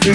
Hey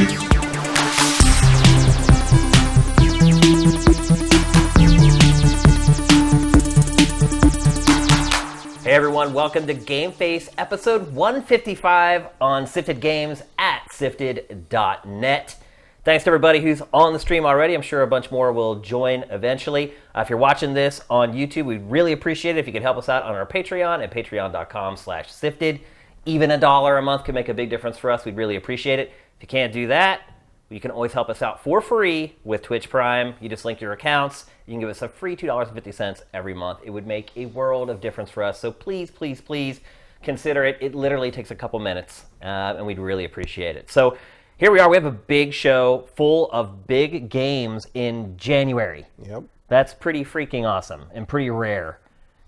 everyone, welcome to GameFace episode 155 on Sifted Games at sifted.net. Thanks to everybody who's on the stream already. I'm sure a bunch more will join eventually. If you're watching this on YouTube, we'd really appreciate it if you could help us out on our Patreon at patreon.com/sifted. Even $1 a month can make a big difference for us. We'd really appreciate it. If you can't do that, you can always help us out for free with Twitch Prime. You just link your accounts. You can give us a free $2.50 every month. It would make a world of difference for us. So please, please, please consider it. It literally takes a couple minutes, and we'd really appreciate it. So here we are. We have a big show full of big games in January. Yep. That's pretty freaking awesome and pretty rare.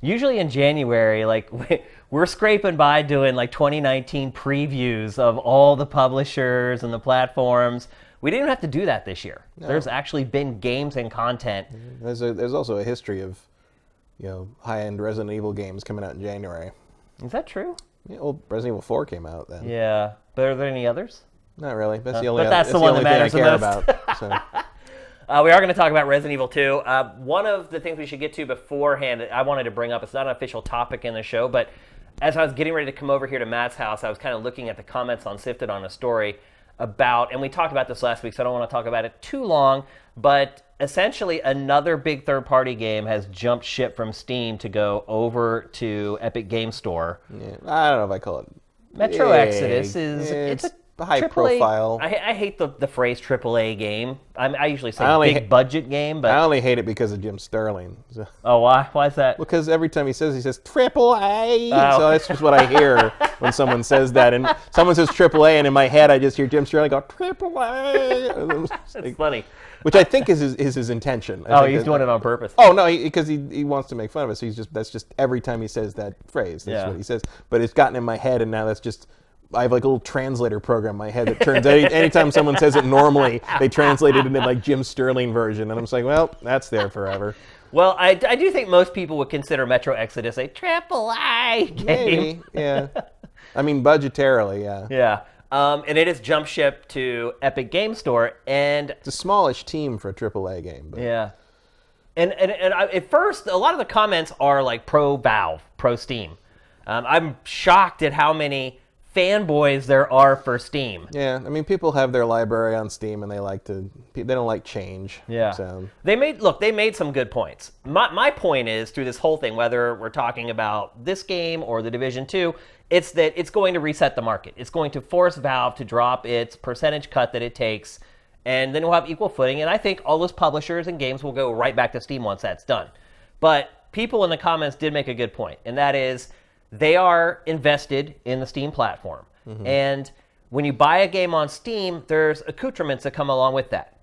Usually in January, like we're scraping by doing like 2019 previews of all the publishers and the platforms. We didn't have to do that this year. No. There's actually been games and content. There's also a history of, high-end Resident Evil games coming out in January. Is that true? Yeah, well, Resident Evil 4 came out then. Yeah, but are there any others? Not really. That's the only. But that's the one that matters the most. About, so. We are going to talk about Resident Evil 2. One of the things we should get to beforehand, I wanted to bring up, it's not an official topic in the show, but as I was getting ready to come over here to Matt's house, I was kind of looking at the comments on Sifted on a story about, and we talked about this last week, so I don't want to talk about it too long, but essentially another big third-party game has jumped ship from Steam to go over to Epic Game Store. Yeah, I don't know if I call it Metro Exodus it's a high AAA, profile. I hate the phrase AAA game. I usually say big budget game, but I only hate it because of Jim Sterling. So. Oh, why? Why is that? Because every time he says AAA, so that's just what I hear when someone says that. And someone says AAA, and in my head I just hear Jim Sterling go AAA. It's funny. Which I think is his intention. He's doing it on purpose. Oh no, because he wants to make fun of us. So that's just every time he says that phrase. That's what he says. But it's gotten in my head, and now that's just. I have like a little translator program in my head that turns anytime someone says it normally, they translate it into like Jim Sterling version, and I'm just like, well, that's there forever. Well, I do think most people would consider Metro Exodus a AAA game. Maybe, yeah. I mean, budgetarily, yeah. Yeah. And it is jump ship to Epic Game Store, and it's a smallish team for a AAA game. But. Yeah. And at first, a lot of the comments are like pro Valve, pro Steam. I'm shocked at how many fanboys there are for Steam. Yeah, I mean, people have their library on Steam, and they don't like change. Yeah. So. They made some good points. My point is, through this whole thing, whether we're talking about this game or The Division 2, it's that it's going to reset the market. It's going to force Valve to drop its percentage cut that it takes, and then we'll have equal footing, and I think all those publishers and games will go right back to Steam once that's done. But people in the comments did make a good point, and that is, they are invested in the Steam platform. Mm-hmm. And when you buy a game on Steam, there's accoutrements that come along with that.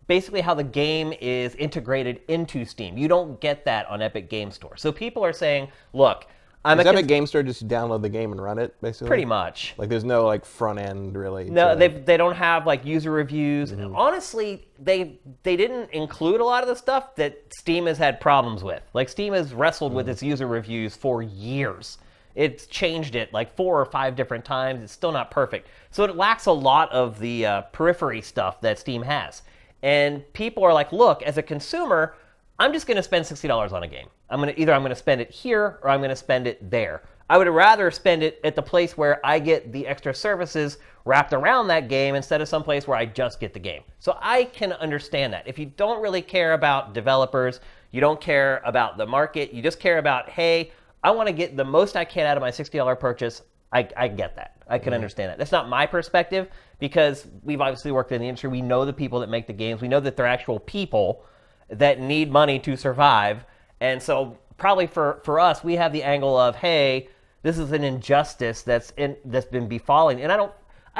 Basically how the game is integrated into Steam. You don't get that on Epic Game Store. So people are saying, look, Does Epic Game Store just download the game and run it, basically? Pretty much. Like there's no like front end really? No, they don't have like user reviews. Mm-hmm. Honestly, they didn't include a lot of the stuff that Steam has had problems with. Like Steam has wrestled with its user reviews for years. It's changed it like 4 or 5 different times. It's still not perfect. So it lacks a lot of the periphery stuff that Steam has. And people are like, look, as a consumer, I'm just going to spend $60 on a game. I'm going to spend it here or I'm going to spend it there. I would rather spend it at the place where I get the extra services wrapped around that game instead of someplace where I just get the game. So I can understand that. If you don't really care about developers, you don't care about the market, you just care about, hey, I want to get the most I can out of my $60 purchase, I get that. I can understand that. That's not my perspective because we've obviously worked in the industry. We know the people that make the games. We know that they're actual people that need money to survive. And so probably for us, we have the angle of, hey, this is an injustice that's been befalling. And I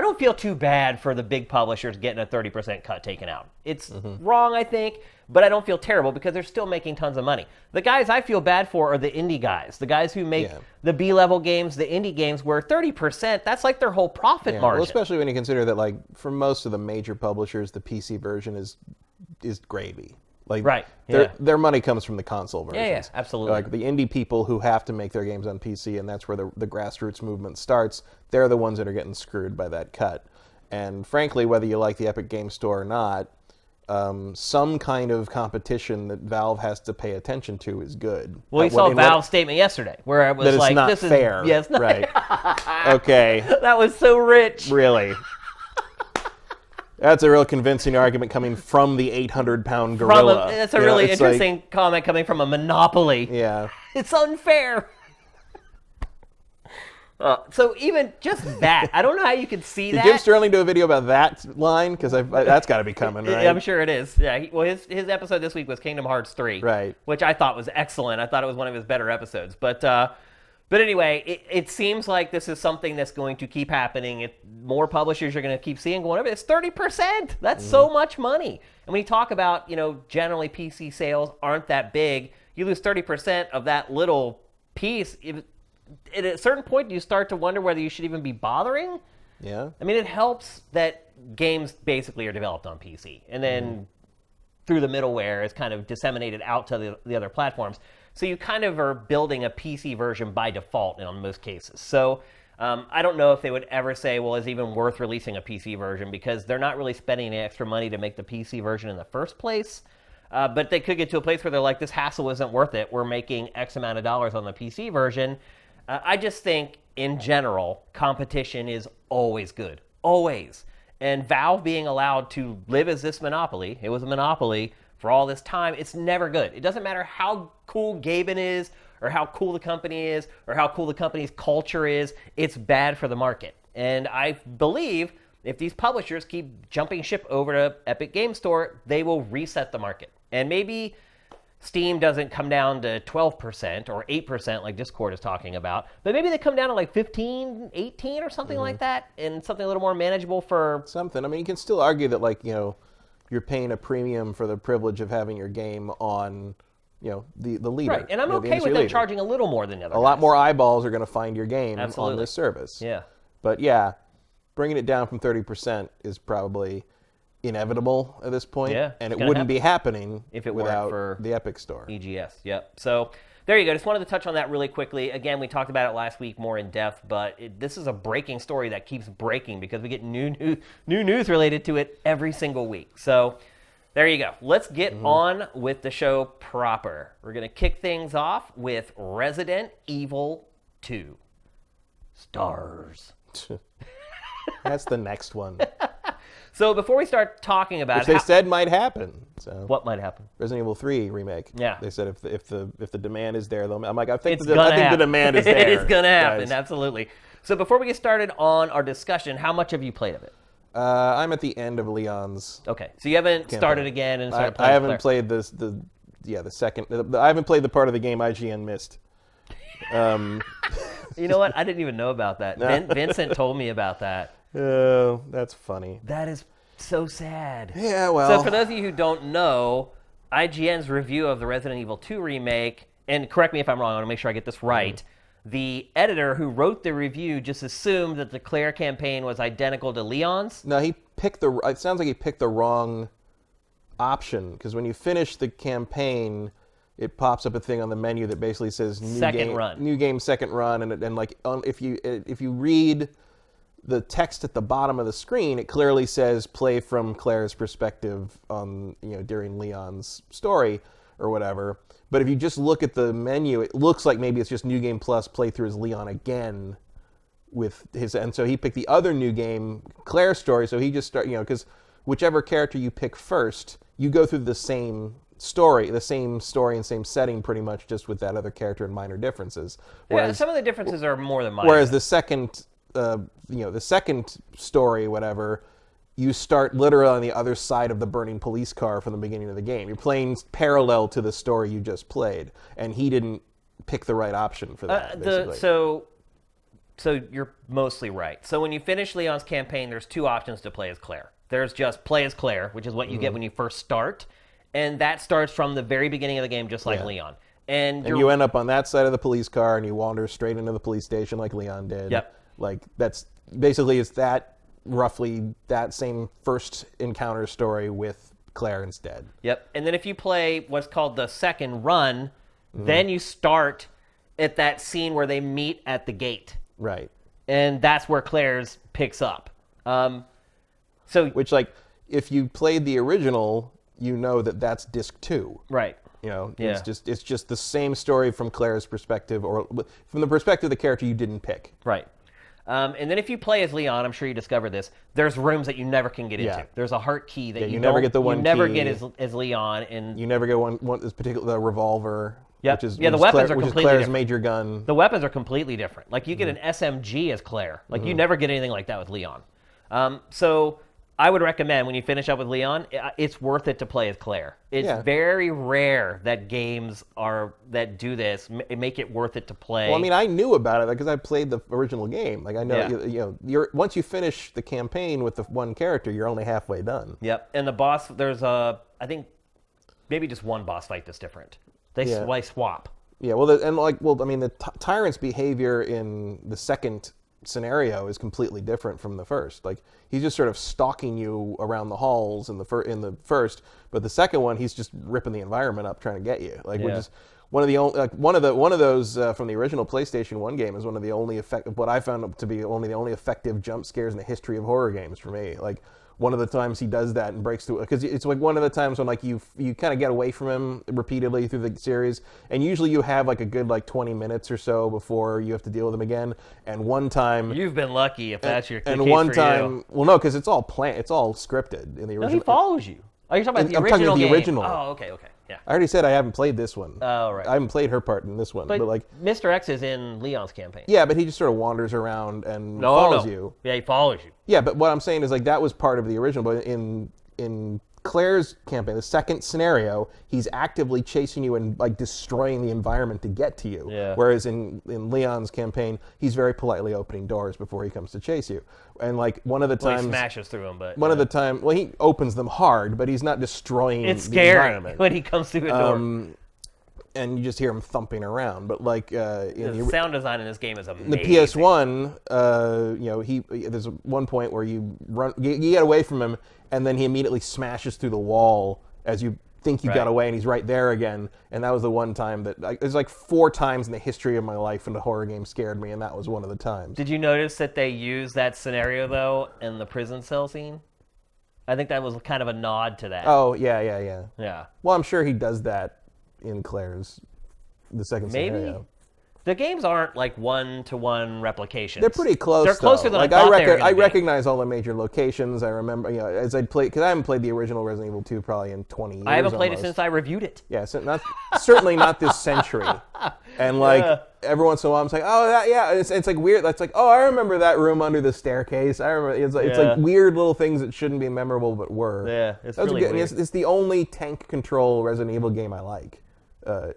don't feel too bad for the big publishers getting a 30% cut taken out. It's wrong, I think, but I don't feel terrible because they're still making tons of money. The guys I feel bad for are the indie guys, the guys who make the B-level games, the indie games, where 30%, that's like their whole profit margin. Well, especially when you consider that, like, for most of the major publishers, the PC version is gravy. Like, their money comes from the console versions. Yeah, absolutely. Like the indie people who have to make their games on PC, and that's where the grassroots movement starts. They're the ones that are getting screwed by that cut. And frankly, whether you like the Epic Game Store or not, some kind of competition that Valve has to pay attention to is good. Well, you saw Valve's statement yesterday, where it was that like, it's not "This fair." is yes, not right? Okay, that was so rich. really. That's a real convincing argument coming from the 800-pound gorilla. That's a really interesting comment coming from a monopoly. Yeah. It's unfair. So even just that, I don't know how you could see that. Did Jim Sterling do a video about that line? Because that's got to be coming, right? I'm sure it is. Yeah. His episode this week was Kingdom Hearts 3, right? Which I thought was excellent. I thought it was one of his better episodes. But anyway, it seems like this is something that's going to keep happening. More publishers are going to keep seeing going over. It's 30%. That's so much money. And when you talk about, generally PC sales aren't that big, you lose 30% of that little piece. At a certain point, you start to wonder whether you should even be bothering. Yeah. I mean, it helps that games basically are developed on PC. And then through the middleware is kind of disseminated out to the other platforms. So you kind of are building a PC version by default in most cases. So I don't know if they would ever say, well, it's even worth releasing a PC version, because they're not really spending any extra money to make the PC version in the first place. But they could get to a place where they're like, this hassle isn't worth it. We're making X amount of dollars on the PC version. I just think, in general, competition is always good. Always. And Valve being allowed to live as this monopoly, it was a monopoly for all this time, it's never good. It doesn't matter how cool Gaben is, or how cool the company is, or how cool the company's culture is, it's bad for the market. And I believe if these publishers keep jumping ship over to Epic Game Store, they will reset the market. And maybe Steam doesn't come down to 12% or 8% like Discord is talking about, but maybe they come down to like 15, 18 or something like that, and something a little more manageable for... Something. I mean, you can still argue that, you're paying a premium for the privilege of having your game on, the leader. Right, and I'm okay with them charging a little more than the other guys. A lot more eyeballs are going to find your game Absolutely. on this service. Yeah. But yeah, bringing it down from 30% is probably inevitable at this point. Yeah, and it wouldn't be happening if it without weren't for the Epic Store. EGS, yep. So there you go. Just wanted to touch on that really quickly. Again, we talked about it last week more in depth, but this is a breaking story that keeps breaking because we get new news related to it every single week. So there you go. Let's get on with the show proper. We're going to kick things off with Resident Evil 2. Stars. That's the next one. So before we start talking about Which they said might happen. So what might happen? Resident Evil 3 remake. Yeah. They said if the demand is there, I'm like, I think It's the demand is there. It's gonna happen, guys. absolutely. So before we get started on our discussion, how much have you played of it? I'm at the end of Leon's. Okay, so you haven't started again and started playing. I haven't played the second. I haven't played the part of the game IGN missed. You know what? I didn't even know about that. Vincent told me about that. Oh, that's funny. That is so sad. Yeah, well. So for those of you who don't know, IGN's review of the Resident Evil 2 remake, and correct me if I'm wrong, I want to make sure I get this right, the editor who wrote the review just assumed that the Claire campaign was identical to Leon's. No, it sounds like he picked the wrong option, because when you finish the campaign, it pops up a thing on the menu that basically says new game second run, and if you read the text at the bottom of the screen, it clearly says play from Claire's perspective on during Leon's story or whatever. But if you just look at the menu, it looks like maybe it's just New Game Plus play through as Leon again with his, and so he picked the other New Game Claire story. So he just because whichever character you pick first, you go through the same story and same setting pretty much, just with that other character and minor differences. Whereas, some of the differences are more than minor. Whereas the second story, whatever, you start literally on the other side of the burning police car from the beginning of the game. You're playing parallel to the story you just played, and he didn't pick the right option for that. So you're mostly right. So when you finish Leon's campaign, there's two options to play as Claire. There's just play as Claire, which is what you get when you first start, and that starts from the very beginning of the game, just like Leon. And you end up on that side of the police car, and you wander straight into the police station like Leon did. Yep. Like, that's basically, it's roughly that same first encounter story with Claire instead. Yep. And then if you play what's called the second run, then you start at that scene where they meet at the gate. Right. And that's where Claire's picks up. So, which like if you played the original, you know that that's disc 2. right. You know, Yeah. it's just the same story from Claire's perspective, or from the perspective of the character you didn't pick. Right. And then if you play as Leon, I'm sure you discovered this. There's rooms that you never can get into. There's a heart key that you never get the one you never key. get as Leon, and You never get one this particular the revolver. Yep. Which is, Yeah, the which is weapons Claire, are which is completely Claire's different. major gun. the weapons are completely different. Like you get an SMG as Claire. Like you never get anything like that with Leon. So I would recommend when you finish up with Leon, it's worth it to play as Claire. It's very rare that games that do this make it worth it to play. Well, I mean, I knew about it because I played the original game. Like I know, once you finish the campaign with the one character, you're only halfway done. Yep. And the boss, there's I think maybe just one boss fight that's different. They swap. Yeah. Well, I mean, the tyrant's behavior in the second scenario is completely different from the first. Like he's just sort of stalking you around the halls in the first, but the second one he's just ripping the environment up trying to get you. Like which is one of the only one of those from the original PlayStation 1 game is one of the only what I found to be the only effective jump scares in the history of horror games for me. Like one of the times he does that and breaks through, because it's like one of the times when like you kind of get away from him repeatedly through the series, and usually you have like a good like 20 minutes or so before you have to deal with him again. And one time you've been lucky if that's your and case one for time, you. Well, no, because it's all scripted in the original. No, he follows you. Oh, you're talking about the I'm original talking game. the original. Oh, okay, yeah. I already said I haven't played this one. Oh, right. I haven't played her part in this one, but like Mr. X is in Leon's campaign. yeah, but he just sort of wanders around and follows you. Yeah, he follows you. Yeah, but what I'm saying is like that was part of the original, but in Claire's campaign, the second scenario, he's actively chasing you and like destroying the environment to get to you. Yeah. Whereas in Leon's campaign, he's very politely opening doors before he comes to chase you. And like one of the times he smashes through them, but one of the time, well, he opens them hard, but he's not destroying it's the scary environment. when he comes through a door. And you just hear him thumping around. But like in The sound design in this game is amazing. the PS1, there's one point where you get away from him, and then he immediately smashes through the wall as you think you got away, and he's right there again. And that was the one time that there's like 4 times in the history of my life when the horror game scared me, and that was one of the times. Did you notice that they used that scenario though in the prison cell scene? I think that was kind of a nod to that. Oh yeah. Yeah. Well, I'm sure he does that in Claire's the second scenario. The games aren't like one-to-one replications. They're pretty close. They're closer than like I thought they were I gonna be. recognize all the major locations. I remember, as I'd play, because I haven't played the original Resident Evil 2 probably in 20 years. I haven't played almost. it since I reviewed it. Yeah, so certainly not this century. And like every once in a while, I'm like, oh, it's like weird. That's like, oh, I remember that room under the staircase. I remember it's like weird little things that shouldn't be memorable but were. Yeah, it's really weird. It's the only tank control Resident Evil game I like.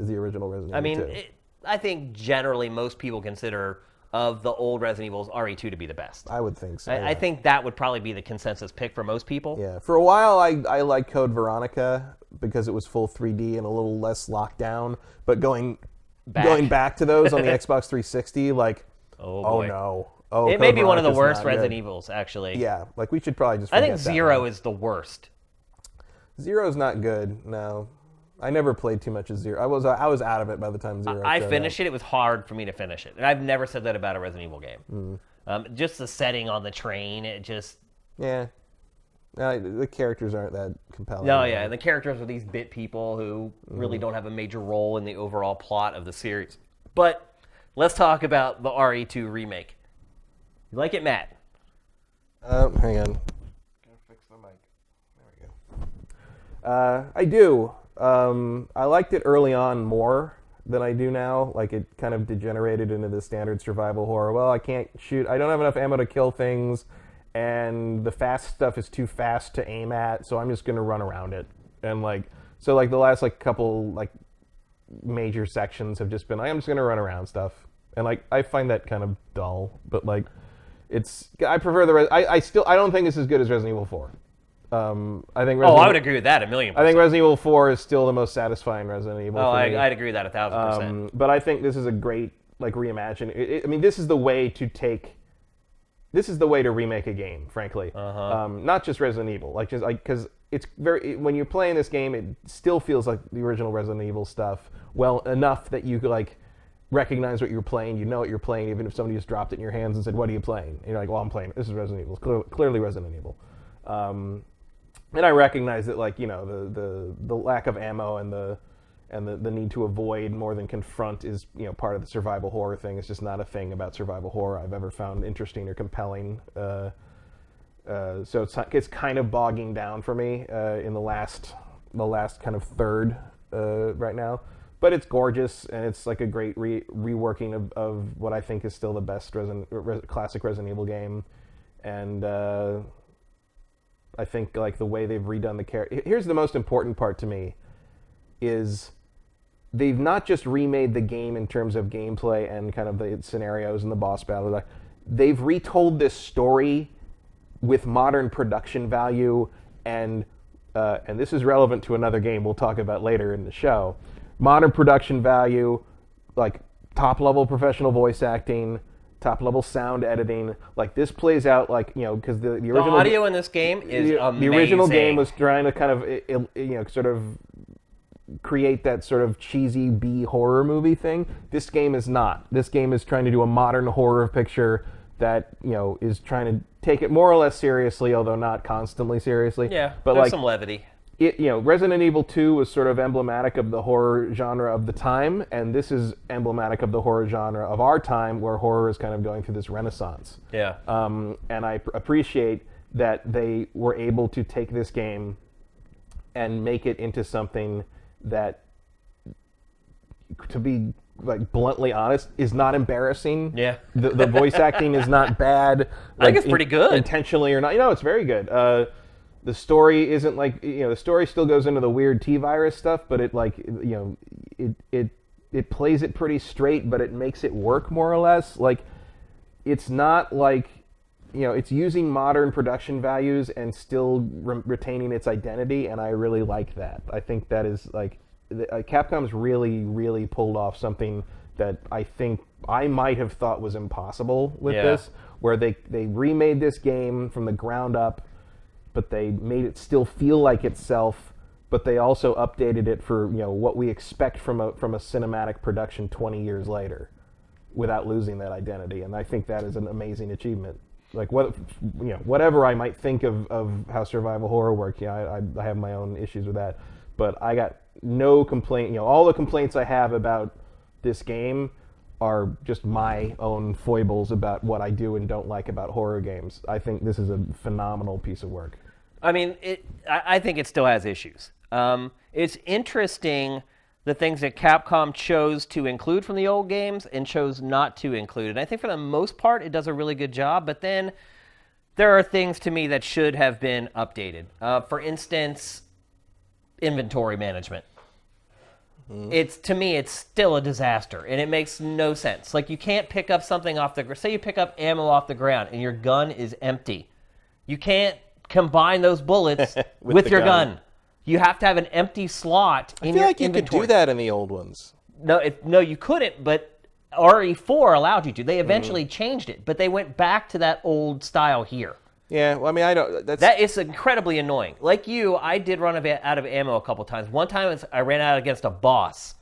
Is the original Resident Evil 2. I think generally most people consider of the old Resident Evils RE2 to be the best. I would think so. I think that would probably be the consensus pick for most people. Yeah. For a while, I liked Code Veronica because it was full 3D and a little less locked down. But going back to those on the Xbox 360, like, oh no. It Code may be one of the Veronica's worst not Resident good. Evils, actually. Yeah, like we should probably just. I think forget that Zero one. is the worst. Zero's not good. No, I never played too much of Zero. I was out of it by the time Zero. I finished it. It was hard for me to finish it, and I've never said that about a Resident Evil game. Just the setting on the train, it just. Yeah. The characters aren't that compelling. No, yeah, and the characters are these bit people who really don't have a major role in the overall plot of the series. But let's talk about the RE2 remake. You like it, Matt? Hang on. Gotta fix the mic. There we go. I do. I liked it early on more than I do now. Like it kind of degenerated into the standard survival horror. Well, I can't shoot. I don't have enough ammo to kill things, and the fast stuff is too fast to aim at. So I'm just gonna run around it. And the last couple major sections have just been I'm just gonna run around stuff. And I find that kind of dull. But I prefer the. I don't think it's as good as Resident Evil 4. I think. I would agree with that 1,000,000%. I think Resident Evil 4 is still the most satisfying Resident Evil. I'd agree with that 1,000%. But I think this is a great reimagine. This is the way to take. This is the way to remake a game, frankly. Not just Resident Evil, because it's when you're playing this game, it still feels like the original Resident Evil stuff. Well enough that you recognize what you're playing. You know what you're playing, even if somebody just dropped it in your hands and said, "What are you playing?" And you're like, "Well, I'm playing. This is Resident Evil. It's clearly Resident Evil." And I recognize that, like, you know, the lack of ammo and the need to avoid more than confront is, you know, part of the survival horror thing. It's just not a thing about survival horror I've ever found interesting or compelling. So it's kind of bogging down for me in the last kind of third right now. But it's gorgeous, and it's like a great reworking of what I think is still the best classic Resident Evil game. And I think, like, the way they've redone the character. Here's the most important part to me, is they've not just remade the game in terms of gameplay and kind of the scenarios and the boss battles. They've retold this story with modern production value, and this is relevant to another game we'll talk about later in the show. Modern production value, like top-level professional voice acting, top-level sound editing. Like, this plays out like, you know, because the original... The audio in this game is amazing. The original game was trying to kind of, you know, sort of create that sort of cheesy B horror movie thing. This game is not. This game is trying to do a modern horror picture that, you know, is trying to take it more or less seriously, although not constantly seriously. Yeah, but there's like some levity. You know, Resident Evil 2 was sort of emblematic of the horror genre of the time, and this is emblematic of the horror genre of our time, where horror is kind of going through this renaissance. Yeah. And I appreciate that they were able to take this game and make it into something that, to be, like, bluntly honest, is not embarrassing. Yeah. The voice acting is not bad. I think it's pretty good. Intentionally or not. You know, it's very good. The story isn't like, you know, the story still goes into the weird T-virus stuff, but it, like, you know, it plays it pretty straight, but it makes it work more or less. Like, it's not like, you know, it's using modern production values and still retaining its identity, and I really like that. I think that is, like, Capcom's really, really pulled off something that I think I might have thought was impossible with this, where they remade this game from the ground up, but they made it still feel like itself, but they also updated it for, you know, what we expect from a cinematic production 20 years later, without losing that identity. And I think that is an amazing achievement. Like, what, you know, whatever I might think of how survival horror works, yeah, I have my own issues with that, but I got no complaint. You know, all the complaints I have about this game are just my own foibles about what I do and don't like about horror games. I think this is a phenomenal piece of work. I mean, I think it still has issues. It's interesting the things that Capcom chose to include from the old games and chose not to include. And I think for the most part, it does a really good job. But then there are things to me that should have been updated. For instance, inventory management. To me, it's still a disaster, and it makes no sense. Like, you can't pick up something off the ground. Say you pick up ammo off the ground, and your gun is empty. You can't combine those bullets with your gun. You have to have an empty slot in your inventory. I feel like you could do that in the old ones. No, you couldn't, but RE4 allowed you to. They eventually changed it, but they went back to that old style here. Yeah, well, I mean, I don't... That is incredibly annoying. Like you, I did run out of ammo a couple times. One time I ran out against a boss.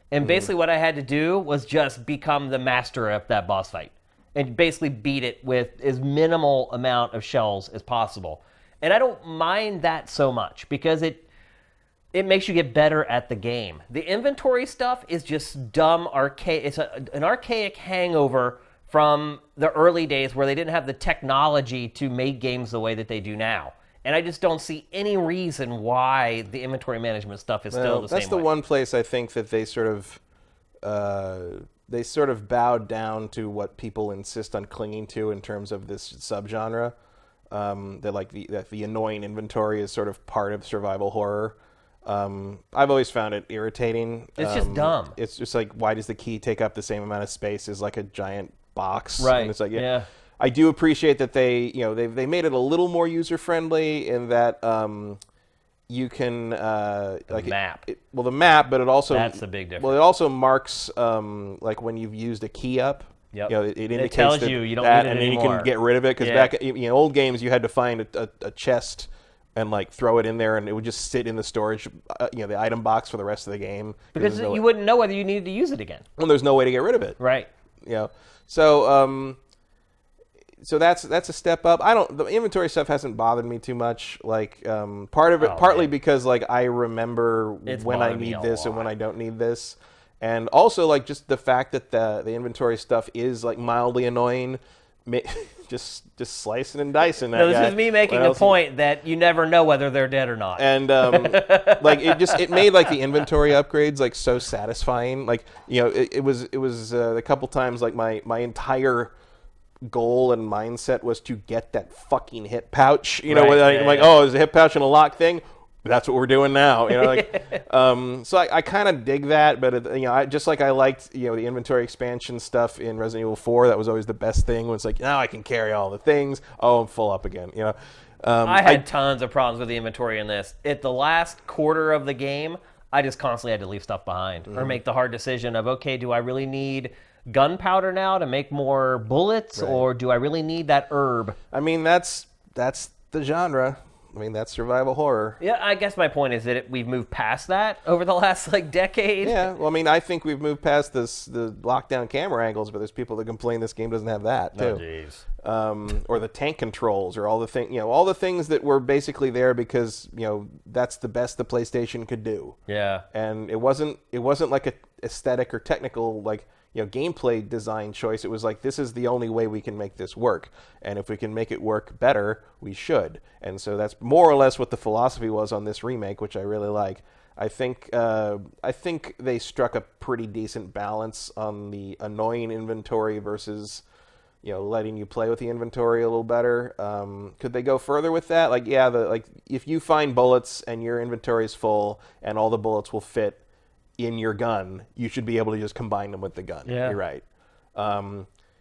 And basically what I had to do was just become the master of that boss fight. And basically beat it with as minimal amount of shells as possible. And I don't mind that so much, because it makes you get better at the game. The inventory stuff is just dumb, archaic. It's an archaic hangover from the early days where they didn't have the technology to make games the way that they do now. And I just don't see any reason why the inventory management stuff is still the same way. That's the one place I think that they sort of bowed down to what people insist on clinging to in terms of this subgenre. That the annoying inventory is sort of part of survival horror. I've always found it irritating. It's just dumb. It's just like, why does the key take up the same amount of space as like a giant box? Right. And it's like, yeah. I do appreciate that they made it a little more user friendly in that you can the map. The map, but it also that's the big difference. Well, it also marks like when you've used a key up. Yep. You know, it indicates tells that, you don't that, need it and then anymore. you can get rid of it, because back in old games you had to find a chest and like throw it in there, and it would just sit in the storage, the item box for the rest of the game. Because you wouldn't know whether you needed to use it again. Well, there's no way to get rid of it. Right. You know, so so that's a step up. The inventory stuff hasn't bothered me too much. Like part of it, partly because like I remember when I need this and when I don't need this, and also like just the fact that the inventory stuff is like mildly annoying. Just slicing and dicing that No, this guy. is me making the point that you never know whether they're dead or not. And like it made like the inventory upgrades like so satisfying. Like it was a couple times like my entire goal and mindset was to get that fucking hip pouch. I'm like, oh, there's a hip pouch and a lock thing. That's what we're doing now, like. So I kind of dig that, but I just like I liked the inventory expansion stuff in Resident Evil 4. That was always the best thing. When it's like, now I can carry all the things. Oh, I'm full up again. I had tons of problems with the inventory in this. At the last quarter of the game, I just constantly had to leave stuff behind or make the hard decision of, okay, do I really need gunpowder now to make more bullets, or do I really need that herb? I mean, that's the genre. I mean, that's survival horror. Yeah, I guess my point is that we've moved past that over the last decade. Yeah, well, I mean, I think we've moved past the lockdown camera angles, but there's people that complain this game doesn't have that too. Oh, jeez. Or the tank controls, or all the things that were basically there because that's the best the PlayStation could do. Yeah. And it wasn't like a aesthetic or technical gameplay design choice. It was like, this is the only way we can make this work, and if we can make it work better, we should. And so that's more or less what the philosophy was on this remake, which I really like. I think they struck a pretty decent balance on the annoying inventory versus letting you play with the inventory a little better. Could they go further with that? Like, if you find bullets and your inventory is full and all the bullets will fit in your gun, you should be able to just combine them with the gun. Yeah. You're right.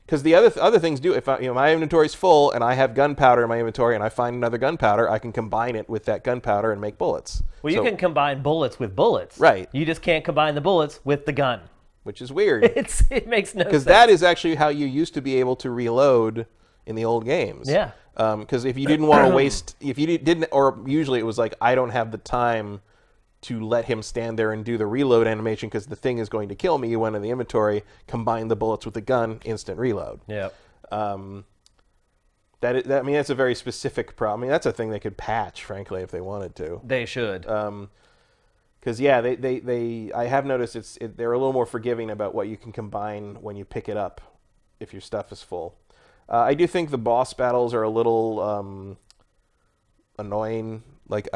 Because the other things do. If my inventory's full and I have gunpowder in my inventory and I find another gunpowder, I can combine it with that gunpowder and make bullets. Well, you can combine bullets with bullets. Right. You just can't combine the bullets with the gun. Which is weird. It makes no sense. Because that is actually how you used to be able to reload in the old games. Yeah. Because if you didn't want to waste, if you didn't, or usually it was like, I don't have the time to let him stand there and do the reload animation because the thing is going to kill me. You went in the inventory, combine the bullets with the gun, instant reload. Yeah. That's a very specific problem. I mean, that's a thing they could patch, frankly, if they wanted to. They should. Because I have noticed they're a little more forgiving about what you can combine when you pick it up, if your stuff is full. I do think the boss battles are a little annoying. Like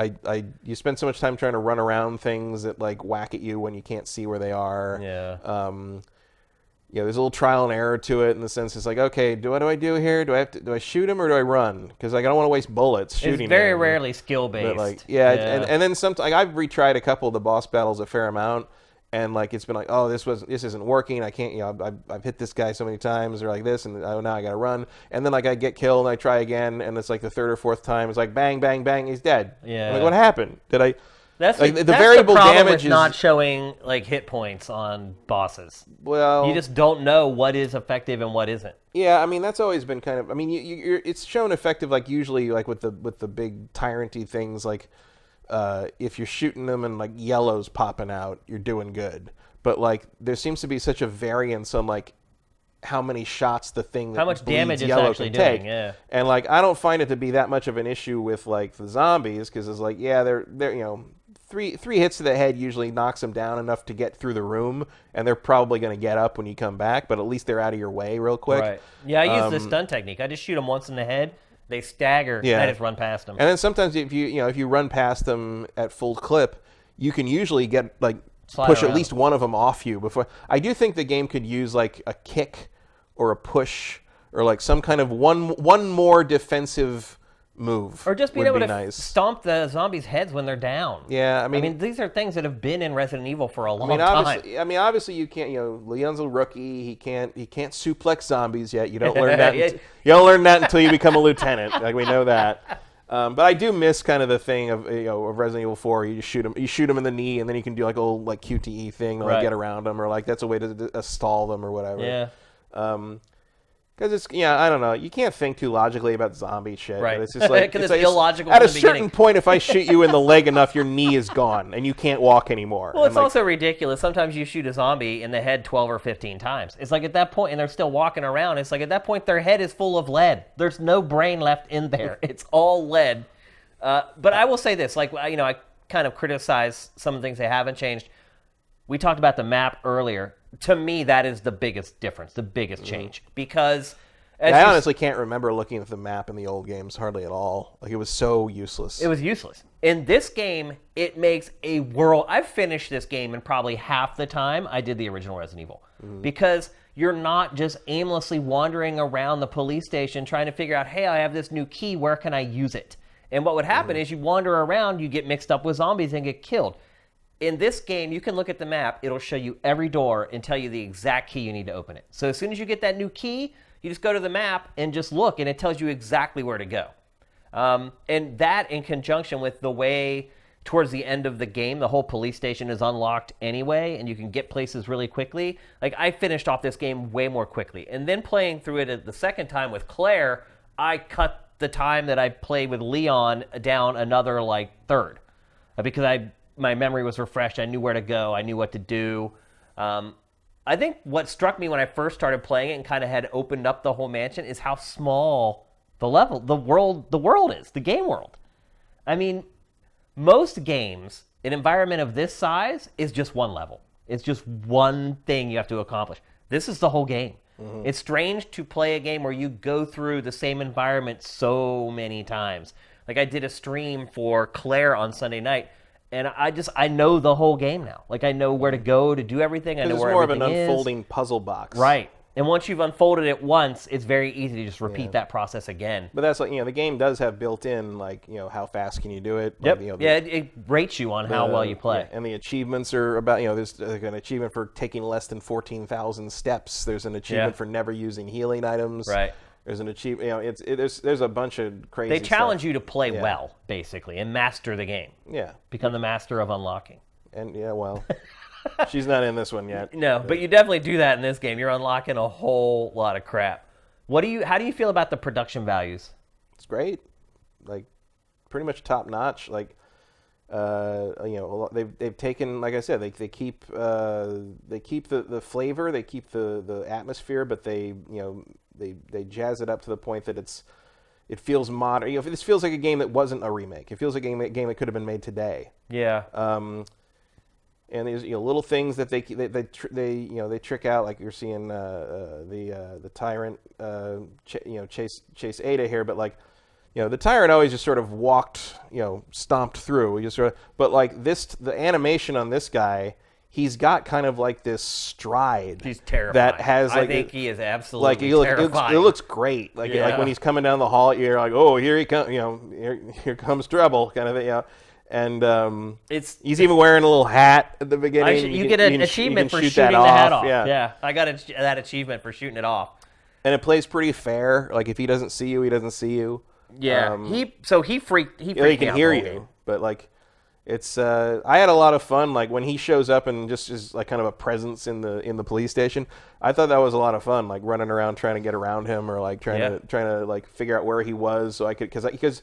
you spend so much time trying to run around things that like whack at you when you can't see where they are. Yeah. There's a little trial and error to it in the sense it's like, okay, what do I do here? Do I shoot him or do I run? Because like I don't want to waste bullets shooting. It's very him. rarely skill based. But and then sometimes I've retried a couple of the boss battles a fair amount. And like it's been like, oh, this isn't working. I can't, I've hit this guy so many times, or like this, and now I gotta run. And then like I get killed, and I try again, and it's like the third or fourth time, it's like bang, bang, bang, he's dead. Yeah. I'm like, what happened? Did I? That's like the variable problem damage with is not showing like hit points on bosses. Well, you just don't know what is effective and what isn't. Yeah, I mean that's always been kind of. I mean, it's shown effective like usually like with the big tyrant-y things like if you're shooting them and like yellow's popping out, you're doing good. But like there seems to be such a variance on like how many shots the thing that how much damage it's yellow actually can take. doing. Yeah. And like I don't find it to be that much of an issue with like the zombies because it's like they're three hits to the head usually knocks them down enough to get through the room, and they're probably going to get up when you come back, but at least they're out of your way real quick. Right. Yeah, I use this stun technique. I just shoot them once in the head. They stagger. Yeah. I just run past them. And then sometimes if you run past them at full clip, you can usually get like push at least one of them off you before. I do think the game could use like a kick or a push or like some kind of one more defensive move. Or just being able to stomp the zombies' heads when they're down. Yeah, I mean these are things that have been in Resident Evil for a long time. Obviously you can't. Leon's a rookie. He can't suplex zombies yet. You don't learn that. You don't learn that until you become a lieutenant. Like we know that. But I do miss kind of the thing of of Resident Evil 4. You just shoot him in the knee, and then you can do like a little like QTE thing to like get around them, or like that's a way to stall them or whatever. Yeah. Because it's, I don't know. You can't think too logically about zombie shit. Right. It's just like, because it's illogical at from a the certain beginning. point, if I shoot you in the leg enough, your knee is gone and you can't walk anymore. Well, And it's like, also ridiculous. Sometimes you shoot a zombie in the head 12 or 15 times. It's like at that point, and they're still walking around, it's like at that point their head is full of lead. There's no brain left in there. It's all lead. But I will say this, like, I kind of criticize some of the things they haven't changed. We talked about the map earlier. To me, that is the biggest difference, the biggest change. Because... I honestly can't remember looking at the map in the old games hardly at all. Like, it was so useless. It was useless. In this game, it makes a world... I've finished this game in probably half the time I did the original Resident Evil. Because you're not just aimlessly wandering around the police station trying to figure out, hey, I have this new key, where can I use it? And what would happen is you wander around, you get mixed up with zombies and get killed. In this game, you can look at the map, it'll show you every door and tell you the exact key you need to open it. So as soon as you get that new key... You just go to the map and just look, and it tells you exactly where to go. And that, in conjunction with the way towards the end of the game, the whole police station is unlocked anyway, and you can get places really quickly. Like, I finished off this game way more quickly. And then playing through it the second time with Claire, I cut the time that I played with Leon down another, third. Because my memory was refreshed. I knew where to go. I knew what to do. I think what struck me when I first started playing it and kind of had opened up the whole mansion is how small the world is, the game world. I mean, most games, an environment of this size is just one level. It's just one thing you have to accomplish. This is the whole game. Mm-hmm. It's strange to play a game where you go through the same environment so many times. Like, I did a stream for Claire on Sunday night, and I know the whole game now. Like, I know where to go to do everything. I know where everything is. It's more of an unfolding puzzle box. Right. And once you've unfolded it once, it's very easy to just repeat that process again. But that's the game does have built in, how fast can you do it? Yep. It rates you on how well you play. Yeah, and the achievements are about, there's an achievement for taking less than 14,000 steps. There's an achievement for never using healing items. Right. There's an achievement, there's a bunch of crazy stuff. They challenge you to play Yeah. well, basically, and master the game. Yeah. Become the master of unlocking. And she's not in this one yet. No, but you definitely do that in this game. You're unlocking a whole lot of crap. How do you feel about the production values? It's great. Pretty much top notch. They've taken, like I said, they keep the flavor, they keep the atmosphere, but they jazz it up to the point that it feels modern. This feels like a game that wasn't a remake. It feels like a game that could have been made today. Yeah. And there's little things that they trick out, like you're seeing the tyrant chase Ada here, but the tyrant always just sort of walked, stomped through. He just but the animation on this guy, he's got kind of this stride. He's terrifying. That has I think he is absolutely terrifying. It looks great. Like when he's coming down the hall, you're like, oh, here he comes. Here comes trouble, kind of thing. And he's even wearing a little hat at the beginning. You get an achievement for shooting the hat off. Yeah, I got that achievement for shooting it off. And it plays pretty fair. Like, if he doesn't see you, he doesn't see you. Yeah, he freaked he can out hear you, but it's I had a lot of fun. Like, when he shows up and just is kind of a presence in the police station, I thought that was a lot of fun. Like, running around trying to get around him, or trying to figure out where he was, so I could because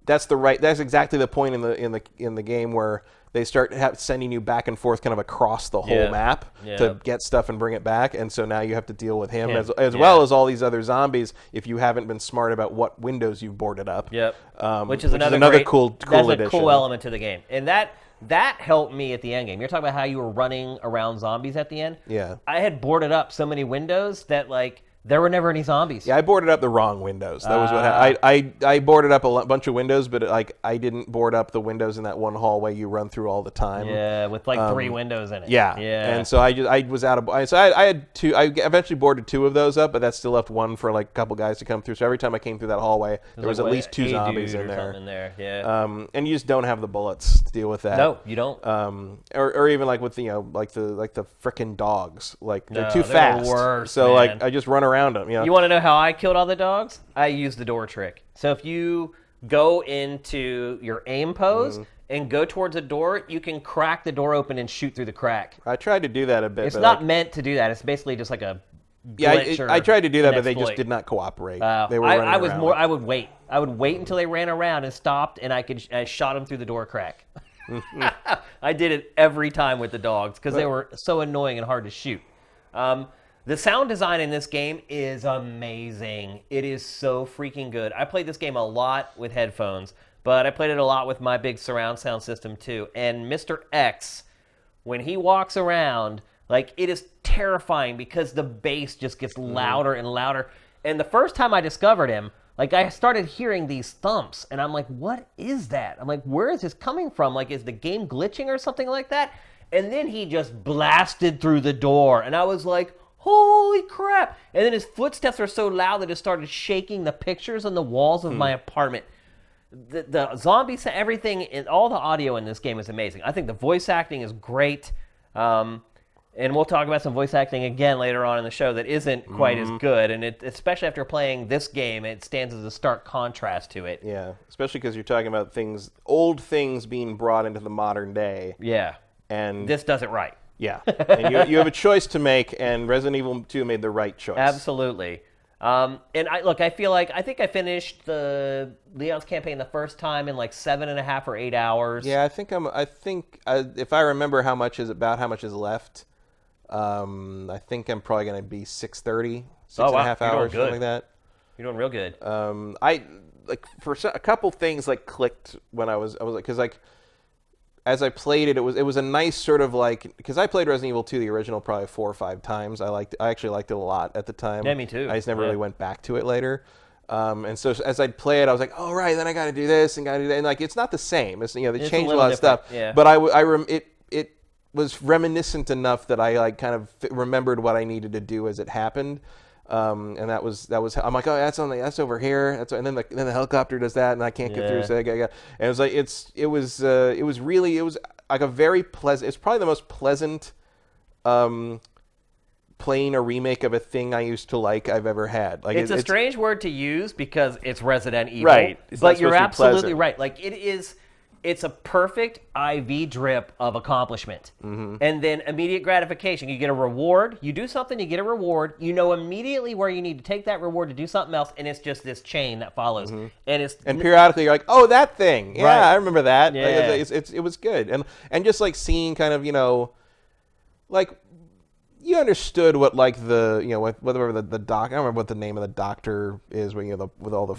that's exactly the point in the game where they start sending you back and forth kind of across the whole map to get stuff and bring it back. And so now you have to deal with him as well as all these other zombies if you haven't been smart about what windows you've boarded up. Yep. Which is another cool addition. That's a cool element to the game. And that helped me at the end game. You're talking about how you were running around zombies at the end? Yeah. I had boarded up so many windows that there were never any zombies. Yeah, I boarded up the wrong windows. That was what happened. I boarded up a bunch of windows, but I didn't board up the windows in that one hallway you run through all the time. Yeah, with 3 windows in it. Yeah. And so I was out of. So I had 2. I eventually boarded 2 of those up, but that still left 1 for a couple guys to come through. So every time I came through that hallway, there was at least 2 zombies in there. Yeah. And you just don't have the bullets to deal with that. No, you don't. Or even with the the frickin' dogs. They're too they're fast. The worst, so man. I just run around them. You want to know how I killed all the dogs? I used the door trick. So if you go into your aim pose and go towards a door, you can crack the door open and shoot through the crack. I tried to do that a bit. It's not meant to do that. It's basically just like a glitch I tried to do that, but they exploit. just did not cooperate. They were running I was around more. I would wait. I would wait until they ran around and stopped, and I shot them through the door crack. I did it every time with the dogs because they were so annoying and hard to shoot. The sound design in this game is amazing. It is so freaking good. I played this game a lot with headphones, but I played it a lot with my big surround sound system too. And Mr. X, when he walks around, like, it is terrifying because the bass just gets louder and louder. And the first time I discovered him, like, I started hearing these thumps, and I'm like, what is that? I'm like, where is this coming from? Like, is the game glitching or something like that? And then he just blasted through the door, and I was like, holy crap. And then his footsteps were so loud that it started shaking the pictures on the walls of my apartment. The zombies, everything, and all the audio in this game is amazing. I think the voice acting is great. And we'll talk about some voice acting again later on in the show that isn't quite as good. And especially after playing this game, it stands as a stark contrast to it. Yeah, especially because you're talking about old things being brought into the modern day. Yeah. And this does it right. Yeah. And you have a choice to make, and Resident Evil 2 made the right choice. Absolutely. And I feel like I think I finished the Leon's campaign the first time in like 7.5 or 8 hours. Yeah, I think if I remember how much is left, I think I'm probably going to be 6:30, 6.5 hours, something like that. You're doing real good. A couple things like clicked when I was like, because like as I played it, it was a nice sort of like, because I played Resident Evil 2, the original, probably 4 or 5 times. I actually liked it a lot at the time. Yeah, me too. I just never really went back to it later. And so as I'd play it, I was like, oh right, then I got to do this and got to do that, and like it's not the same. They changed a lot of stuff. Yeah. But it was reminiscent enough that I like kind of remembered what I needed to do as it happened. And that was I'm like, oh, that's over here. And then the helicopter does that, and I can't get through. So and it was like it was like a very pleasant. It's probably the most pleasant playing a remake of a thing I used to like I've ever had. Like it's a strange word to use because it's Resident Evil, right? But you're absolutely right. Like it's a perfect IV drip of accomplishment. Mm-hmm. And then immediate gratification. You get a reward. You do something, you get a reward. You know immediately where you need to take that reward to do something else, and it's just this chain that follows. Mm-hmm. And periodically you're like, oh, that thing. Yeah, right. I remember that. Yeah. It was good. And just like seeing kind of, like, you understood what like whatever the doc. I don't remember what the name of the doctor is when with all the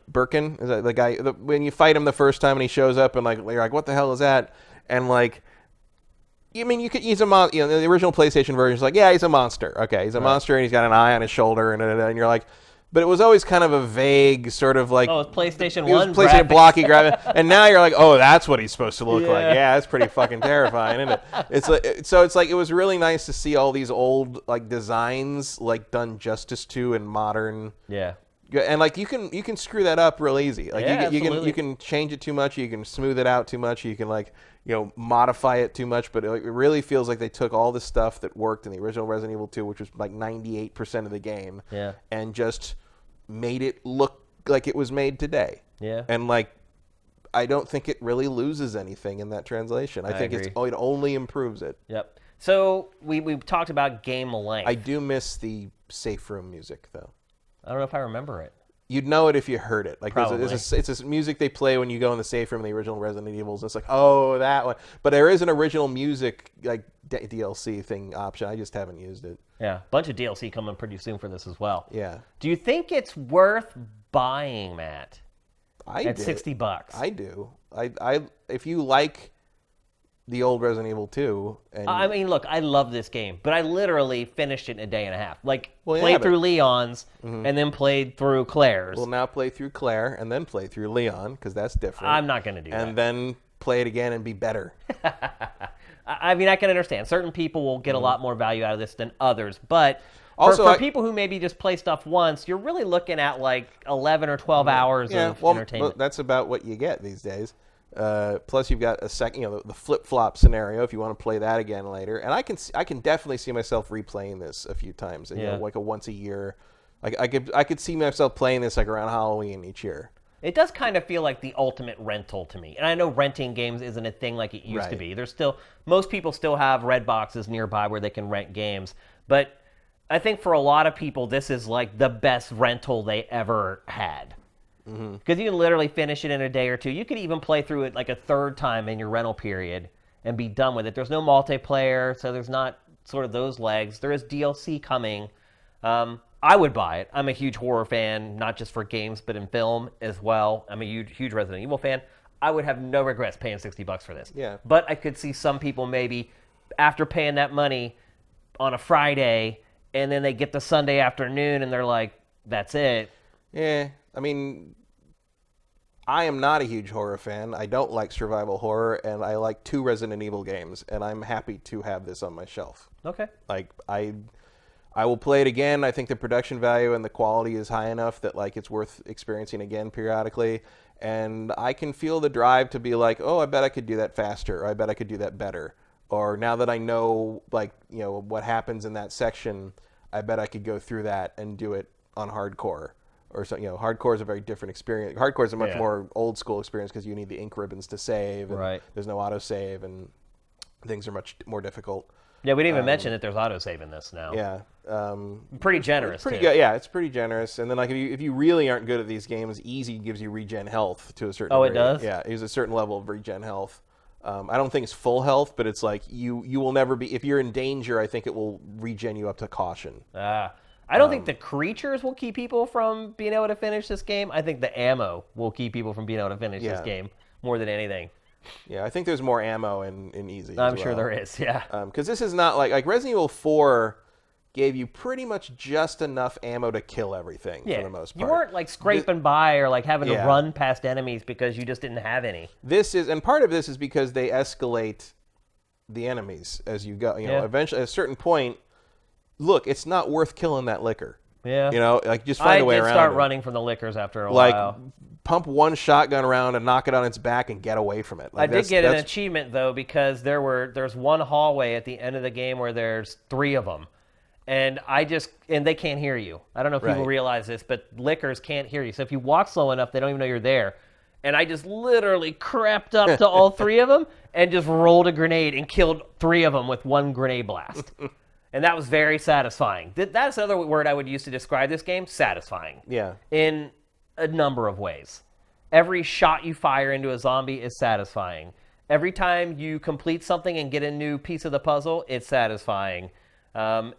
Birkin is that the guy when you fight him the first time and he shows up and like you're like, what the hell is that? And like, he's a monster. The original PlayStation version is like, yeah, he's a monster. Okay, he's a monster and he's got an eye on his shoulder and you're like. But it was always kind of a vague sort of like... Oh, it's PlayStation 1 PlayStation blocky graphic. And now you're like, oh, that's what he's supposed to look like. Yeah, that's pretty fucking terrifying, isn't it? It's like it was really nice to see all these old like designs like done justice to in modern... Yeah. And like you can screw that up real easy. Like you can change it too much, you can smooth it out too much, you can like modify it too much, but it really feels like they took all the stuff that worked in the original Resident Evil 2, which was like 98% of the game, and just made it look like it was made today. Yeah. And like I don't think it really loses anything in that translation. I think it only improves it. Yep. So we talked about game length. I do miss the safe room music though. I don't know if I remember it. You'd know it if you heard it. Like it's this music they play when you go in the safe room in the original Resident Evils. It's like, oh, that one. But there is an original music like DLC thing option. I just haven't used it. Yeah, a bunch of DLC coming pretty soon for this as well. Yeah. Do you think it's worth buying, Matt? At $60. I do. I if you like the old Resident Evil 2. I mean, look, I love this game, but I literally finished it in a day and a half. Like, played through Leon's and then played through Claire's. We'll now play through Claire and then play through Leon, because that's different. I'm not going to do that. And then play it again and be better. I mean, I can understand. Certain people will get a lot more value out of this than others, but... Also, for people who maybe just play stuff once, you're really looking at like 11 or 12 hours of entertainment. Well, that's about what you get these days. Plus, you've got a second, the flip-flop scenario if you want to play that again later. And I can definitely see myself replaying this a few times. Like a once a year. Like I could see myself playing this like around Halloween each year. It does kind of feel like the ultimate rental to me. And I know renting games isn't a thing like it used to be. Most people still have red boxes nearby where they can rent games. But I think for a lot of people, this is like the best rental they ever had. Because you can literally finish it in a day or two. You could even play through it like a third time in your rental period and be done with it. There's no multiplayer, so there's not sort of those legs. There is DLC coming. I would buy it. I'm a huge horror fan, not just for games, but in film as well. I'm a huge Resident Evil fan. I would have no regrets paying $60 for this. Yeah. But I could see some people maybe, after paying that money on a Friday, and then they get the Sunday afternoon, and they're like, that's it. Yeah, I mean, I am not a huge horror fan. I don't like survival horror, and I like 2 Resident Evil games, and I'm happy to have this on my shelf. Okay. Like, I will play it again. I think the production value and the quality is high enough that, like, it's worth experiencing again periodically. And I can feel the drive to be like, oh, I bet I could do that faster, or I bet I could do that better. Or now that I know, like, you know, what happens in that section, I bet I could go through that and do it on hardcore. Or so, you know, hardcore is a very different experience. Hardcore is a much more old school experience because you need the ink ribbons to save. And there's no autosave, and things are much more difficult. Yeah, we didn't even mention that there's autosave in this now. Yeah. Pretty generous, pretty too. good. Yeah, it's pretty generous. And then, like, if you really aren't good at these games, easy gives you regen health to a certain degree. Oh, it does? Yeah, there's a certain level of regen health. I don't think it's full health, but it's like you will never be... If you're in danger, I think it will regen you up to caution. I don't think the creatures will keep people from being able to finish this game. I think the ammo will keep people from being able to finish this game more than anything. Yeah, I think there's more ammo in easy. I'm sure there is, yeah. Because this is not like Resident Evil 4 gave you pretty much just enough ammo to kill everything for the most part. You weren't like scraping by or like having to run past enemies because you just didn't have any. And part of this is because they escalate the enemies as you go. You know, eventually at a certain point, look, it's not worth killing that licker. Yeah. You know, like just find a way around it. I did start running from the lickers after a while. Pump one shotgun around and knock it on its back and get away from it. Like, I did get an achievement though because there's one hallway at the end of the game where there's 3 of them. And they can't hear you. I don't know if people realize this, but lickers can't hear you. So if you walk slow enough, they don't even know you're there. And I just literally crept up to all 3 of them and just rolled a grenade and killed 3 of them with one grenade blast. And that was very satisfying. That's another word I would use to describe this game, satisfying. Yeah. In a number of ways. Every shot you fire into a zombie is satisfying. Every time you complete something and get a new piece of the puzzle, it's satisfying.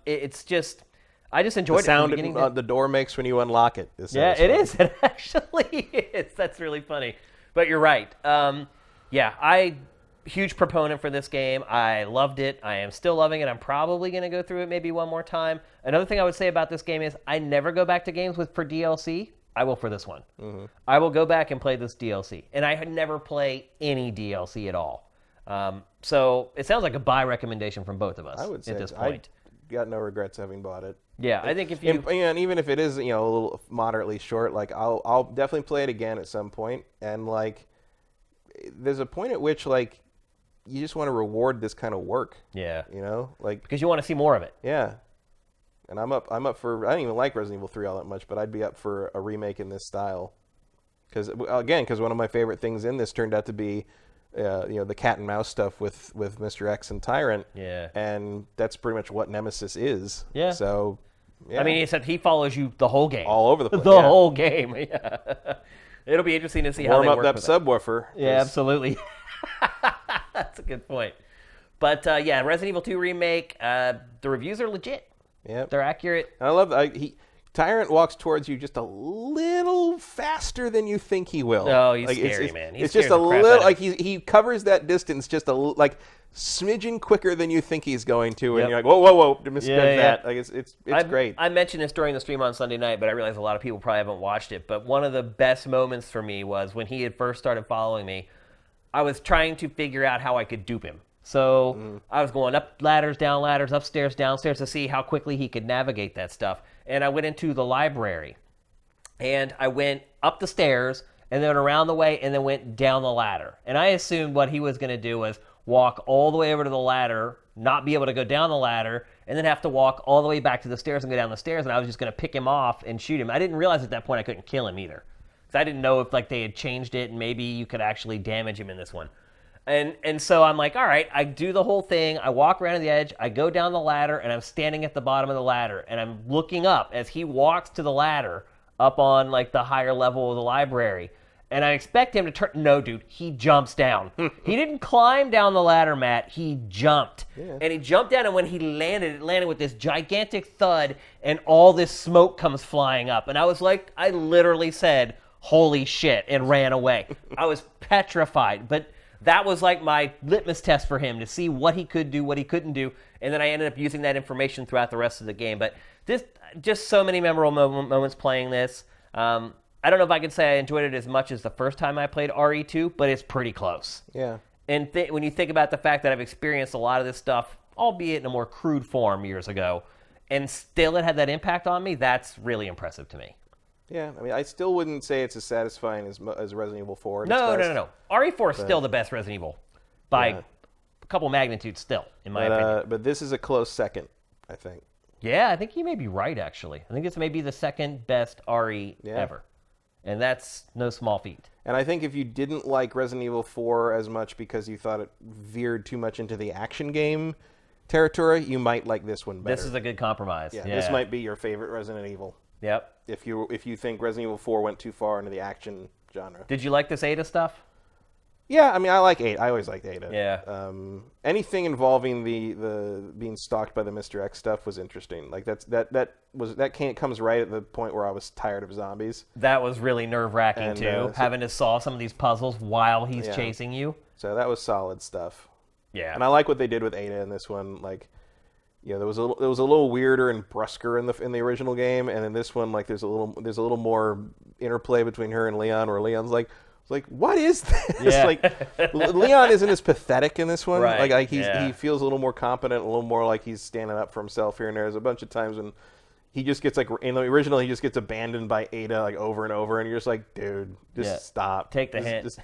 It's just, I just enjoyed the sound the door makes when you unlock it. Is it is. It actually is. That's really funny. But you're right. Huge proponent for this game. I loved it. I am still loving it. I'm probably going to go through it maybe one more time. Another thing I would say about this game is I never go back to games for DLC. I will for this one. Mm-hmm. I will go back and play this DLC. And I never play any DLC at all. So it sounds like a buy recommendation from both of us. I would say at this point. I got no regrets having bought it. Yeah, I think if you... And even if it is, a little moderately short, like I'll definitely play it again at some point. And like, there's a point at which like, you just want to reward this kind of work. Yeah. Like because you want to see more of it. Yeah. And I'm up for, I don't even like Resident Evil 3 all that much, but I'd be up for a remake in this style. Because one of my favorite things in this turned out to be, the cat and mouse stuff with Mr. X and Tyrant. Yeah. And that's pretty much what Nemesis is. Yeah. So, yeah. I mean, he said he follows you the whole game. All over the place. The whole game. Yeah. It'll be interesting to see how they work with it. Warm up that subwoofer. Yeah, absolutely. That's a good point. But Resident Evil 2 remake, the reviews are legit. Yeah, they're accurate. And I love that. Tyrant walks towards you just a little faster than you think he will. Oh, he's scary, man. It's just a little, like he covers that distance just like smidgen quicker than you think he's going to, and you're like, whoa, misjudge that. Like it's great. I mentioned this during the stream on Sunday night, but I realize a lot of people probably haven't watched it. But one of the best moments for me was when he had first started following me. I was trying to figure out how I could dupe him. So I was going up ladders, down ladders, upstairs, downstairs to see how quickly he could navigate that stuff. And I went into the library. And I went up the stairs and then around the way and then went down the ladder. And I assumed what he was going to do was walk all the way over to the ladder, not be able to go down the ladder, and then have to walk all the way back to the stairs and go down the stairs. And I was just going to pick him off and shoot him. I didn't realize at that point I couldn't kill him either. I didn't know if like they had changed it and maybe you could actually damage him in this one. And so I'm like, all right, I do the whole thing. I walk around to the edge. I go down the ladder, and I'm standing at the bottom of the ladder, and I'm looking up as he walks to the ladder up on like the higher level of the library. And I expect him to turn. No, dude, he jumps down. He didn't climb down the ladder, Matt. He jumped. Yeah. And he jumped down, and when he landed, it landed with this gigantic thud, and all this smoke comes flying up. And I was like, I literally said, holy shit, and ran away. I was petrified. But that was like my litmus test for him to see what he could do, what he couldn't do. And then I ended up using that information throughout the rest of the game. But this, just so many memorable moments playing this. I don't know if I could say I enjoyed it as much as the first time I played RE2, but it's pretty close. Yeah. And when you think about the fact that I've experienced a lot of this stuff, albeit in a more crude form years ago, and still it had that impact on me, that's really impressive to me. Yeah, I mean, I still wouldn't say it's as satisfying as Resident Evil 4. No. RE4 is still the best Resident Evil by a couple magnitudes still, in my opinion. But this is a close second, I think. Yeah, I think you may be right, actually. I think this may be the second best RE ever. And that's no small feat. And I think if you didn't like Resident Evil 4 as much because you thought it veered too much into the action game territory, you might like this one better. This is a good compromise. Yeah, this might be your favorite Resident Evil. Yep. If you think Resident Evil 4 went too far into the action genre. Did you like this Ada stuff? Yeah, I mean, I like Ada. I always liked Ada. Yeah. Anything involving the being stalked by the Mr. X stuff was interesting. Like that comes right at the point where I was tired of zombies. That was really nerve-wracking too, having to solve some of these puzzles while he's chasing you. So that was solid stuff. Yeah. And I like what they did with Ada in this one. Like, there was a little weirder and brusquer in the original game, and in this one, like there's a little more interplay between her and Leon, where Leon's like, what is this? Yeah. Like, Leon isn't as pathetic in this one. Right. Like he feels a little more competent, a little more like he's standing up for himself here and there. There's a bunch of times when he just gets, like, in the original, he just gets abandoned by Ada, like, over and over, and you're just like, dude, just stop. Take the hint.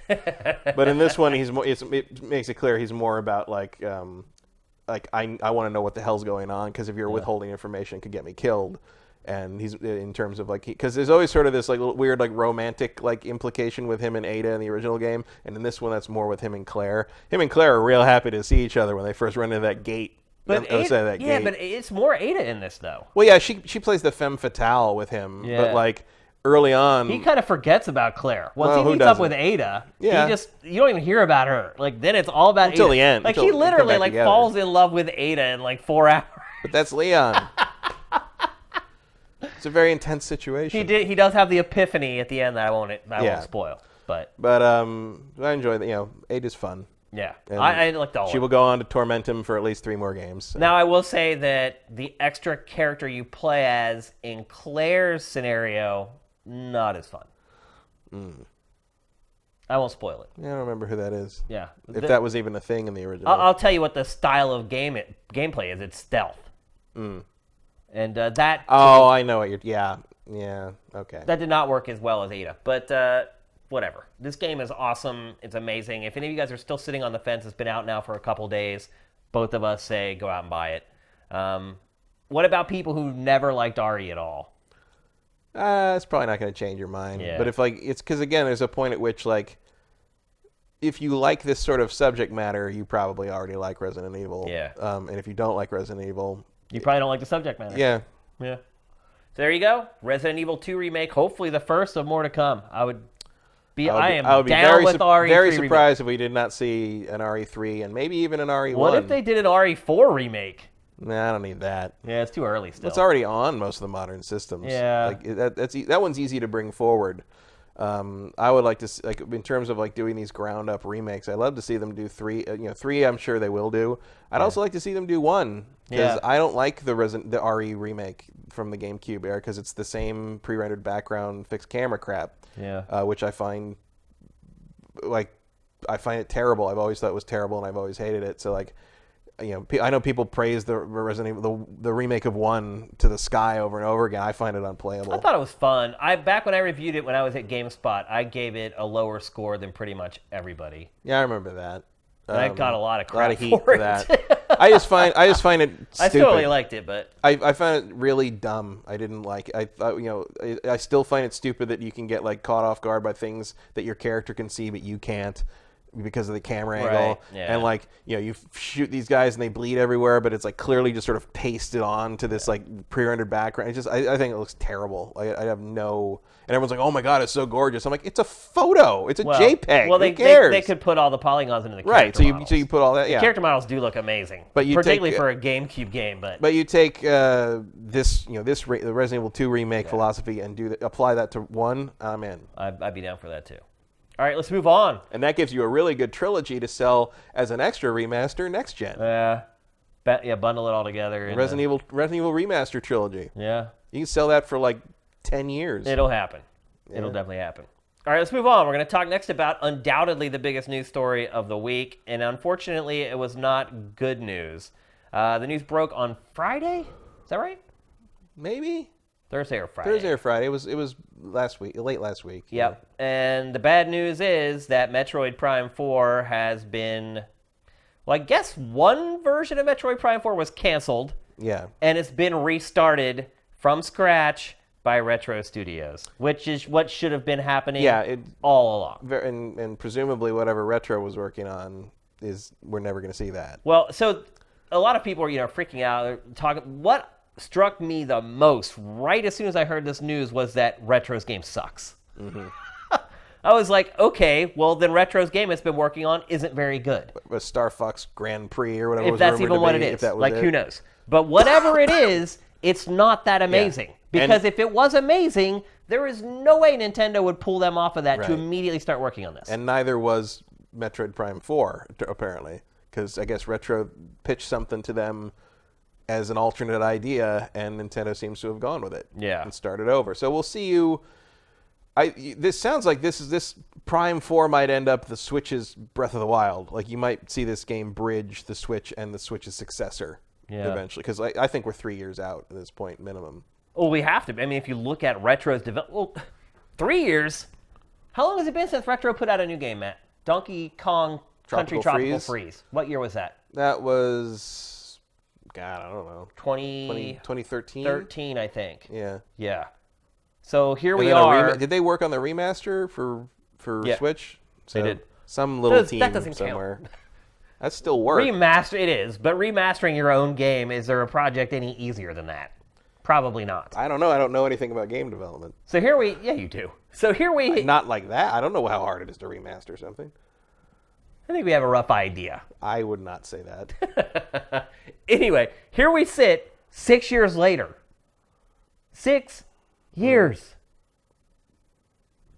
But in this one, he's more. It makes it clear he's more about like I want to know what the hell's going on, because if you're withholding information, it could get me killed. And he's, in terms of like, because there's always sort of this like little weird like romantic like implication with him and Ada in the original game, and in this one that's more with him and Claire. Him and Claire are real happy to see each other when they first run into that gate. But Ada, but it's more Ada in this though. Well, yeah, she plays the femme fatale with him, but like early on, he kind of forgets about Claire. Once he meets up with Ada, you don't even hear about her. Like then it's all about until Ada. The end. Like he literally like falls in love with Ada in like 4 hours. But that's Leon. It's a very intense situation. He does have the epiphany at the end that I won't spoil. But I enjoy that. Ada's fun. Yeah, I liked all of it. She will go on to torment him for at least 3 more games. So. Now, I will say that the extra character you play as in Claire's scenario, not as fun. I won't spoil it. Yeah, I don't remember who that is. Yeah. If that was even a thing in the original. I'll tell you what the style of gameplay is. It's stealth. And that... Oh, I know what you're... Yeah, okay. That did not work as well as Ada, but... whatever. This game is awesome. It's amazing. If any of you guys are still sitting on the fence, it's been out now for a couple days. Both of us say go out and buy it. What about people who never liked RE at all? It's probably not going to change your mind. Yeah. But if it's because again, there's a point at which if you like this sort of subject matter, you probably already like Resident Evil. Yeah. And if you don't like Resident Evil, you probably don't like the subject matter. Yeah. Yeah. So there you go. Resident Evil 2 remake. Hopefully the first of more to come. I would be down with RE3 very surprised remake. if we did not see an RE3 and maybe even an RE1. What if they did an RE4 remake? Nah, I don't need that. Yeah, it's too early still. It's already on most of the modern systems. Yeah. That one's easy to bring forward. I would like to in terms of doing these ground up remakes. I'd love to see them do 3. 3 I'm sure they will do. I'd also like to see them do 1 because I don't like the RE remake from the GameCube era because it's the same pre-rendered background fixed camera crap. Yeah. Which I find it terrible. I've always thought it was terrible and I've always hated it. So I know people praise the Resident Evil, the remake of 1 to the sky over and over again. I find it unplayable. I thought it was fun. Back when I reviewed it when I was at GameSpot, I gave it a lower score than pretty much everybody. Yeah, I remember that. And I got a lot of crap heat for that. I just find it stupid. I still really liked it, but I found it really dumb. I didn't like it. I thought I still find it stupid that you can get caught off guard by things that your character can see but you can't. because of the camera Right, angle, yeah. and like you shoot these guys and they bleed everywhere, but it's like clearly just sort of pasted on to this like pre-rendered background. It's just I think it looks terrible. Like I have no, and everyone's like, oh my god, it's so gorgeous. I'm like, it's a photo, it's a JPEG. Well, Who cares? they could put all the polygons into the character Right, models. so you put all that. Yeah, Character models do look amazing, but you particularly take, for a GameCube game. But you take the Resident Evil 2 remake philosophy and apply that to one. I'm in. I'd be down for that too. All right, let's move on. And that gives you a really good trilogy to sell as an extra remaster next gen. Bundle it all together. Resident Evil remaster trilogy. Yeah. You can sell that for like 10 years. It'll happen. Yeah. It'll definitely happen. All right, let's move on. We're going to talk next about undoubtedly the biggest news story of the week, and unfortunately, it was not good news. The news broke on Friday. Is that right? Maybe. Thursday or Friday. Thursday or Friday. It was last week, late last week. Yep. Yeah. And the bad news is that Metroid Prime 4 has been, well, I guess one version of Metroid Prime 4 was canceled. Yeah. And it's been restarted from scratch by Retro Studios, which is what should have been happening all along. And presumably whatever Retro was working on we're never going to see that. Well, so a lot of people are freaking out, talking. What struck me the most right as soon as I heard this news was that Retro's game sucks. Mm-hmm. I was like, okay, well then Retro's game it's been working on isn't very good. A Star Fox Grand Prix or whatever. If that's even what it is, like who knows? But whatever it is, it's not that amazing. Yeah. Because if it was amazing, there is no way Nintendo would pull them off of that to immediately start working on this. And neither was Metroid Prime 4, apparently, because I guess Retro pitched something to them as an alternate idea, and Nintendo seems to have gone with it. Yeah. And started over. So we'll see you. This sounds like this Prime 4 might end up the Switch's Breath of the Wild. Like you might see this game bridge the Switch and the Switch's successor eventually. Because I think we're 3 years out at this point, minimum. Well, we have to. I mean, if you look at Retro's development, well, 3 years? How long has it been since Retro put out a new game, Matt? Donkey Kong Country Tropical Freeze. What year was that? That was, God, I don't know. 2013? 13, I think. Yeah. Yeah. So here we are. Did they work on the remaster for Switch? So they did. Some little team that doesn't somewhere. Count. That still works. It is, but remastering your own game, is there a project any easier than that? Probably not. I don't know. I don't know anything about game development. So here we, you do. So here we... Not like that. I don't know how hard it is to remaster something. I think we have a rough idea. I would not say that. Anyway, here we sit 6 years later. 6 years.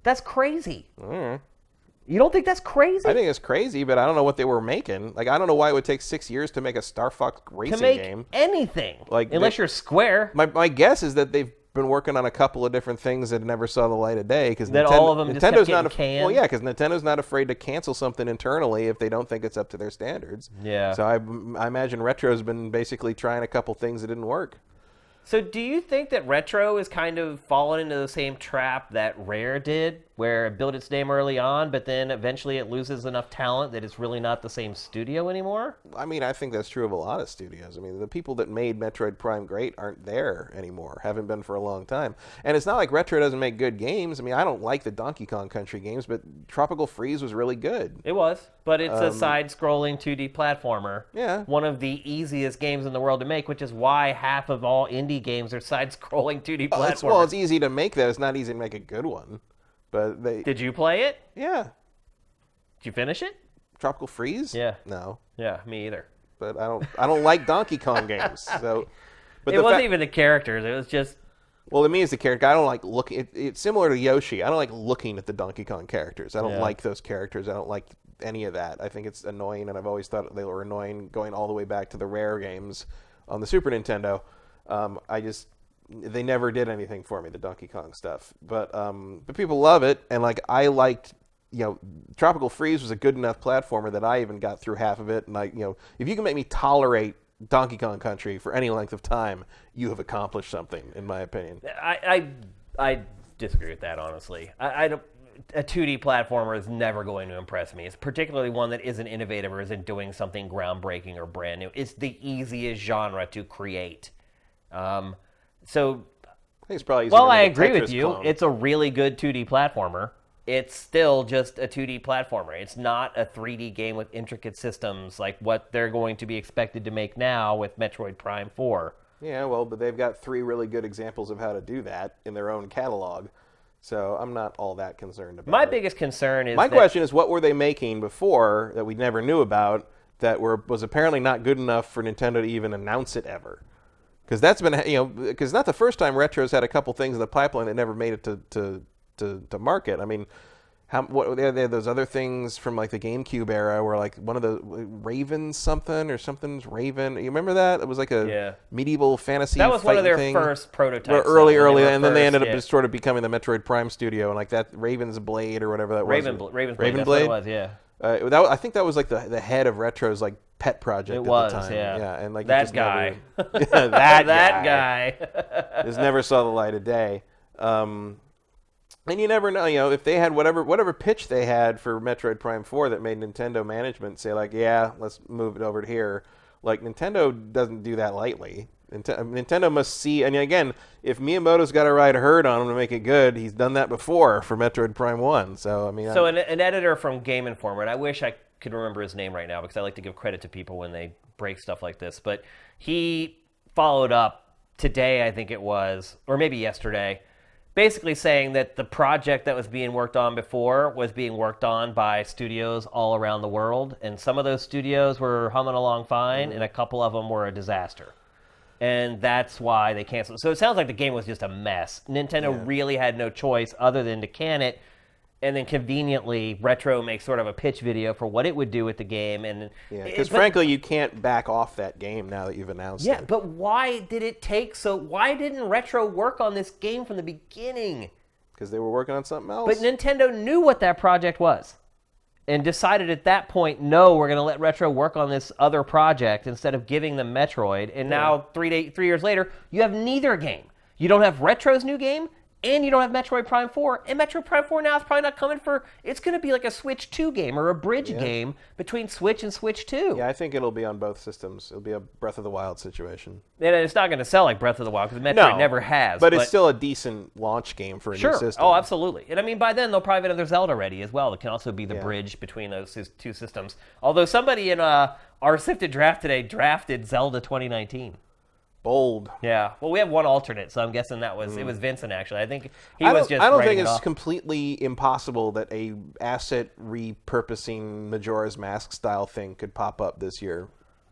That's crazy. You don't think that's crazy? I think it's crazy, but I don't know what they were making. Like, I don't know why it would take 6 years to make a Star Fox racing game. Anything. Like, unless you're Square. My guess is that they've been working on a couple of different things that never saw the light of day. Because all of them just kept getting canned. Well, yeah, because Nintendo's not afraid to cancel something internally if they don't think it's up to their standards. Yeah. So I imagine Retro's been basically trying a couple things that didn't work. So do you think that Retro is kind of fallen into the same trap that Rare did, where it built its name early on, but then eventually it loses enough talent that it's really not the same studio anymore? I mean, I think that's true of a lot of studios. I mean, the people that made Metroid Prime great aren't there anymore, haven't been for a long time. And it's not like Retro doesn't make good games. I mean, I don't like the Donkey Kong Country games, but Tropical Freeze was really good. It was, but it's a side-scrolling 2D platformer. Yeah. One of the easiest games in the world to make, which is why half of all indie games are side-scrolling 2D platformers. Well, it's easy to make that. It's not easy to make a good one. But Did you play it? Yeah. Did you finish it? Tropical Freeze? Yeah. No. Yeah, me either. But I don't like Donkey Kong games. So, but it wasn't even the characters. It was just... Well, to me as the character, I don't like looking... It's similar to Yoshi. I don't like looking at the Donkey Kong characters. I don't like those characters. I don't like any of that. I think it's annoying, and I've always thought they were annoying going all the way back to the Rare games on the Super Nintendo. They never did anything for me, the Donkey Kong stuff. But people love it, and like I liked, Tropical Freeze was a good enough platformer that I even got through half of it. And if you can make me tolerate Donkey Kong Country for any length of time, you have accomplished something, in my opinion. I disagree with that, honestly. I don't. A 2D platformer is never going to impress me. It's particularly one that isn't innovative or isn't doing something groundbreaking or brand new. It's the easiest genre to create. So, I think it's probably I agree with you. It's a really good 2D platformer. it's still just a 2D platformer. It's not a 3D game with intricate systems like what they're going to be expected to make now with Metroid Prime 4. Yeah, well, but they've got 3 really good examples of how to do that in their own catalog. So I'm not all that concerned about it. My biggest concern is My question is, what were they making before that we never knew about that was apparently not good enough for Nintendo to even announce it ever? Because that's been, because not the first time Retro's had a couple things in the pipeline that never made it to market. I mean, they had those other things from like the GameCube era where like one of the Ravens something's Raven. You remember that? It was like a medieval fantasy. That was one of their thing. First prototypes. Early, and then they ended up just sort of becoming the Metroid Prime studio and like that Raven's Blade or whatever that was. Raven's Blade. That's what it was. Yeah. I think that was like the head of Retro's like pet project at the time. Yeah. And like that guy. that guy. just never saw the light of day. And you never know, if they had whatever pitch they had for Metroid Prime 4 that made Nintendo management say like, yeah, let's move it over to here. Like Nintendo doesn't do that lightly. Nintendo must see, and again, if Miyamoto's got to ride herd on him to make it good, he's done that before for Metroid Prime 1. So I mean, an editor from Game Informer, and I wish I could remember his name right now because I like to give credit to people when they break stuff like this, but he followed up today, I think it was, or maybe yesterday, basically saying that the project that was being worked on before was being worked on by studios all around the world, and some of those studios were humming along fine, and a couple of them were a disaster. And that's why they canceled. So it sounds like the game was just a mess. Nintendo really had no choice other than to can it, and then conveniently, Retro makes sort of a pitch video for what it would do with the game. And because frankly, you can't back off that game now that you've announced it. Yeah, but why did it take so... Why didn't Retro work on this game from the beginning? Because they were working on something else. But Nintendo knew what that project was and decided at that point, no, we're going to let Retro work on this other project instead of giving them Metroid. And now, 3 years later, you have neither game. You don't have Retro's new game, and you don't have Metroid Prime 4. And Metroid Prime 4 now is probably not coming for... It's going to be like a Switch 2 game or a bridge game between Switch and Switch 2. Yeah, I think it'll be on both systems. It'll be a Breath of the Wild situation. And it's not going to sell like Breath of the Wild because Metroid never has. But it's still a decent launch game for a new system. Oh, absolutely. And I mean, by then, they'll probably have another Zelda ready as well. It can also be the bridge between those two systems. Although somebody in our Sifted Draft today drafted Zelda 2019. Bold. Yeah. Well, we have one alternate, so I'm guessing it was Vincent, actually. I think I don't think it's completely impossible that a asset repurposing Majora's Mask style thing could pop up this year.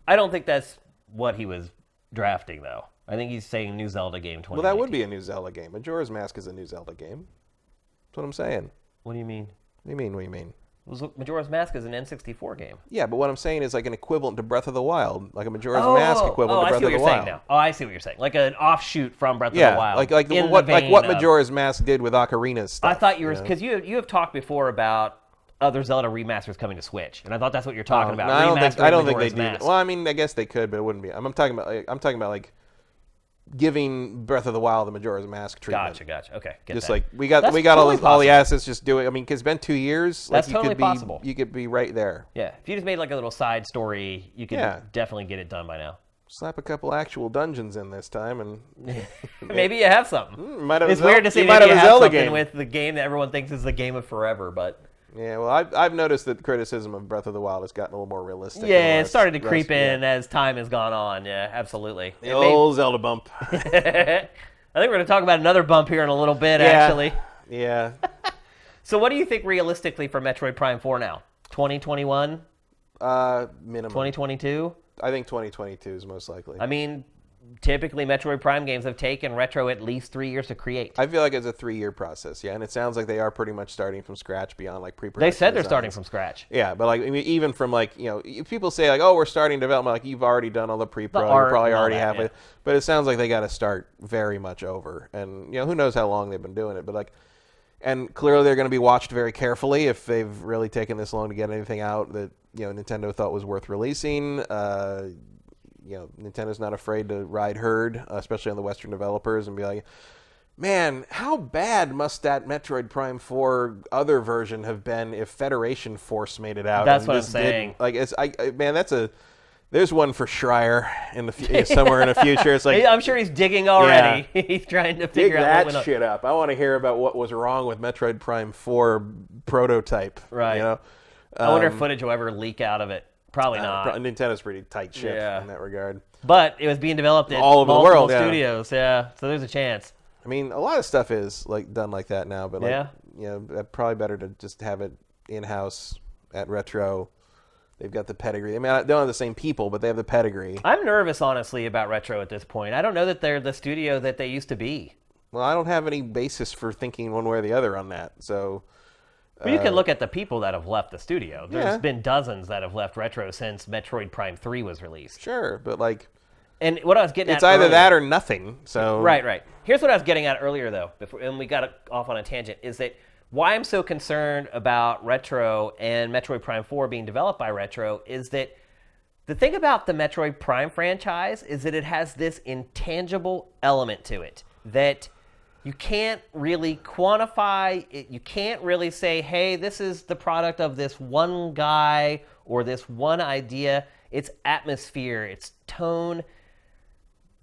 I don't think that's what he was drafting, though. I think he's saying new Zelda game 2019. Well, that would be a new Zelda game. Majora's Mask is a new Zelda game. That's what I'm saying. What do you mean? What do you mean? Majora's Mask is an N64 game. Yeah, but what I'm saying is like an equivalent to Breath of the Wild, like a Majora's Mask equivalent to Breath of the Wild. Now. Oh, I see what you're saying. Like an offshoot from Breath of the Wild. like what Majora's Mask did with Ocarina's stuff. I thought you were, because you have talked before about other Zelda remasters coming to Switch, and I thought that's what you're talking about. No, I don't think they do. Well, I mean, I guess they could, but it wouldn't be. I'm talking about like giving Breath of the Wild the Majora's Mask treatment. Gotcha. Okay, just that. Like we got all the assets. Just do it. I mean, because it's been 2 years. That's like, totally possible. You could be right there. Yeah, if you just made like a little side story, you could definitely get it done by now. Slap a couple actual dungeons in this time, and maybe you have something. It's weird to say maybe you have something with the game that everyone thinks is the game of forever, but. Yeah, well, I've noticed that criticism of Breath of the Wild has gotten a little more realistic. Yeah, it started to creep in as time has gone on. Yeah, absolutely. The old Zelda bump. I think we're going to talk about another bump here in a little bit, actually. Yeah. So what do you think realistically for Metroid Prime 4 now? 2021? Minimum. 2022? I think 2022 is most likely. I mean, typically Metroid Prime games have taken Retro at least 3 years to create. I feel like it's a 3-year process, and it sounds like they are pretty much starting from scratch beyond like pre-production. They said they're designs. starting from scratch. Yeah, but like I mean, even from like if people say like, oh, we're starting development, like you've already done all the pre-pro, you're probably already halfway. But it sounds like they got to start very much over, and who knows how long they've been doing it, but like. And clearly they're going to be watched very carefully if they've really taken this long to get anything out that Nintendo thought was worth releasing. Nintendo's not afraid to ride herd, especially on the Western developers, and be like, man, how bad must that Metroid Prime 4 other version have been if Federation Force made it out? That's what I'm saying. Like, There's one for Schreier somewhere in the future. It's like I'm sure he's digging already. Yeah. He's trying to figure out that shit up. I want to hear about what was wrong with Metroid Prime 4 prototype. Right. You know? I wonder if footage will ever leak out of it. Probably not. Nintendo's pretty tight ship in that regard. But it was being developed at all over the world, studios. Yeah. So there's a chance. I mean, a lot of stuff is like done like that now, but probably better to just have it in-house at Retro. They've got the pedigree. I mean, they don't have the same people, but they have the pedigree. I'm nervous, honestly, about Retro at this point. I don't know that they're the studio that they used to be. Well, I don't have any basis for thinking one way or the other on that. So, but you can look at the people that have left the studio. There's been dozens that have left Retro since Metroid Prime 3 was released. Sure, but like... And what I was getting at it's either earlier, that or nothing. So Right. Here's what I was getting at earlier, though, and we got off on a tangent, is that why I'm so concerned about Retro and Metroid Prime 4 being developed by Retro is that the thing about the Metroid Prime franchise is that it has this intangible element to it that you can't really quantify. You can't really say, hey, this is the product of this one guy or this one idea. It's atmosphere, it's tone.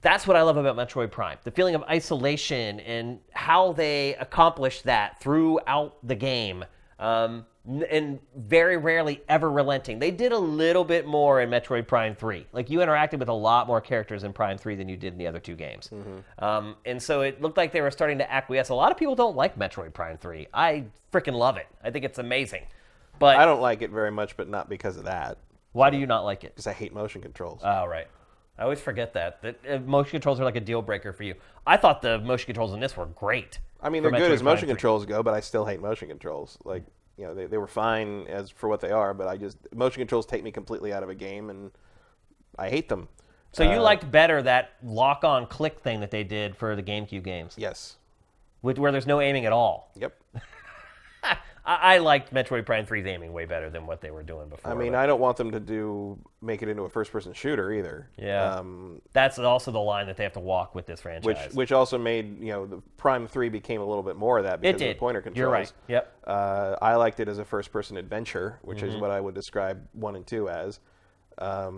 That's what I love about Metroid Prime. The feeling of isolation and how they accomplish that throughout the game. And very rarely ever relenting. They did a little bit more in Metroid Prime 3. Like, you interacted with a lot more characters in Prime 3 than you did in the other two games. Mm-hmm. And so it looked like they were starting to acquiesce. A lot of people don't like Metroid Prime 3. I freaking love it. I think it's amazing. But I don't like it very much, but not because of that. Why do you not like it? Because I hate motion controls. Oh, right. I always forget that motion controls are like a deal breaker for you. I thought the motion controls in this were great. I mean, they're good as motion controls go, but I still hate motion controls. Like, you know, they were fine as for what they are, but motion controls take me completely out of a game, and I hate them. So you liked better that lock-on click thing that they did for the GameCube games? Yes. Where there's no aiming at all? Yep. I liked Metroid Prime 3's aiming way better than what they were doing before. I mean, I don't want them to make it into a first-person shooter either. Yeah, that's also the line that they have to walk with this franchise. Which also made, the Prime 3 became a little bit more of that because of the pointer controls. You're right. Yep. I liked it as a first-person adventure, which is what I would describe 1 and 2 as. I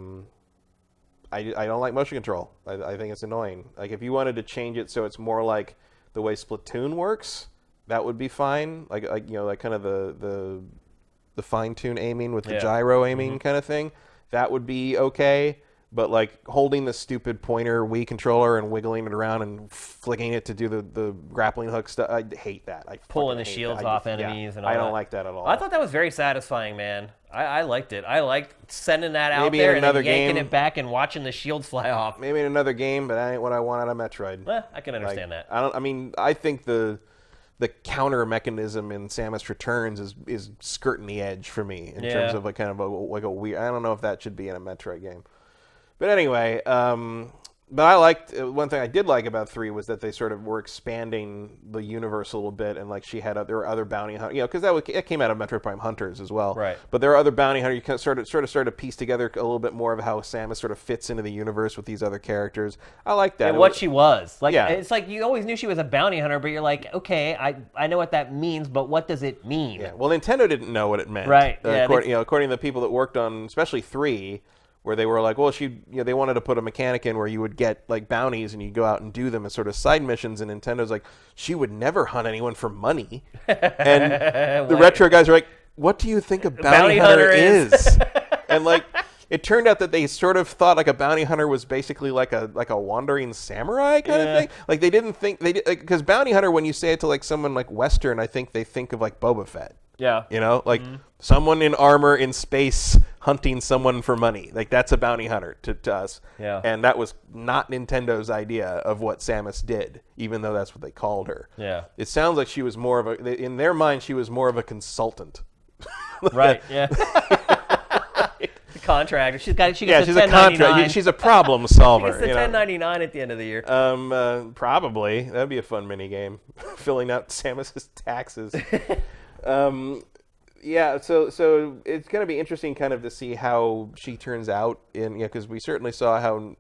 don't like motion control. I think it's annoying. Like, if you wanted to change it so it's more like the way Splatoon works, that would be fine. Like kind of the fine-tune aiming with the gyro aiming kind of thing. That would be okay. But like holding the stupid pointer Wii controller and wiggling it around and flicking it to do the grappling hook stuff, I hate that. Pulling the shields off enemies and all that. I don't like that at all. I thought that was very satisfying, man. I liked it. I liked sending that out there and then yanking it back and watching the shields fly off. Maybe in another game, but that ain't what I want out of Metroid. Well, I can understand that. I think the counter mechanism in Samus Returns is skirting the edge for me in terms of like a weird. I don't know if that should be in a Metroid game, but anyway. But I liked one thing I did like about 3 was that they sort of were expanding the universe a little bit, and like there were other bounty hunters, because that came out of Metroid Prime Hunters as well. Right. But there are other bounty hunters. You can sort of piece together a little bit more of how Samus sort of fits into the universe with these other characters. I like that. And what she was. Like, it's like you always knew she was a bounty hunter, but you're like, okay, I know what that means, but what does it mean? Yeah. Well, Nintendo didn't know what it meant. Right. According to the people that worked on, especially 3. Where they were like, well, they wanted to put a mechanic in where you would get like bounties and you go out and do them as sort of side missions. And Nintendo's like, she would never hunt anyone for money. And the Retro guys are like, what do you think a bounty hunter is? And like, it turned out that they sort of thought like a bounty hunter was basically like a wandering samurai kind of thing. Like they didn't think because bounty hunter, when you say it to like someone like Western, I think they think of like Boba Fett. Yeah. Someone in armor in space hunting someone for money. Like, that's a bounty hunter to us. Yeah. And that was not Nintendo's idea of what Samus did, even though that's what they called her. Yeah. It sounds like she was more of in their mind, she was more of a consultant. Right, yeah. The contractor. She's she's a contractor. She's a problem solver. It's the 1099 at the end of the year. Probably. That'd be a fun mini game. Filling out Samus's taxes. Yeah, so it's going to be interesting kind of to see how she turns out because we certainly saw how,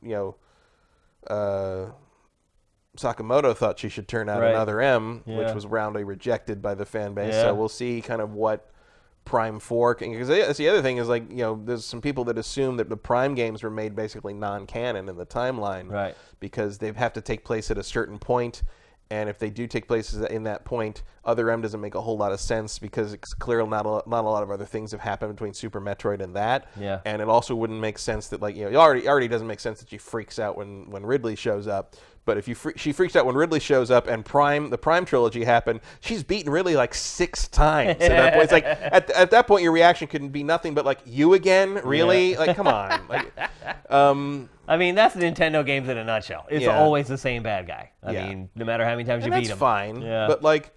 Sakamoto thought she should turn out another M, which was roundly rejected by the fan base. Yeah. So we'll see kind of what Prime 4, because that's the other thing is, like, there's some people that assume that the Prime games were made basically non-canon in the timeline, right? Because they have to take place at a certain point, and if they do take place in that point, Other M doesn't make a whole lot of sense because it's clearly not a lot of other things have happened between Super Metroid and that. Yeah. And it also wouldn't make sense that, like, it already doesn't make sense that she freaks out when Ridley shows up. But if she freaks out when Ridley shows up and the Prime trilogy happened, she's beaten Ridley like 6 times at that point. It's like at that point your reaction couldn't be nothing but like, you again? Really? Yeah. Like, come on. Like, I mean, that's Nintendo games in a nutshell. It's always the same bad guy. I mean, no matter how many times you beat him. That's fine. Yeah. But like,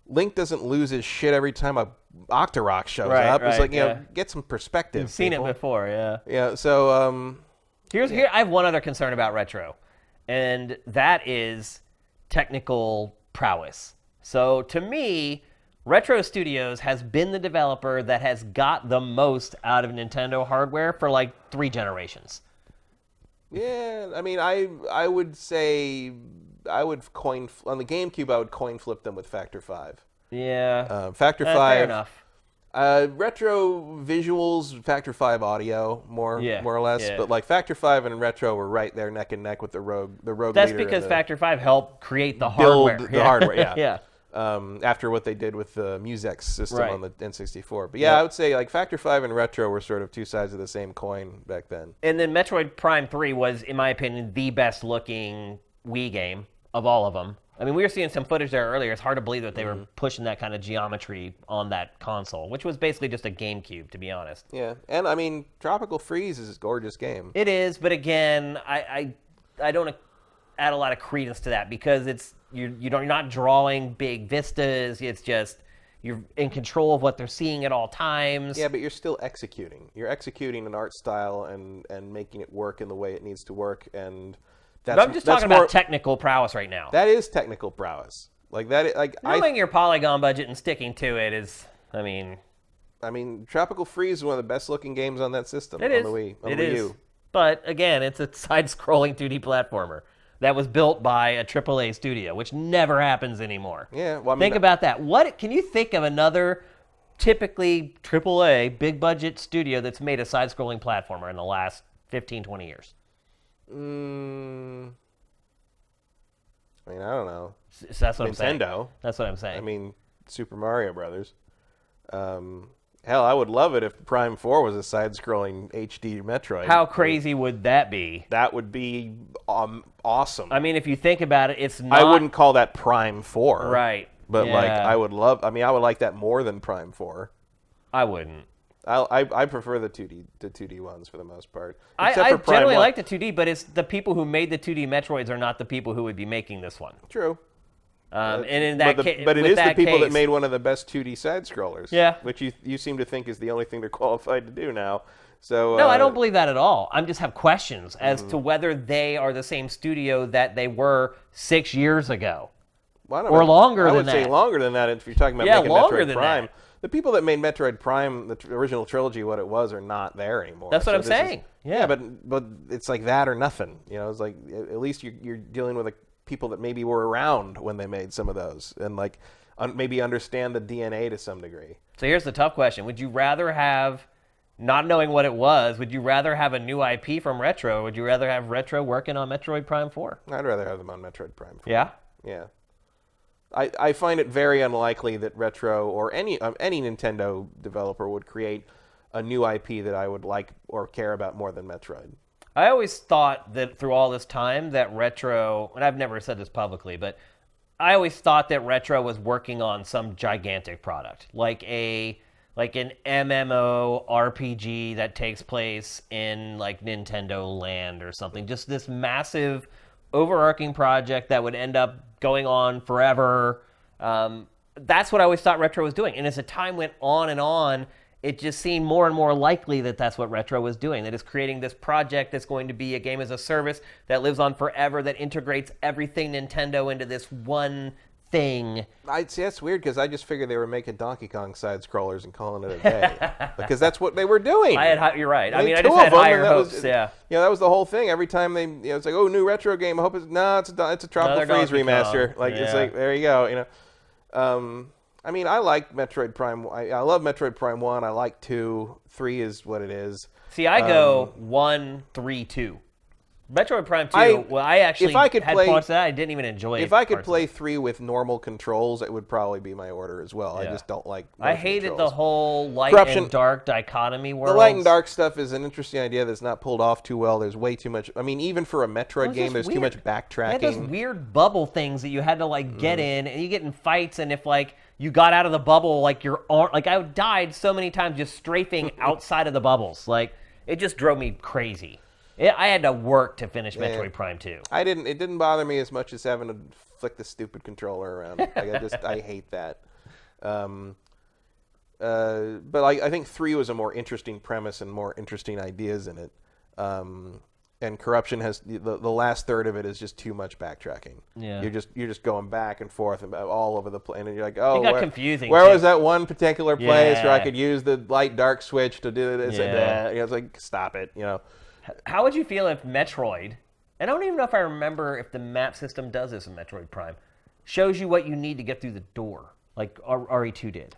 Link doesn't lose his shit every time a Octorok shows up. It's like, get some perspective. You've seen it before, yeah. Yeah. So here I have one other concern about Retro, and that is technical prowess. So to me, Retro Studios has been the developer that has got the most out of Nintendo hardware for like 3 generations. Yeah, I mean, I would say on the GameCube I would coin flip them with Factor 5. Yeah. Factor 5. Fair enough. Retro visuals, Factor 5 audio, more or less. Yeah. But like Factor 5 and Retro were right there neck and neck with the Rogue. That's leader because Factor 5 helped create the hardware. The hardware, yeah. Yeah. After what they did with the Musex system on the N64. But I would say like Factor 5 and Retro were sort of 2 sides of the same coin back then. And then Metroid Prime 3 was, in my opinion, the best looking Wii game of all of them. I mean, we were seeing some footage there earlier. It's hard to believe that they were pushing that kind of geometry on that console, which was basically just a GameCube, to be honest. Yeah, and I mean, Tropical Freeze is a gorgeous game. It is, but again, I don't add a lot of credence to that because you're not drawing big vistas. It's just you're in control of what they're seeing at all times. Yeah, but you're still executing. You're executing an art style and making it work in the way it needs to work, and I'm just talking about technical prowess right now. That is technical prowess. Like that. Like knowing your polygon budget and sticking to it is, I mean, Tropical Freeze is one of the best looking games on that system. It is. On the Wii. On it the Wii is. U. But again, it's a side-scrolling 2D platformer that was built by a AAA studio, which never happens anymore. Yeah. Well, think about that. What can you think of another typically AAA big budget studio that's made a side-scrolling platformer in the last 15, 20 years? I mean, I don't know. That's what I'm saying. Nintendo. That's what I'm saying. I mean, Super Mario Brothers. Hell, I would love it if Prime 4 was a side-scrolling HD Metroid. How crazy would that be? That would be awesome. I mean, if you think about it, it's not... I wouldn't call that Prime 4. Right. But, like, I would like that more than Prime 4. I wouldn't. I prefer the 2D ones for the most part. I generally like the 2D, but it's the people who made the 2D Metroids are not the people who would be making this one. True. And in that case, but it is the people that made one of the best 2D side scrollers. Yeah. Which you seem to think is the only thing they're qualified to do now. So no, I don't believe that at all. I just have questions as to whether they are the same studio that they were 6 years ago, or longer than that. I would say longer than that if you're talking about making Metroid Prime. That. The people that made Metroid Prime, the original trilogy, what it was, are not there anymore. That's what I'm saying. Yeah, but it's like that or nothing. You know, it's like at least you're dealing with people that maybe were around when they made some of those and like maybe understand the DNA to some degree. So here's the tough question: would you rather have, not knowing what it was, would you rather have a new IP from Retro? Or would you rather have Retro working on Metroid Prime 4? I'd rather have them on Metroid Prime 4. Yeah. Yeah. I find it very unlikely that Retro or any Nintendo developer would create a new IP that I would like or care about more than Metroid. I always thought that through all this time that Retro, and I've never said this publicly, but I always thought that Retro was working on some gigantic product, like an MMO RPG that takes place in like Nintendo Land or something. Just this massive overarching project that would end up going on forever. That's what I always thought Retro was doing. And as the time went on, it just seemed more and more likely that that's what Retro was doing, that it's creating this project that's going to be a game as a service that lives on forever, that integrates everything Nintendo into this one thing. I'd say that's weird because I just figured they were making Donkey Kong side-scrollers and calling it a day. Because that's what they were doing. You're right. I just had higher hopes, yeah. You know, that was the whole thing. Every time it's like, oh, new Retro game. I hope it's a Tropical Freeze remaster. Like, it's like, there you go, you know. I mean, I like Metroid Prime. I love Metroid Prime 1. I like 2. 3 is what it is. See, I go 1, 3, 2. Metroid Prime 2, I actually had parts of that I didn't even enjoy. If I could play 3 with normal controls, it would probably be my order as well. Yeah. I just don't like I hated controls. the whole light and dark dichotomy world. The light and dark stuff is an interesting idea that's not pulled off too well. There's way too much. I mean, even for a Metroid game, there's too much backtracking. They had those weird bubble things that you had to like get in, and you get in fights, and if like you got out of the bubble, like your arm, like I died so many times just strafing outside of the bubbles. Like it just drove me crazy. I had to work to finish Metroid Prime 2. It didn't bother me as much as having to flick the stupid controller around. Like, I hate that. But I think 3 was a more interesting premise and more interesting ideas in it. And Corruption has the last third of it is just too much backtracking. Yeah. You're just going back and forth all over the place, and you're like, oh, it got confusing. Where was that one particular place where I could use the light dark switch to do this and that? It's like, stop it, How would you feel if Metroid, and I don't even know if I remember if the map system does this in Metroid Prime, shows you what you need to get through the door, like RE2 did?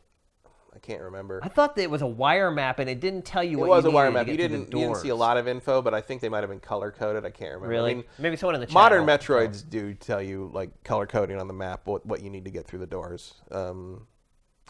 I can't remember. I thought that it was a wire map, and it didn't tell you what you needed to get through the doors. It was a wire map. You didn't see a lot of info, but I think they might have been color-coded. I can't remember. Really? I mean, maybe someone in the chat. Modern Metroids do tell you, like, color-coding on the map what you need to get through the doors.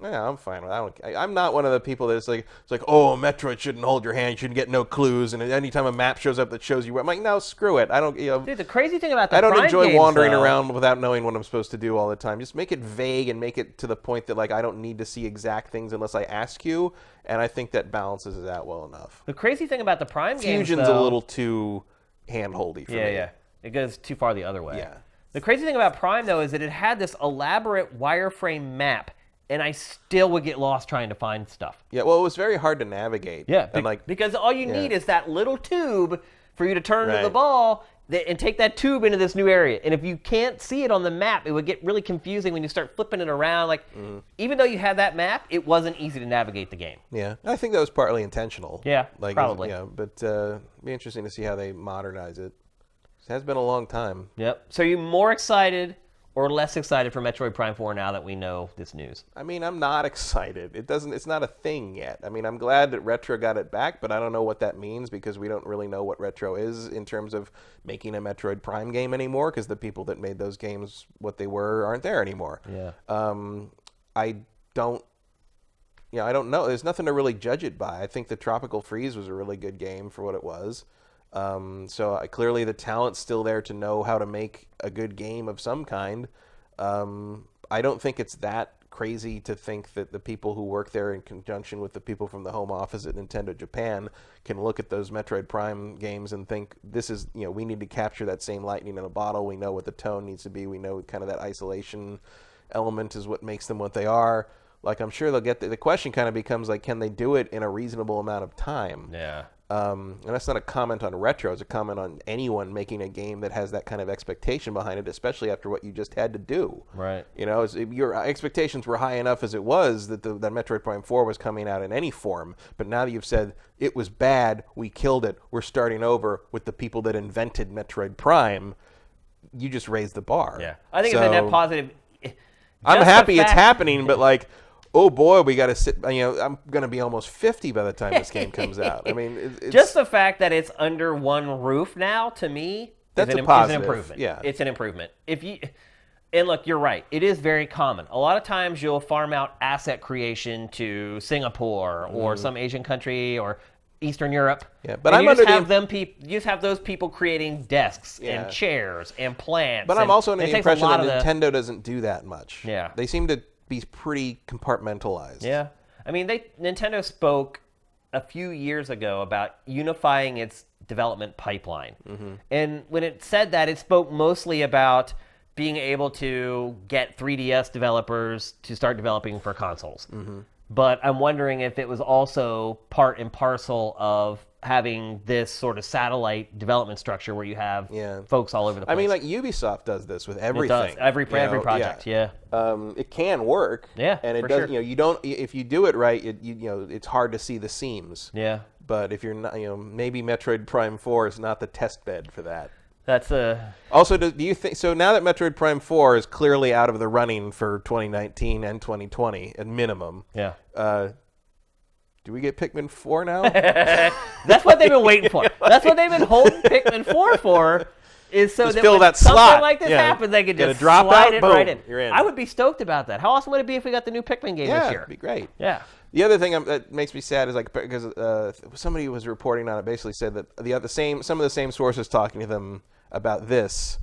Yeah, I'm fine with that. I'm not one of the people that's like, it's like, oh, Metroid shouldn't hold your hand, you shouldn't get no clues, and anytime a map shows up that shows you where, I'm like, no, screw it. I don't, Dude, the crazy thing about I don't Prime enjoy games, wandering though, around without knowing what I'm supposed to do all the time. Just make it vague and make it to the point that, like, I don't need to see exact things unless I ask you, and I think that balances it out well enough. The crazy thing about the Prime games, Fusion's a little too hand-holdy for me. Yeah. It goes too far the other way. Yeah. The crazy thing about Prime, though, is that it had this elaborate wireframe map, and I still would get lost trying to find stuff. Yeah, well, it was very hard to navigate. Yeah, and because all you need is that little tube for you to turn to the ball and take that tube into this new area. And if you can't see it on the map, it would get really confusing when you start flipping it around. Like, even though you had that map, it wasn't easy to navigate the game. Yeah, I think that was partly intentional. Yeah, probably. But it'd be interesting to see how they modernize it. It has been a long time. Yep. So are you more excited or less excited for Metroid Prime 4 now that we know this news? I mean, I'm not excited. It's not a thing yet. I mean, I'm glad that Retro got it back, but I don't know what that means because we don't really know what Retro is in terms of making a Metroid Prime game anymore because the people that made those games, what they were, aren't there anymore. Yeah. I don't know. There's nothing to really judge it by. I think the Tropical Freeze was a really good game for what it was. So clearly the talent's still there to know how to make a good game of some kind. I don't think it's that crazy to think that the people who work there in conjunction with the people from the home office at Nintendo Japan can look at those Metroid Prime games and think this is, we need to capture that same lightning in a bottle. We know what the tone needs to be. We know kind of that isolation element is what makes them what they are. Like, I'm sure they'll get the question kind of becomes like, can they do it in a reasonable amount of time? Yeah. And that's not a comment on Retro. It's a comment on anyone making a game that has that kind of expectation behind it, especially after what you just had to do. Right. Your expectations were high enough as it was that that Metroid Prime 4 was coming out in any form. But now that you've said, it was bad, we killed it, we're starting over with the people that invented Metroid Prime, you just raised the bar. Yeah. I think it's a net positive. I'm happy it's happening, but like, oh boy, we got to sit. I'm going to be almost 50 by the time this game comes out. I mean, it's, just the fact that it's under one roof now, to me, that's is a positive. Is an improvement. Yeah, it's an improvement. And look, you're right. It is very common. A lot of times you'll farm out asset creation to Singapore or some Asian country or Eastern Europe. Yeah, but you just have those people creating desks and chairs and plants. But I'm also under the impression that Nintendo doesn't do that much. Yeah, they seem to be pretty compartmentalized. Yeah. I mean, Nintendo spoke a few years ago about unifying its development pipeline. Mm-hmm. And when it said that, it spoke mostly about being able to get 3DS developers to start developing for consoles. Mm-hmm. But I'm wondering if it was also part and parcel of having this sort of satellite development structure where you have folks all over the place. I mean, like Ubisoft does this with everything. It does. Every project, yeah. It can work. Yeah, and it does. Sure. You don't. If you do it right, it's hard to see the seams. Yeah. But if you're not, maybe Metroid Prime 4 is not the test bed for that. That's a... Also, do you think so? Now that Metroid Prime 4 is clearly out of the running for 2019 and 2020 at minimum, yeah. Do we get Pikmin 4 now? That's what they've been waiting for. That's what they've been holding Pikmin 4 for. Is so just that fill when that something slot. like this happens, they can Get just a drop slide out, it boom, right in. you're in. I would be stoked about that. How awesome would it be if we got the new Pikmin game this year? It'd be great. Yeah. The other thing that makes me sad is like because somebody was reporting on it, basically said that some of the same sources talking to them about this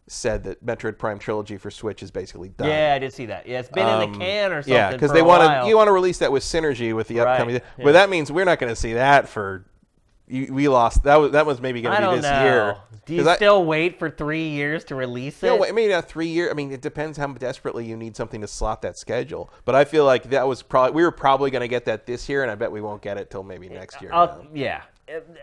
said that Metroid Prime Trilogy for Switch is basically done. Yeah, I did see that. Yeah, it's been in the can or something. Yeah, because they you want to release that with synergy with the upcoming. Yeah. But that means we're not going to see that for. We lost that was maybe going to be this year. Do you still wait for 3 years to release it? No, I mean 3 years. I mean, it depends how desperately you need something to slot that schedule. But I feel like we were probably going to get that this year, and I bet we won't get it till maybe next year. Yeah,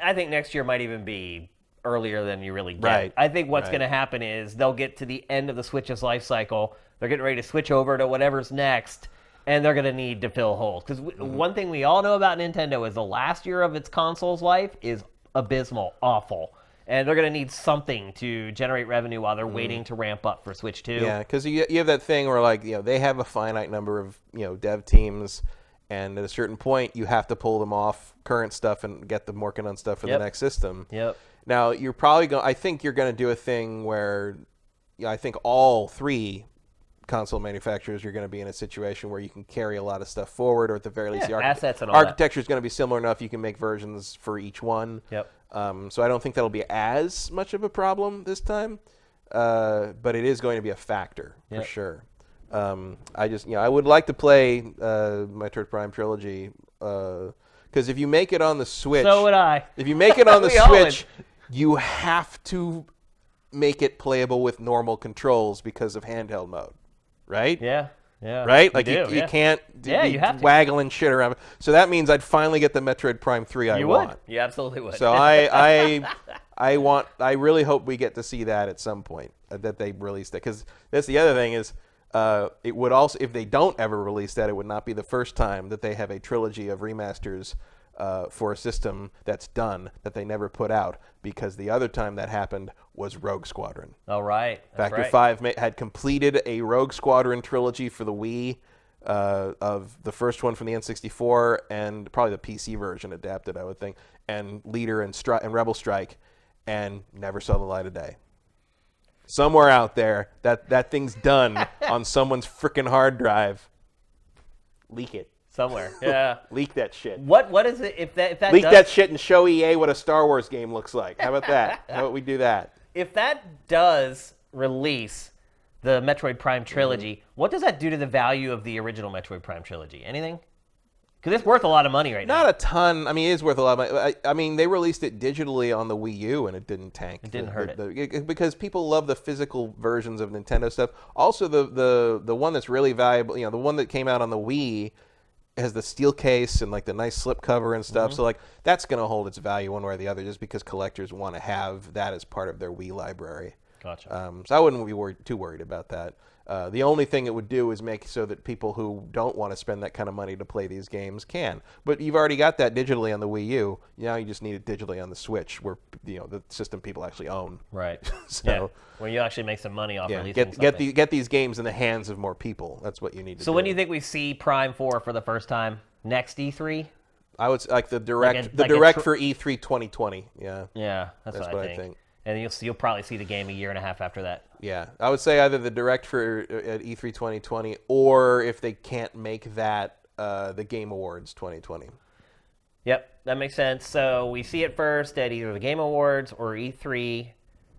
I think next year might even be earlier than you really get. Right. I think what's going to happen is they'll get to the end of the Switch's life cycle. They're getting ready to switch over to whatever's next, and they're going to need to fill holes. Because one thing we all know about Nintendo is the last year of its console's life is abysmal, awful. And they're going to need something to generate revenue while they're waiting to ramp up for Switch 2. Yeah, because you have that thing where they have a finite number of dev teams, and at a certain point you have to pull them off current stuff and get them working on stuff for the next system. Yep. Now you're probably going. I think you're going to do a thing where I think all three console manufacturers are going to be in a situation where you can carry a lot of stuff forward, or at the very least, the assets and all architecture is going to be similar enough you can make versions for each one. Yep. So I don't think that'll be as much of a problem this time, but it is going to be a factor for sure. I would like to play Metroid Prime Trilogy because if you make it on the Switch, so would I. If you make it on the Switch, you have to make it playable with normal controls because of handheld mode, right? Yeah. Yeah. Right? Like you can't you have to. waggling shit around. So that means I'd finally get the Metroid Prime 3 I want. Would. You absolutely would. So I really hope we get to see that at some point, that they release that. Because that's the other thing is, it would also, if they don't ever release that, it would not be the first time that they have a trilogy of remasters for a system that's done that they never put out, because the other time that happened was Rogue Squadron. Oh, right. Factor 5 had completed a Rogue Squadron trilogy for the Wii, of the first one from the N64 and probably the PC version adapted, I would think, and Leader and Rebel Strike, and never saw the light of day. Somewhere out there, that thing's done on someone's freaking hard drive. Leak it. Somewhere, yeah. Leak that shit. What is it if that leak that shit and show EA what a Star Wars game looks like? How about that? How about we do that? If that does release the Metroid Prime trilogy, what does that do to the value of the original Metroid Prime trilogy? Anything? Because it's worth a lot of money right now. Not a ton. I mean, it is worth a lot of money. I mean, they released it digitally on the Wii U, and it didn't tank. It didn't hurt it. Because people love the physical versions of Nintendo stuff. Also, the one that's really valuable, the one that came out on the Wii has the steel case and like the nice slip cover and stuff. So like that's going to hold its value one way or the other, just because collectors want to have that as part of their Wii library. Gotcha. So I wouldn't be too worried about that. The only thing it would do is make so that people who don't want to spend that kind of money to play these games can. But you've already got that digitally on the Wii U. Now you just need it digitally on the Switch, where the system people actually own. Right. So where you actually make some money off releasing something. Get these games in the hands of more people. That's what you need to do. So when do you think we see Prime 4 for the first time? Next E3? I would like the direct for E3 2020. Yeah. Yeah, that's what I think. And you'll probably see the game a year and a half after that. Yeah, I would say either the direct for at E3 2020, or if they can't make that, the Game Awards 2020. Yep, that makes sense. So we see it first at either the Game Awards or E3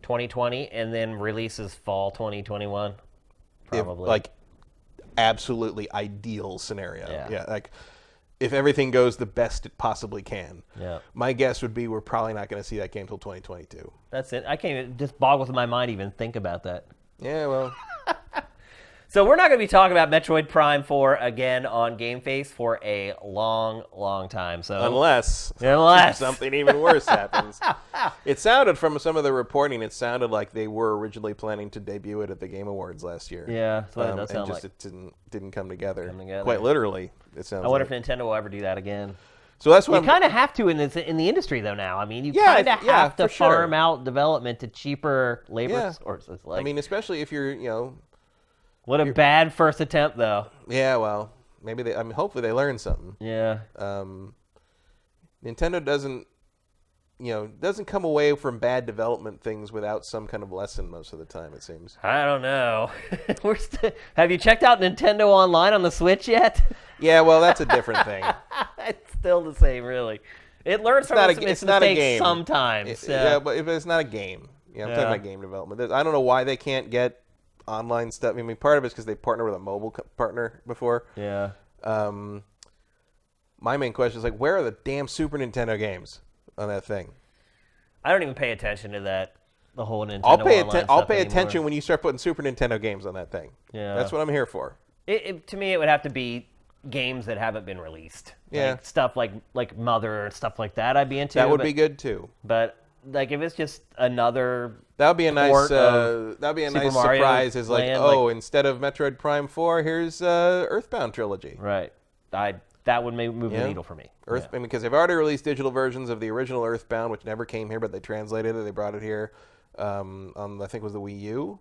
2020, and then releases fall 2021, probably. Absolutely ideal scenario. Yeah, if everything goes the best it possibly can. Yeah. My guess would be we're probably not going to see that game till 2022. That's it. I can't even, just boggles my mind even think about that. Yeah, well. So we're not going to be talking about Metroid Prime 4 again on GameFace for a long, long time. So unless something even worse happens. It sounded, from some of the reporting, like they were originally planning to debut it at the Game Awards last year. Yeah, that's what it does sound like. It didn't come together. Come together. Quite literally, it sounds. I wonder if Nintendo will ever do that again. So that's what you kind of have to in the industry though now. I mean, you Yeah, kind of yeah, have to for sure. farm out development to cheaper labor Yeah. sources. I mean, especially if you're, what a bad first attempt though. yeah, well, maybe they. I mean, hopefully they learn something. Yeah. Nintendo doesn't come away from bad development things without some kind of lesson most of the time, it seems. I don't know. Have you checked out Nintendo Online on the Switch yet? Yeah, well, that's a different thing. It's still the same, really. It learns from its mistakes sometimes. Yeah, but it's not a game. Yeah, I'm talking about game development. I don't know why they can't get online stuff. I mean, part of it's because they partner with a mobile partner before. Yeah. My main question is, like, where are the damn Super Nintendo games on that thing? I don't even pay attention to that. The whole Nintendo Online stuff I'll pay anymore. attention when you start putting Super Nintendo games on that thing. Yeah. That's what I'm here for. To me, it would have to be games that haven't been released. Yeah. Like stuff like Mother and stuff like that I'd be into. That would be good, too. But, like, if it's just another That would be a nice Super Mario surprise. Is like, Land, instead of Metroid Prime 4, here's Earthbound trilogy. Right. That would move the needle for me. Because they've already released digital versions of the original Earthbound, which never came here, but they translated it. They brought it here on, I think it was the Wii U.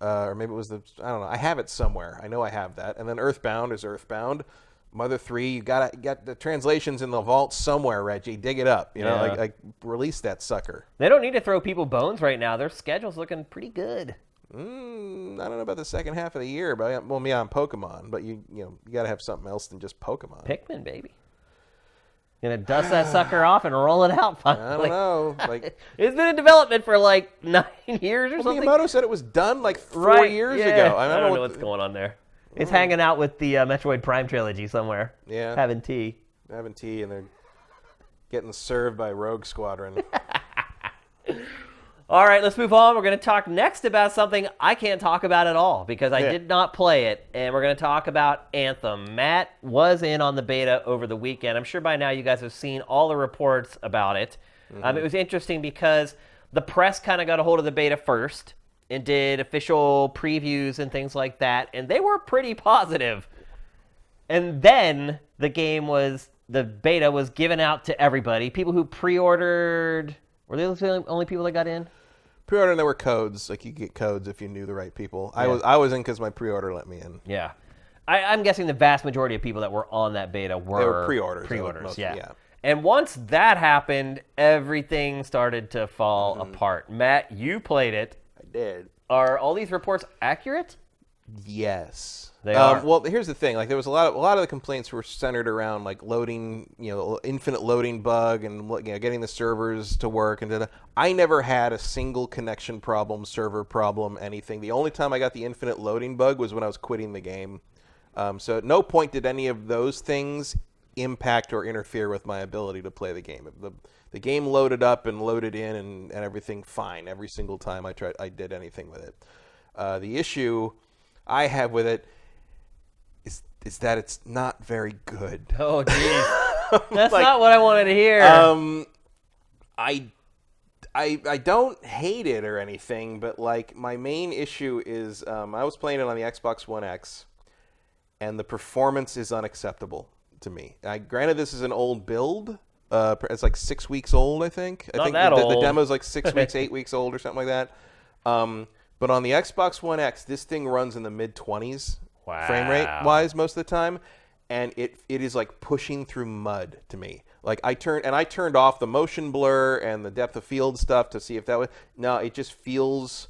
Or maybe it was I don't know. I have it somewhere. I know I have that. And then Earthbound is Earthbound. Mother 3, you got the translations in the vault somewhere, Reggie. Dig it up. Like release that sucker. They don't need to throw people bones right now. Their schedule's looking pretty good. I don't know about the second half of the year, but on Pokemon. But you got to have something else than just Pokemon. Pikmin, baby. Gonna dust that sucker off and roll it out finally. I don't know. Like, it's been in development for like 9 years or something. Miyamoto said it was done like 4 years ago. I don't know what's going on there. It's hanging out with the Metroid Prime trilogy somewhere. Yeah. Having tea, and they're getting served by Rogue Squadron. All right, let's move on. We're going to talk next about something I can't talk about at all because I did not play it, and we're going to talk about Anthem. Matt was in on the beta over the weekend. I'm sure by now you guys have seen all the reports about it. It was interesting because the press kind of got a hold of the beta first and did official previews and things like that, and they were pretty positive. And then the beta was given out to everybody. People who pre-ordered, were they the only people that got in? Pre-order, and there were codes. Like, you could get codes if you knew the right people. Yeah. I was in because my pre-order let me in. Yeah. I'm guessing the vast majority of people that were on that beta were pre-orders. Yeah. And once that happened, everything started to fall apart. Matt, you played it. I did. Are all these reports accurate? Yes. They are. Well, here's the thing. Like, there was a lot of the complaints were centered around like loading, infinite loading bug and getting the servers to work and I never had a single connection problem, server problem, anything. The only time I got the infinite loading bug was when I was quitting the game. So at no point did any of those things impact or interfere with my ability to play the game. The game loaded up and loaded in and everything fine every single time I did anything with it. The issue I have with it is that it's not very good. Oh, geez. That's not what I wanted to hear. I don't hate it or anything, but like my main issue is I was playing it on the Xbox One X, and the performance is unacceptable to me. Granted, this is an old build. It's like 6 weeks old, I think. Not that old. The demo's like 6 weeks, 8 weeks old or something like that. But on the Xbox One X, this thing runs in the mid-20s frame rate-wise most of the time, and it is like pushing through mud to me. Like I turned off the motion blur and the depth of field stuff to see if that was. No, it just feels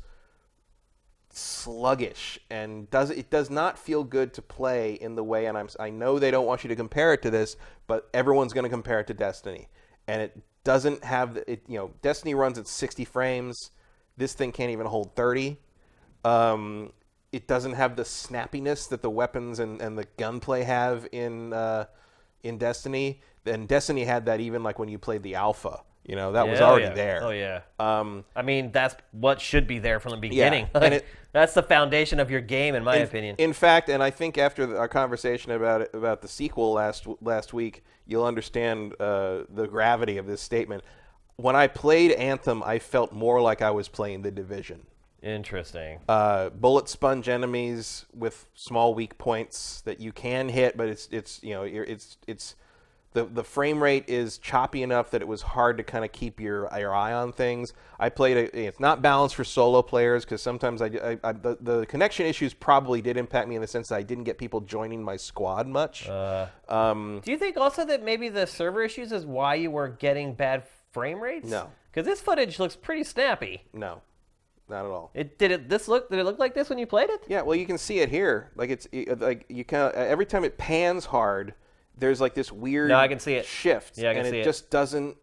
sluggish and it does not feel good to play in the way. And I know they don't want you to compare it to this, but everyone's going to compare it to Destiny, and it doesn't have it. Destiny runs at 60 frames. This thing can't even hold 30. It doesn't have the snappiness that the weapons and the gunplay have in Destiny. And Destiny had that even like when you played the alpha. That was already there. Oh, yeah. I mean, that's what should be there from the beginning. Yeah. That's the foundation of your game, in my opinion. In fact, and I think after our conversation about the sequel last week, you'll understand the gravity of this statement. When I played Anthem, I felt more like I was playing The Division. Interesting. Bullet sponge enemies with small weak points that you can hit, but it's The frame rate is choppy enough that it was hard to kind of keep your eye on things. I played it's not balanced for solo players because sometimes the connection issues probably did impact me in the sense that I didn't get people joining my squad much. Do you think also that maybe the server issues is why you were getting bad frame rates? No. Because this footage looks pretty snappy. No, not at all. Did it look like this when you played it? Yeah, well, you can see it here. Like like you kind of every time it pans hard, there's like this weird I can see it. shift, Yeah, I can and see it it. just doesn't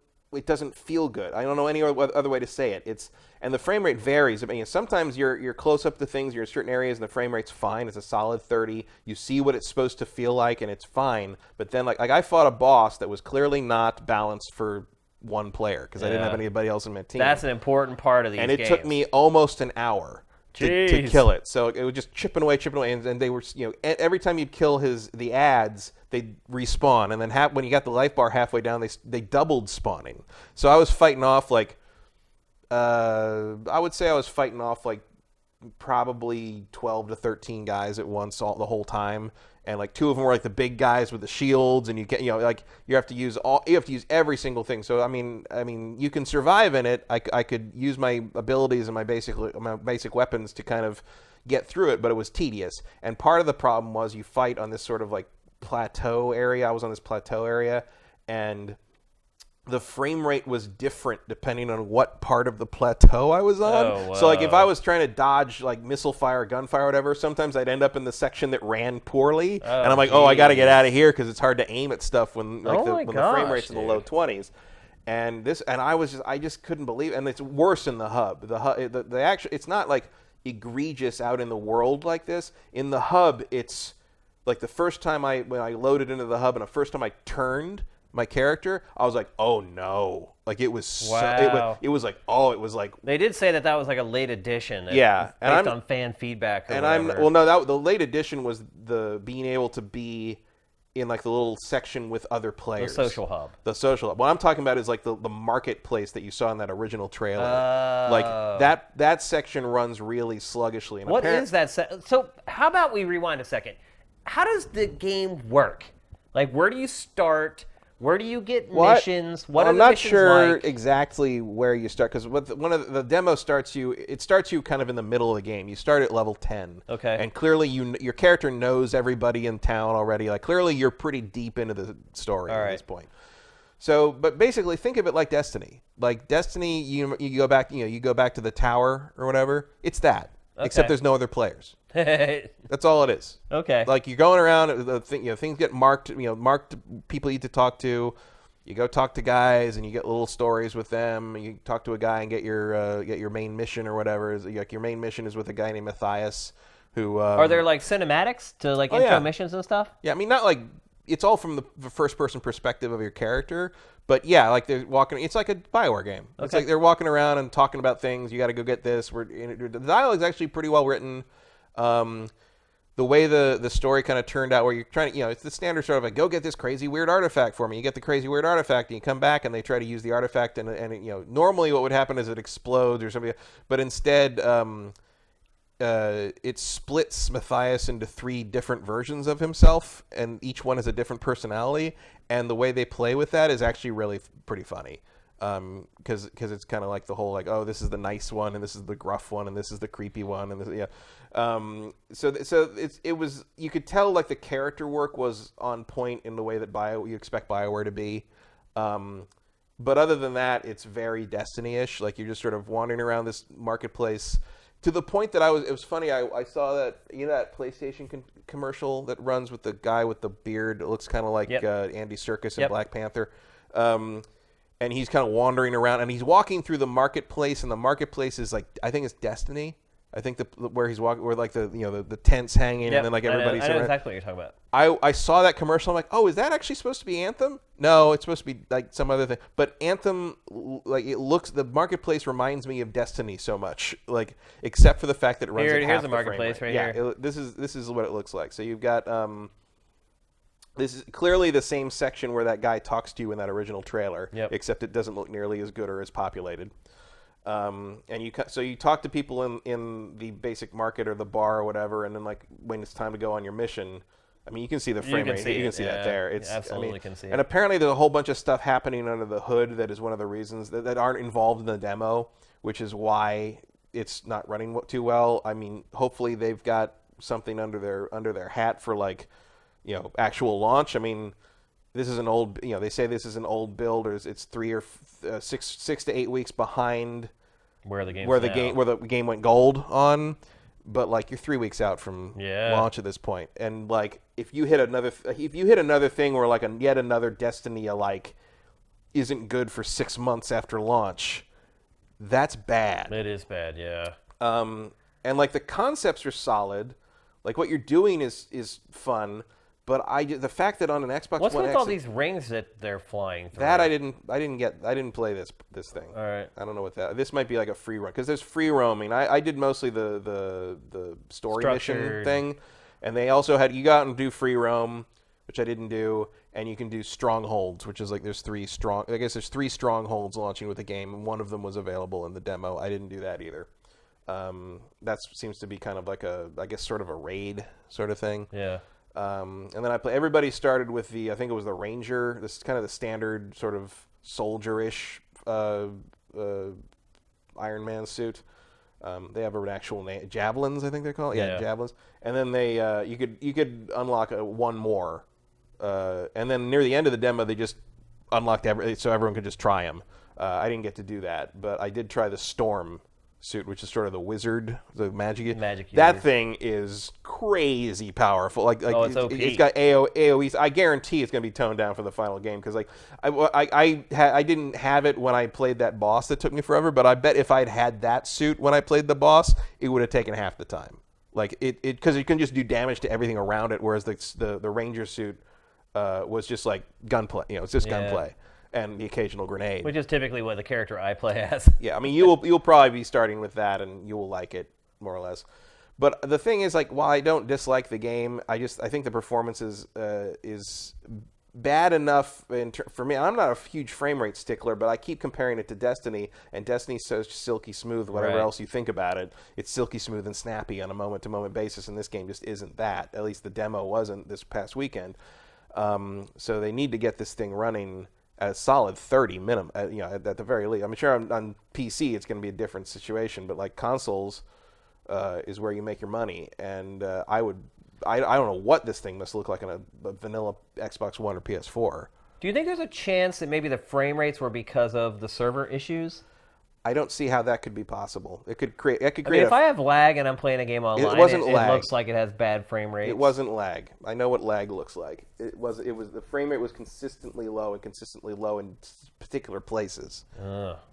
feel good. I don't know any other way to say it. And the frame rate varies. I mean, sometimes you're close up to things, you're in certain areas, and the frame rate's fine. It's a solid 30. You see what it's supposed to feel like, and it's fine. But then, like I fought a boss that was clearly not balanced for one player because I didn't have anybody else in my team. That's an important part of these games. And it took me almost an hour to kill it. So it was just chipping away, and they were, every time you'd kill the ads, they'd respawn, and then when you got the life bar halfway down, they doubled spawning. So I was fighting off like, I would say I was fighting off like probably 12 to 13 guys at once the whole time. And like 2 of them were like the big guys with the shields, and you have to use every single thing. So I mean, you can survive in it. I could use my abilities and my basic weapons to kind of get through it, but it was tedious. And part of the problem was you fight on this sort of like plateau area. I was on this plateau area, and the frame rate was different depending on what part of the plateau I was on. Oh, wow. So like if I was trying to dodge like missile fire, gunfire, or whatever, sometimes I'd end up in the section that ran poorly, and I'm like, I got to get out of here because it's hard to aim at stuff when the frame rate's in the low 20s. And I just couldn't believe it. And it's worse in the hub. The actual, it's not like egregious out in the world like this. In the hub, it's like the first time when I loaded into the hub and the first time I turned my character, I was like, oh no. Like it was wow. it was like they did say that was like a late edition. Yeah, based on fan feedback. The late edition was the being able to be in like the little section with other players. The social hub. What I'm talking about is like the marketplace that you saw in that original trailer. Like that section runs really sluggishly. And what is that? So how about we rewind a second? How does the game work? Like where do you start? Where do you get missions? What are the missions like? I'm not sure exactly where you start because one of the demo starts you kind of in the middle of the game. You start at level 10. Okay. And clearly your character knows everybody in town already. Like clearly you're pretty deep into the story at this point. So, but basically think of it like Destiny. Like Destiny, you go back to the tower or whatever. It's that. Okay. Except there's no other players. That's all it is. Okay. Like you're going around, things get marked. Marked people you need to talk to. You go talk to guys, and you get little stories with them. You talk to a guy and get your main mission or whatever. Like your main mission is with a guy named Matthias, who. Are there like cinematics to like intro missions and stuff? Yeah, I mean not like it's all from the first person perspective of your character. But yeah, like they're walking. It's like a BioWare game. Okay. It's like they're walking around and talking about things. You got to go get this. The dialogue is actually pretty well written. The way the story kind of turned out, where you're trying to, it's the standard sort of like, go get this crazy weird artifact for me. You get the crazy weird artifact, and you come back, and they try to use the artifact, and normally what would happen is it explodes or something, but instead, it splits Matthias into 3 different versions of himself, and each one has a different personality, and the way they play with that is actually really pretty funny. Because it's kind of like the whole like, oh, this is the nice one and this is the gruff one and this is the creepy one and this, so it was, you could tell like the character work was on point in the way that you expect BioWare to be, but other than that, it's very Destiny-ish. Like you're just sort of wandering around this marketplace to the point that it was funny. I saw that that PlayStation commercial that runs with the guy with the beard. It looks kind of like Andy Serkis in Black Panther. And he's kind of wandering around, and he's walking through the marketplace, and the marketplace is like, I think it's Destiny. I think where he's walking, where like the tents hanging, and then like everybody's. I know exactly what you're talking about. I saw that commercial. I'm like, oh, is that actually supposed to be Anthem? No, it's supposed to be like some other thing. But Anthem, like the marketplace reminds me of Destiny so much, like except for the fact that it runs. Here's the marketplace right here. Yeah, this is what it looks like. So you've got this is clearly the same section where that guy talks to you in that original trailer, except it doesn't look nearly as good or as populated. And you talk to people in the basic market or the bar or whatever, and then like when it's time to go on your mission, I mean, you can see the frame rate. You can see that there. It's, absolutely can see it. And apparently there's a whole bunch of stuff happening under the hood that is one of the reasons that aren't involved in the demo, which is why it's not running too well. I mean, hopefully they've got something under their hat for like, actual launch. I mean, this is an old, they say this is an old build, or it's 3 or 6 to 8 weeks behind where the game went gold on. But like you're 3 weeks out from launch at this point, and like if you hit another thing where like yet another Destiny like isn't good for 6 months after launch, that's bad. It is bad, yeah. And like the concepts are solid, like what you're doing is fun, but the fact that on an Xbox What's One with X, all these rings that they're flying through? that I didn't play this thing. All right. I don't know what that. This might be like a free run because there's free roaming. I did mostly the story mission thing, and they also had you go out and do free roam, which I didn't do, and you can do strongholds, which is like there's 3 strongholds launching with the game, and one of them was available in the demo. I didn't do that either. That seems to be kind of like sort of a raid sort of thing. Yeah. And then everybody started with I think it was the Ranger. This is kind of the standard sort of soldier-ish Iron Man suit. They have an actual name, javelins, I think they're called. Yeah, javelins. And then you could unlock one more. And then near the end of the demo, they just unlocked so everyone could just try them. I didn't get to do that, but I did try the Storm suit, which is sort of the wizard, the magic. That thing is crazy powerful. Like it's OP. It's got AOE. I guarantee it's going to be toned down for the final game because like I didn't have it when I played that boss that took me forever, but I bet if I'd had that suit when I played the boss, it would have taken half the time. Like it because you can just do damage to everything around it, whereas the Ranger suit was just like gunplay. It's just gunplay. And the occasional grenade, which is typically what the character I play as. Yeah, I mean you'll probably be starting with that, and you will like it more or less. But the thing is, like, while I don't dislike the game, I think the performance is bad enough for me. I'm not a huge frame rate stickler, but I keep comparing it to Destiny, and Destiny's so silky smooth. Whatever else you think about it, it's silky smooth and snappy on a moment-to-moment basis, and this game just isn't that. At least the demo wasn't this past weekend. So they need to get this thing running a solid 30 minimum, at the very least. I'm sure on PC it's going to be a different situation, but like consoles is where you make your money, and I don't know what this thing must look like on a vanilla Xbox One or PS4. Do you think there's a chance that maybe the frame rates were because of the server issues? I don't see how that could be possible. It could create. If I have lag and I'm playing a game online, it looks like it has bad frame rates. It wasn't lag. I know what lag looks like. It was the frame rate was consistently low in particular places.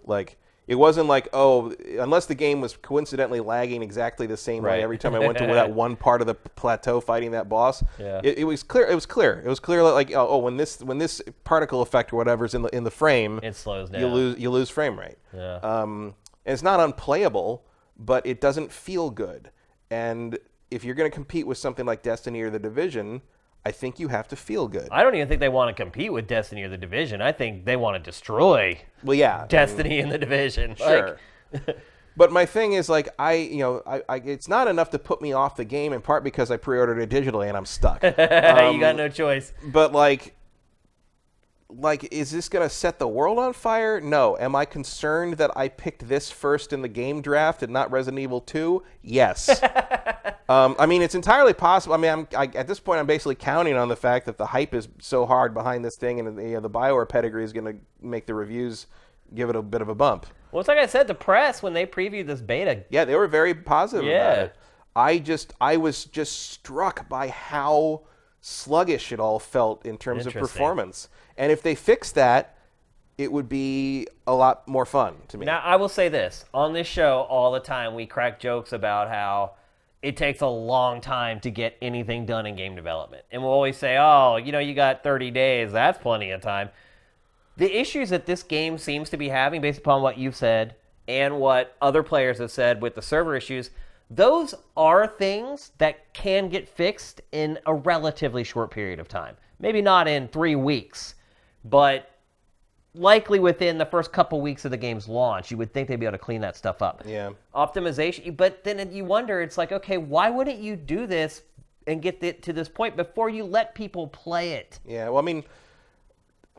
Like it wasn't like unless the game was coincidentally lagging exactly the same way every time I went to that one part of the plateau fighting that boss. Yeah. It was clear. It was clear like when this particle effect or whatever's in the frame, it slows down. You lose frame rate. Yeah. And it's not unplayable, but it doesn't feel good. And if you're going to compete with something like Destiny or The Division, I think you have to feel good. I don't even think they want to compete with Destiny or The Division. I think they want to destroy Destiny and The Division. Sure. But my thing is, like, it's not enough to put me off the game, in part because I pre-ordered it digitally and I'm stuck. You got no choice. But, like, is this going to set the world on fire? No. Am I concerned that I picked this first in the game draft and not Resident Evil 2? Yes. I mean, it's entirely possible. I mean, at this point, I'm basically counting on the fact that the hype is so hard behind this thing, and the BioWare pedigree is going to make the reviews give it a bit of a bump. Well, it's like I said, the press, when they previewed this beta. Yeah, they were very positive about it. I was just struck by how sluggish it all felt in terms of performance. And if they fix that, it would be a lot more fun to me. Now, I will say this. On this show, all the time, we crack jokes about how it takes a long time to get anything done in game development. And we'll always say, you got 30 days. That's plenty of time. The issues that this game seems to be having, based upon what you've said and what other players have said with the server issues, those are things that can get fixed in a relatively short period of time. Maybe not in 3 weeks, but likely within the first couple weeks of the game's launch. You would think they'd be able to clean that stuff up. Yeah. Optimization, but then you wonder, it's like, okay, why wouldn't you do this and get it to this point before you let people play it. Yeah, well, I mean,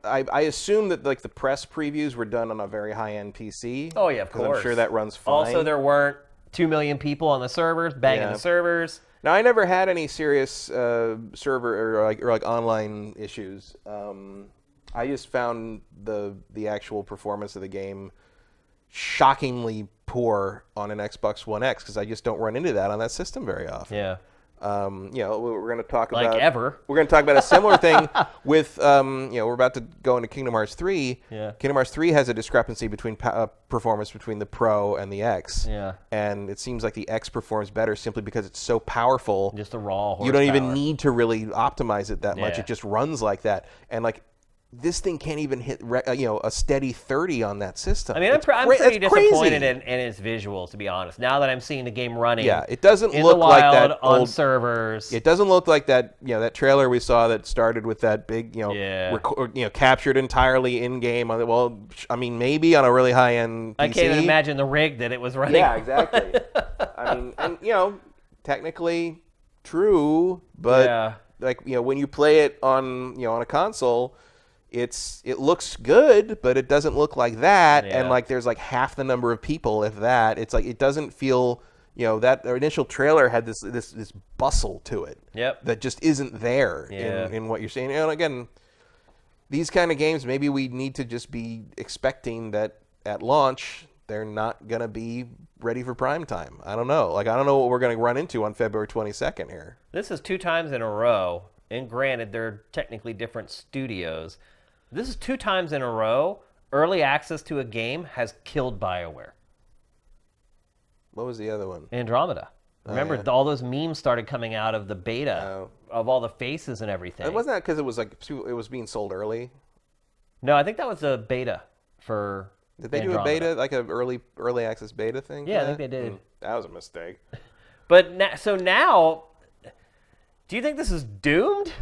I assume that like the press previews were done on a very high-end PC. Oh yeah, of course. I'm sure that runs fine. Also, there weren't 2 million people on the servers banging the servers. Now, I never had any serious server or like online issues. I just found the actual performance of the game shockingly poor on an Xbox One X because I just don't run into that on that system very often. Yeah. We're going to talk about We're going to talk about a similar thing with we're about to go into Kingdom Hearts 3. Yeah. Kingdom Hearts 3 has a discrepancy between performance between the Pro and the X. Yeah. And it seems like the X performs better simply because it's so powerful. Just the raw horsepower. You don't even need to really optimize it that much. Yeah. It just runs like that. And like this thing can't even hit a steady 30 on that system. I mean, I'm pretty disappointed in its visuals, to be honest. Now that I'm seeing the game running, it doesn't in look the wild, like that on old servers. It doesn't look like that. That trailer we saw that started with that big, captured entirely in game. Well, I mean, maybe on a really high end PC. I can't even imagine the rig that it was running. Yeah, exactly. I mean, and technically true, but when you play it on on a console. It looks good, but it doesn't look like that. Yeah. And like there's like half the number of people, if that. It's like it doesn't feel, that initial trailer had this bustle to it. Yep. That just isn't there in what you're saying. And again, these kind of games, maybe we need to just be expecting that at launch they're not gonna be ready for prime time. I don't know. Like I don't know what we're gonna run into on February 22nd here. This is 2 times in a row, and granted, they're technically different studios. This is 2 times in a row. Early access to a game has killed BioWare. What was the other one? Andromeda. Remember, all those memes started coming out of the beta of all the faces and everything. And wasn't that because it was being sold early? No, I think that was a beta for Did they Andromeda. do a beta, like an early access beta thing? Yeah, I think they did. That was a mistake. But now, do you think this is doomed?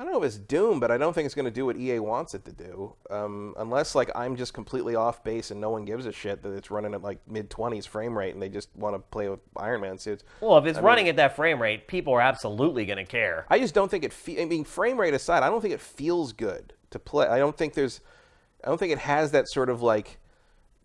I don't know if it's doomed, but I don't think it's going to do what EA wants it to do. Unless like I'm just completely off base and no one gives a shit that it's running at like mid-20s frame rate and they just want to play with Iron Man suits. Well, if it's running at that frame rate, people are absolutely going to care. I just don't think frame rate aside, I don't think it feels good to play. I don't think it has that sort of like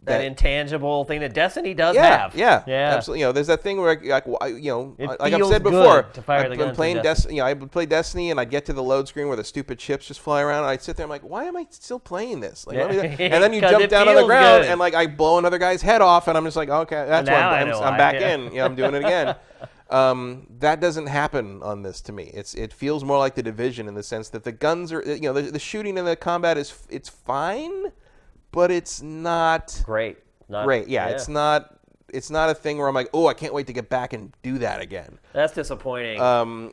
that intangible thing that Destiny does have. Yeah, absolutely. There's that thing where, like I've said before, I've been playing Destiny. I would play Destiny, and I'd get to the load screen where the stupid chips just fly around. And I'd sit there, I'm like, why am I still playing this? Like, and then you jump down on the ground, and like I blow another guy's head off, and I'm just like, okay, that's why I'm back in. I'm doing it again. That doesn't happen on this to me. It feels more like The Division in the sense that the guns are, the shooting and the combat it's fine. But it's not great. Great, yeah. It's not a thing where I'm like, oh, I can't wait to get back and do that again. That's disappointing.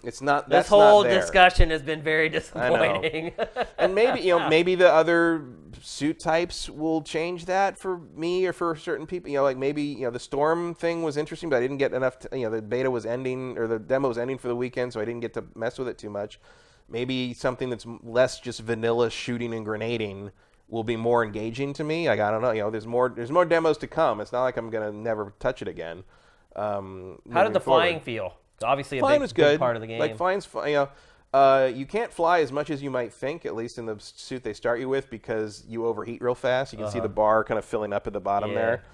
It's not. This whole discussion has been very disappointing. And maybe the other suit types will change that for me or for certain people. Like maybe the Storm thing was interesting, but I didn't get enough. The beta was ending or the demo was ending for the weekend, so I didn't get to mess with it too much. Maybe something that's less just vanilla shooting and grenading will be more engaging to me. Like I don't know. There's more demos to come. It's not like I'm gonna never touch it again. How did the flying feel? Obviously, a big part of the game. Like flying's you can't fly as much as you might think, at least in the suit they start you with, because you overheat real fast. You can see the bar kind of filling up at the bottom there.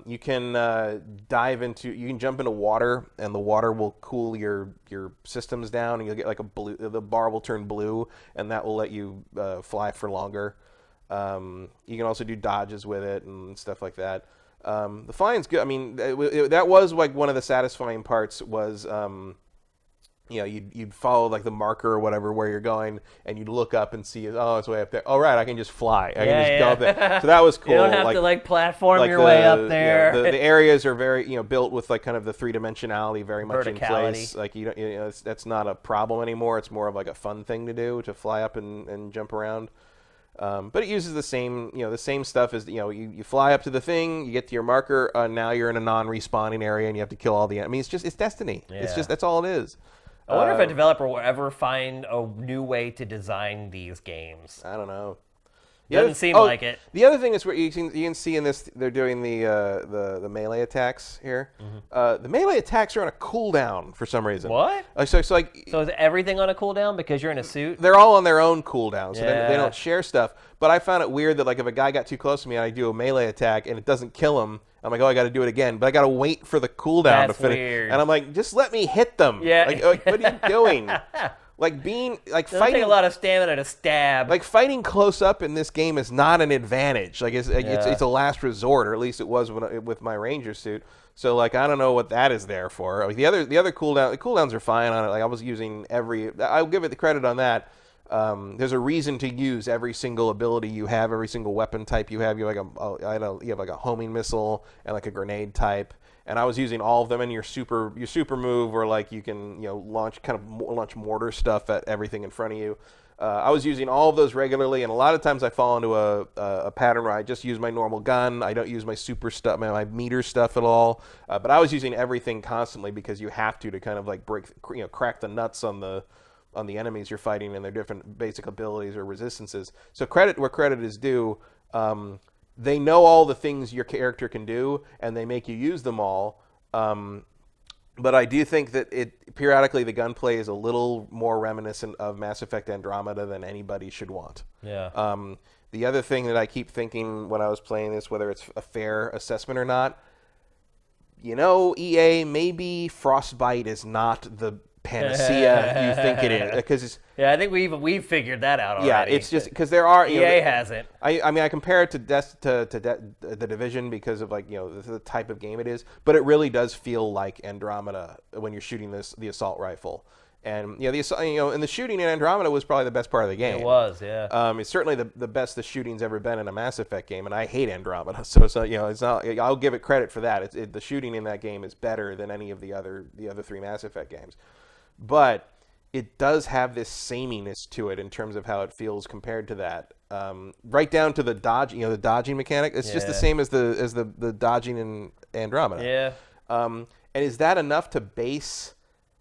You can you can jump into water, and the water will cool your systems down, and you'll get like the bar will turn blue, and that will let you fly for longer. You can also do dodges with it and stuff like that. The flying's good. I mean, that was like one of the satisfying parts was, you'd follow like the marker or whatever where you're going, and you'd look up and see, oh, it's way up there. Oh, right, I can just fly. I can just go up there. So that was cool. You don't have to platform your way up there. The areas are very, built with like kind of the 3-dimensionality very much in place. Like that's not a problem anymore. It's more of like a fun thing to do, to fly up and jump around. But it uses the same stuff as you fly up to the thing, you get to your marker, now you're in a non-respawning area and you have to kill all the enemies. It's Destiny. Yeah. That's all it is. I wonder if a developer will ever find a new way to design these games. I don't know. Doesn't seem like it. The other thing is where you can see in this, they're doing the melee attacks here. The melee attacks are on a cooldown for some reason. What? So is everything on a cooldown because you're in a suit? They're all on their own cooldown, so they don't share stuff. But I found it weird that like if a guy got too close to me and I do a melee attack and it doesn't kill him, I'm like, oh, I got to do it again. But I got to wait for the cooldown to finish. Weird. And I'm like, just let me hit them. Yeah. Like what are you doing? Like fighting. Take a lot of stamina to stab. Like fighting close up in this game is not an advantage. Like it's a last resort, or at least it was with my Ranger suit. So like I don't know what that is there for. Like the other cooldowns are fine on it. Like I was using I'll give it the credit on that. There's a reason to use every single ability you have, every single weapon type you have. You have like a homing missile and like a grenade type. And I was using all of them in your super move, where like you can launch mortar stuff at everything in front of you. I was using all of those regularly, and a lot of times I fall into a pattern where I just use my normal gun. I don't use my super stuff, my meter stuff at all. But I was using everything constantly because you have to kind of like crack the nuts on the enemies you're fighting and their different basic abilities or resistances. So credit where credit is due. They know all the things your character can do, and they make you use them all. But I do think that periodically the gunplay is a little more reminiscent of Mass Effect Andromeda than anybody should want. Yeah. The other thing that I keep thinking when I was playing this, whether it's a fair assessment or not, EA, maybe Frostbite is not the panacea you think it is, because I think we've figured that out already. Yeah, it's just because there are EA hasn't. I mean I compare it to the Division because of the type of game it is, but it really does feel like Andromeda when you're shooting the assault rifle. And the and the shooting in Andromeda was probably the best part of the game. It was, yeah. It's certainly the best the shooting's ever been in a Mass Effect game, and I hate Andromeda. So it's not. I'll give it credit for that. The shooting in that game is better than any of the other three Mass Effect games. But it does have this sameness to it in terms of how it feels compared to that. Right down to the the dodging mechanic. It's just the same as the dodging in Andromeda. Yeah. And is that enough to base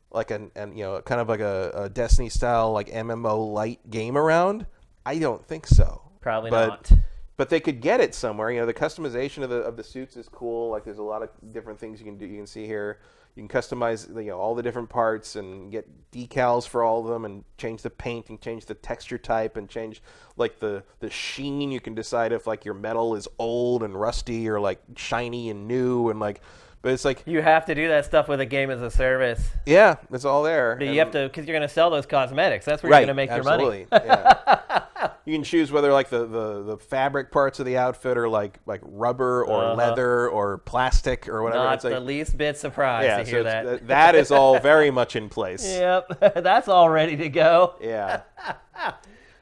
like kind of like a Destiny style like MMO light game around? I don't think so. Probably not. But they could get it somewhere. The customization of the suits is cool. Like there's a lot of different things you can do. You can see here. You can customize all the different parts and get decals for all of them and change the paint and change the texture type and change like the sheen. You can decide if like your metal is old and rusty or like shiny and new and like. But it's like you have to do that stuff with a game as a service. Yeah, it's all there. But you have to because you're going to sell those cosmetics. That's where you're going to make your money. Yeah. You can choose whether like the fabric parts of the outfit are like rubber or leather or plastic or whatever. Not the least bit surprised to hear that. That is all very much in place. Yep, that's all ready to go. Yeah.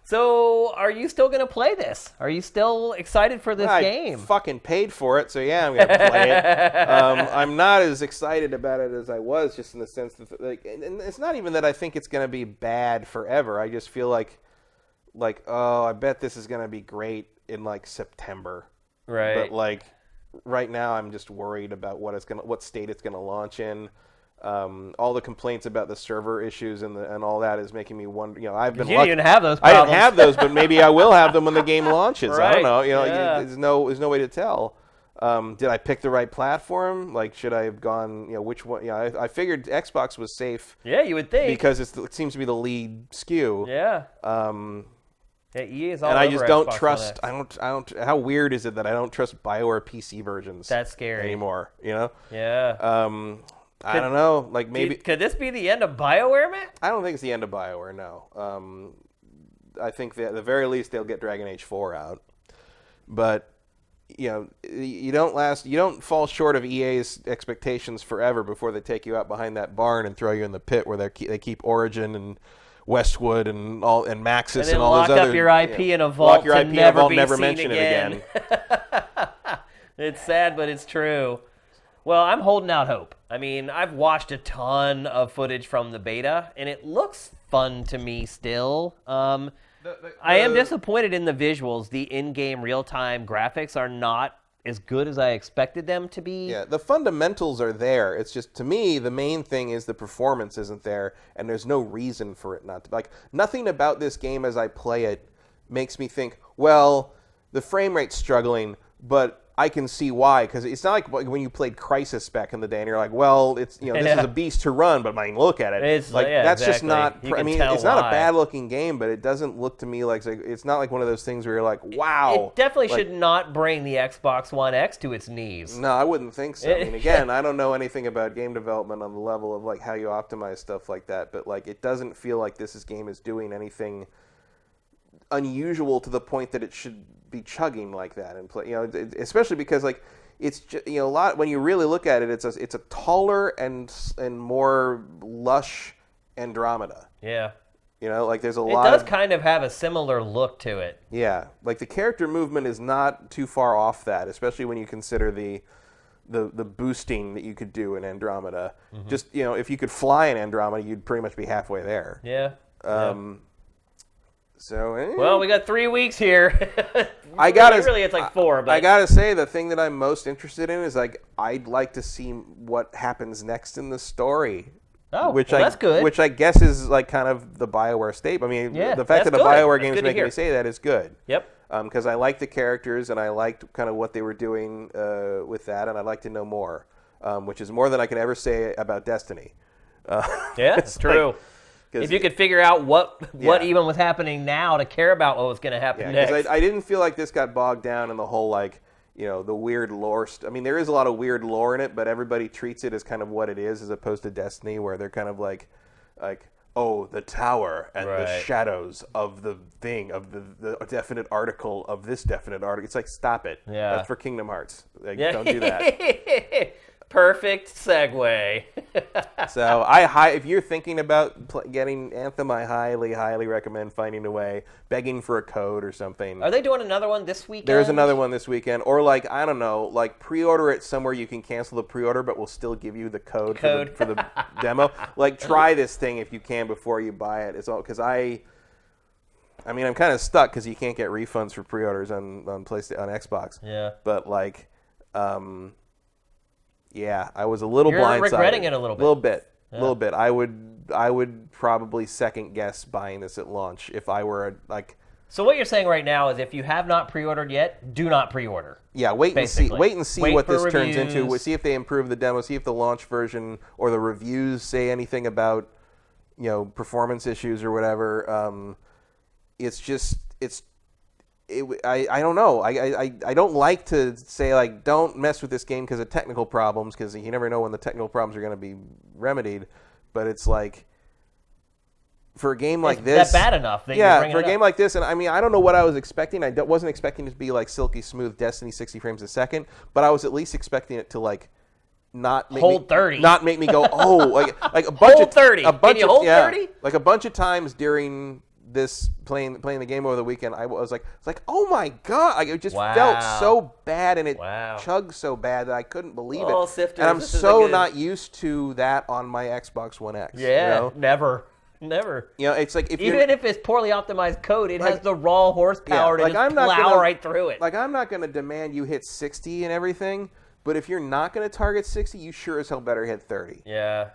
So, are you still going to play this? Are you still excited for this game? I fucking paid for it, so yeah, I'm going to play it. I'm not as excited about it as I was, just in the sense that, and it's not even that I think it's going to be bad forever. I just feel like, oh, I bet this is going to be great in like September. Right. But right now, I'm just worried about what state it's going to launch in. All the complaints about the server issues and all that is making me wonder. I've been. You didn't even have those problems. I didn't have those, but maybe I will have them when the game launches. Right. I don't know. There's no way to tell. Did I pick the right platform? Like, should I have gone? Which one? I figured Xbox was safe. Yeah, you would think because it seems to be the lead SKU. Yeah. EA is all and over I just don't Xbox trust. I don't. How weird is it that I don't trust BioWare PC versions? That's scary anymore. Yeah. I don't know. Like maybe could this be the end of BioWare, man? I don't think it's the end of BioWare. No. I think that at the very least they'll get Dragon Age 4 out. But you don't fall short of EA's expectations forever before they take you out behind that barn and throw you in the pit where they keep Origin and Westwood and Maxis and all those other. Lock up your IP in a vault lock your IP to never in a vault, be never seen mention again. it again. It's sad, but it's true. Well, I'm holding out hope. I mean, I've watched a ton of footage from the beta, and it looks fun to me still. I am disappointed in the visuals. The in-game real-time graphics are not as good as I expected them to be. Yeah, the fundamentals are there. It's just, to me, the main thing is the performance isn't there, and there's no reason for it not to. Like, nothing about this game as I play it makes me think, well, the frame rate's struggling, but I can see why, because it's not like when you played Crysis back in the day and you're like, well, it's this is a beast to run, but I mean, look at it. It's like that's exactly. just not. You I mean, can it's tell not why. a bad looking game, but it doesn't look to me like it's not like one of those things where you're like, wow. It definitely should not bring the Xbox One X to its knees. No, I wouldn't think so. I mean, again, I don't know anything about game development on the level of like how you optimize stuff like that, but like it doesn't feel like this game is doing anything unusual to the point that it should be chugging like that and play. Especially because like. It's just, a lot when you really look at it. It's a taller and more lush Andromeda. Yeah. Like there's a lot. It does kind of have a similar look to it. Yeah, like the character movement is not too far off that, especially when you consider the boosting that you could do in Andromeda. Mm-hmm. Just if you could fly in Andromeda, you'd pretty much be halfway there. Yeah. So well, we got 3 weeks here. Really, it's like 4. But I gotta say, the thing that I'm most interested in is like I'd like to see what happens next in the story. Oh, that's good. Which I guess is like kind of the BioWare staple. I mean, the fact that a BioWare game is making me say that is good. Yep. Because I like the characters and I liked kind of what they were doing with that, and I'd like to know more, which is more than I can ever say about Destiny. Yeah, it's true. Like, if you could figure out what even was happening now to care about what was going to happen next. Because I didn't feel like this got bogged down in the whole, like, the weird lore. I mean, there is a lot of weird lore in it, but everybody treats it as kind of what it is, as opposed to Destiny, where they're kind of like, oh, the tower and the shadows of the thing, of the definite article of this definite article. It's like, stop it. Yeah. That's for Kingdom Hearts. Like, don't do that. Perfect segue. So if you're thinking about getting Anthem, I highly, highly recommend finding a way, begging for a code or something. Are they doing another one this weekend? There's another one this weekend, or like I don't know, like pre-order it somewhere you can cancel the pre-order, but we'll still give you the code. For the demo. Like try this thing if you can before you buy it. It's all because I mean I'm kind of stuck because you can't get refunds for pre-orders on Xbox. Yeah. But like. Yeah, I was a little blindsided. You're regretting it a little bit. A little bit. I would probably second guess buying this at launch if I were like. So what you're saying right now is if you have not pre-ordered yet, do not pre-order. Yeah, wait and see what this turns into. See if they improve the demo. See if the launch version or the reviews say anything about performance issues or whatever. I don't know. I don't like to say like don't mess with this game because of technical problems, because you never know when the technical problems are going to be remedied. But it's like for a game like this, that bad enough. That for a game like this, and I mean I don't know what I was expecting. I wasn't expecting it to be like silky smooth Destiny 60 frames a second, but I was at least expecting it to like not make hold 30, not make me go like a bunch hold 30. Can you hold 30? Like a bunch of times during this playing the game over the weekend, I was like, oh my god! Like, it just felt so bad, and it chugged so bad that I couldn't believe it. Sifters, and I'm so not used to that on my Xbox One X. Yeah, never. It's like even if it's poorly optimized code, it has the raw horsepower to just plow right through it. Like I'm not going to demand you hit 60 and everything, but if you're not going to target 60, you sure as hell better hit 30. Yeah.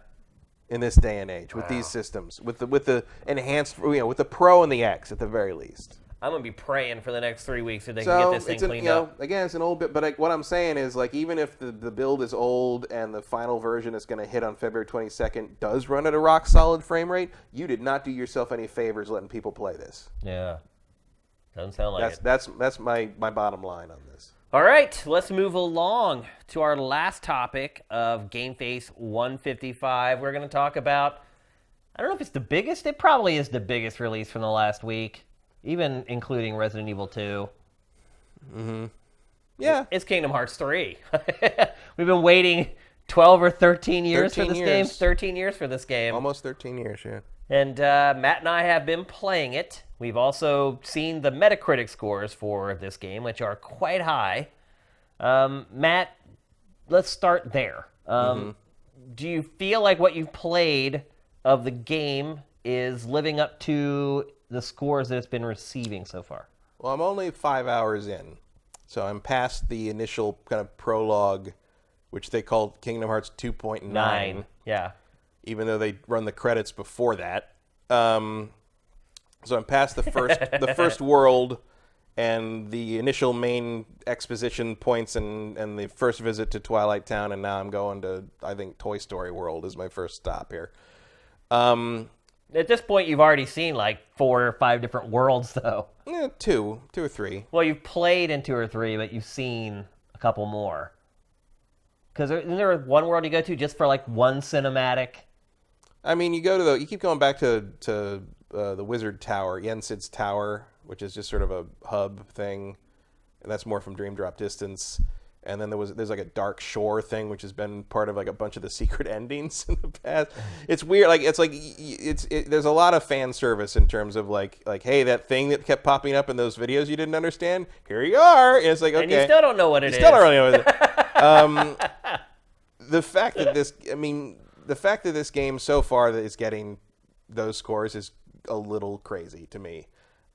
In this day and age, with these systems, with the enhanced, with the Pro and the X at the very least. I'm gonna be praying for the next 3 weeks so they can get this thing cleaned up. Again, it's an old bit, but what I'm saying is, like, even if the build is old and the final version is going to hit on February 22nd does run at a rock solid frame rate, you did not do yourself any favors letting people play this. Yeah, doesn't sound like it. That's my bottom line on this. All right, let's move along to our last topic of GameFace 155. We're going to talk about, I don't know if it's the biggest, it probably is the biggest release from the last week, even including Resident Evil 2. Mm-hmm. Yeah. It's Kingdom Hearts 3. We've been waiting 12 or 13 years for this game. 13 years for this game. Almost 13 years, yeah. And Matt and I have been playing it. We've also seen the Metacritic scores for this game, which are quite high. Matt, let's start there. Do you feel like what you've played of the game is living up to the scores that it's been receiving so far? Well, I'm only 5 hours in, so I'm past the initial kind of prologue, which they called Kingdom Hearts 2.9. Yeah. Even though they run the credits before that. So I'm past the first world, and the initial main exposition points and the first visit to Twilight Town, and now I'm going to, I think, Toy Story World is my first stop here. At this point, you've already seen like 4 or 5 different worlds, though. Yeah, two or three. Well, you've played in 2 or 3, but you've seen a couple more. Because isn't there one world you go to just for like one cinematic? I mean, you keep going back to the Wizard Tower, Yensid's Tower, which is just sort of a hub thing, and that's more from Dream Drop Distance. And then there's like a Dark Shore thing, which has been part of like a bunch of the secret endings in the past. It's weird, there's a lot of fan service in terms of like hey, that thing that kept popping up in those videos you didn't understand, here you are. And it's like, okay, and you still don't know what it is. Still don't really know what it is. The fact that this game so far that is getting those scores is a little crazy to me.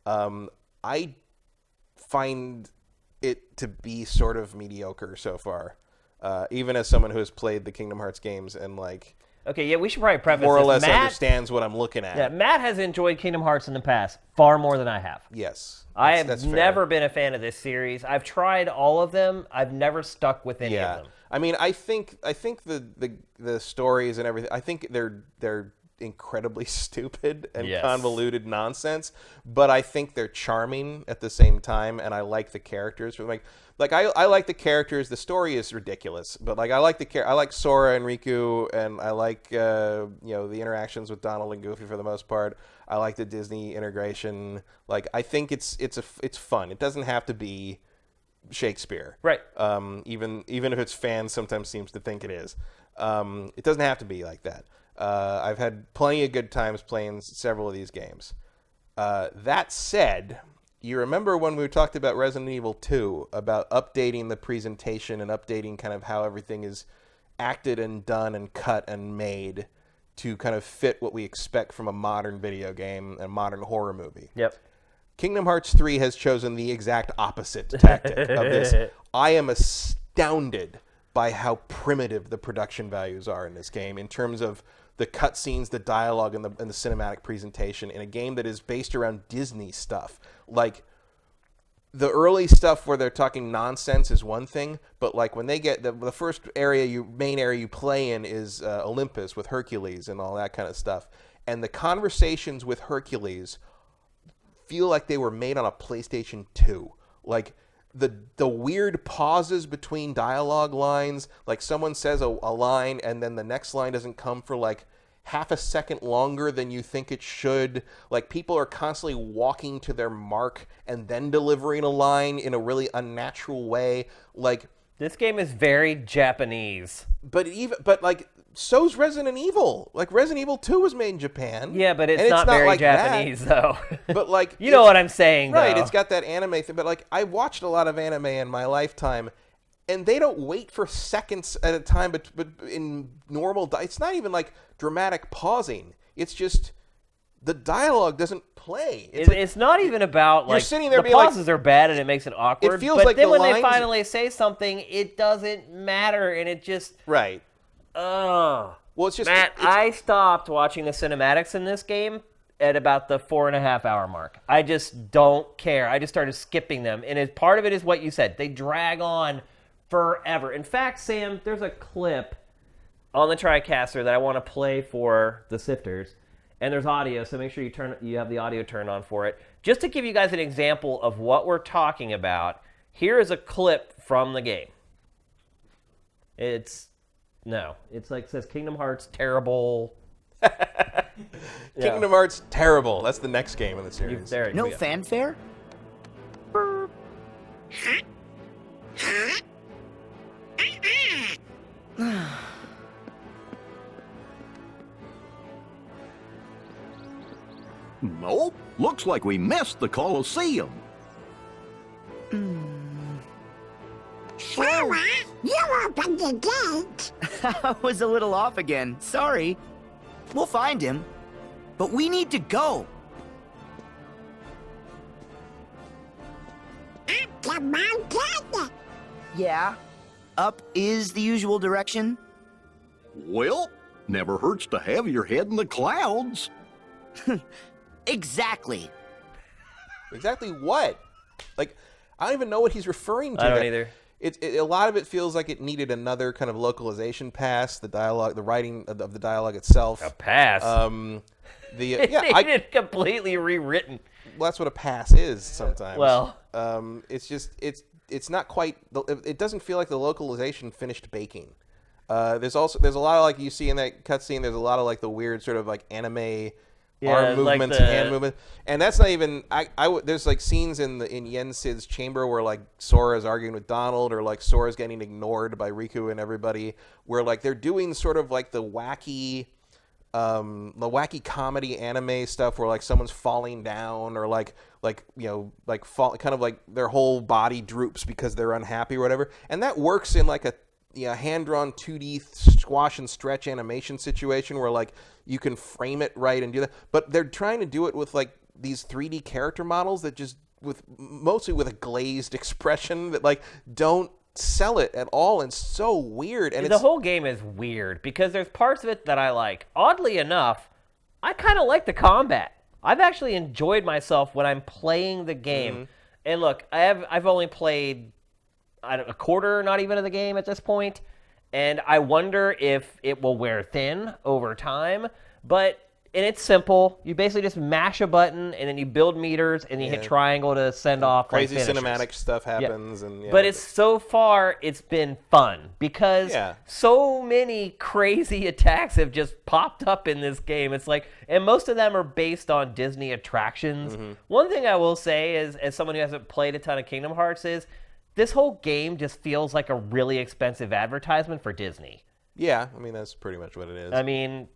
I find it to be sort of mediocre so far, even as someone who has played the Kingdom Hearts games and like. Okay, yeah, we should probably preface more or this. less Matt understands what I'm looking at. Yeah, Matt has enjoyed Kingdom Hearts in the past far more than I have. Yes, I have never been a fan of this series. I've tried all of them. I've never stuck with any of them. I mean, I think the stories and everything, I think they're incredibly stupid and convoluted nonsense, but I think they're charming at the same time, and I like the characters. Like I like the characters. The story is ridiculous, but like I like Sora and Riku, and I like the interactions with Donald and Goofy for the most part. I like the Disney integration. Like I think it's fun. It doesn't have to be Shakespeare, right? Even if its fans sometimes seems to think it is. It doesn't have to be like that. I've had plenty of good times playing several of these games. That said, you remember when we talked about Resident Evil 2, about updating the presentation and updating kind of how everything is acted and done and cut and made to kind of fit what we expect from a modern video game, a modern horror movie. Yep. Kingdom Hearts 3 has chosen the exact opposite tactic of this. I am astounded by how primitive the production values are in this game in terms of the cutscenes, the dialogue, and the cinematic presentation in a game that is based around Disney stuff. Like, the early stuff where they're talking nonsense is one thing, but like when they get the first main area you play in is Olympus with Hercules and all that kind of stuff, and the conversations with Hercules feel like they were made on a PlayStation 2. Like the weird pauses between dialogue lines, like someone says a line and then the next line doesn't come for like half a second longer than you think it should. Like people are constantly walking to their mark and then delivering a line in a really unnatural way. Like this game is very Japanese. But like so's Resident Evil. Like Resident Evil 2 was made in Japan. Yeah, but it's not very like Japanese though. But like you know what I'm saying, right? Though. It's got that anime thing. But like I watched a lot of anime in my lifetime, and they don't wait for seconds at a time. But in normal, it's not even like dramatic pausing. It's just the dialogue doesn't play. It's not even about like sitting there the being pauses are bad and it makes it awkward. It feels but like then the when lines, they finally say something, it doesn't matter, and it just right. Well, it's just Matt. I stopped watching the cinematics in this game at about the 4.5 hour mark. I just don't care. I just started skipping them, and part of it is what you said. They drag on forever. In fact, Sam, there's a clip on the TriCaster that I want to play for the Sifters, and there's audio, so make sure you have the audio turned on for it. Just to give you guys an example of what we're talking about, here is a clip from the game. It's like it says Kingdom Hearts terrible. Kingdom Hearts terrible. That's the next game in the series. No fanfare? Nope. Looks like we missed the Colosseum. Sora, you opened the gate. I was a little off again. Sorry. We'll find him. But we need to go. Up the mountain. Yeah. Up is the usual direction. Well, never hurts to have your head in the clouds. Exactly. Exactly what? like I don't even know what he's referring to. I don't either. A lot of it feels like it needed another kind of localization pass. The dialogue, the writing of the dialogue itself. A pass. It needed completely rewritten. Well, that's what a pass is sometimes. Well, it's just it's not quite. It doesn't feel like the localization finished baking. There's a lot of like you see in that cutscene. There's a lot of like the weird sort of like anime arm movements, hand movement, and that's not even. There's like scenes in Yen Sid's chamber where like Sora's arguing with Donald, or like Sora's getting ignored by Riku and everybody, where like they're doing sort of like the wacky comedy anime stuff where like someone's falling down, or fall, kind of like their whole body droops because they're unhappy or whatever, and that works in like a hand-drawn 2D squash and stretch animation situation where like you can frame it right and do that, but they're trying to do it with like these 3D character models that just mostly with a glazed expression that like don't sell it at all, and so weird. And the whole game is weird because there's parts of it that I like. Oddly enough, I kind of like the combat. I've actually enjoyed myself when I'm playing the game. Mm-hmm. And look, I've only played a quarter, not even of the game at this point, and I wonder if it will wear thin over time. And it's simple. You basically just mash a button, and then you build meters, and you hit triangle to send off crazy like cinematic stuff happens. Yeah. And but so far it's been fun because so many crazy attacks have just popped up in this game. It's like, and most of them are based on Disney attractions. Mm-hmm. One thing I will say is, as someone who hasn't played a ton of Kingdom Hearts, is this whole game just feels like a really expensive advertisement for Disney. Yeah, I mean, that's pretty much what it is. I mean,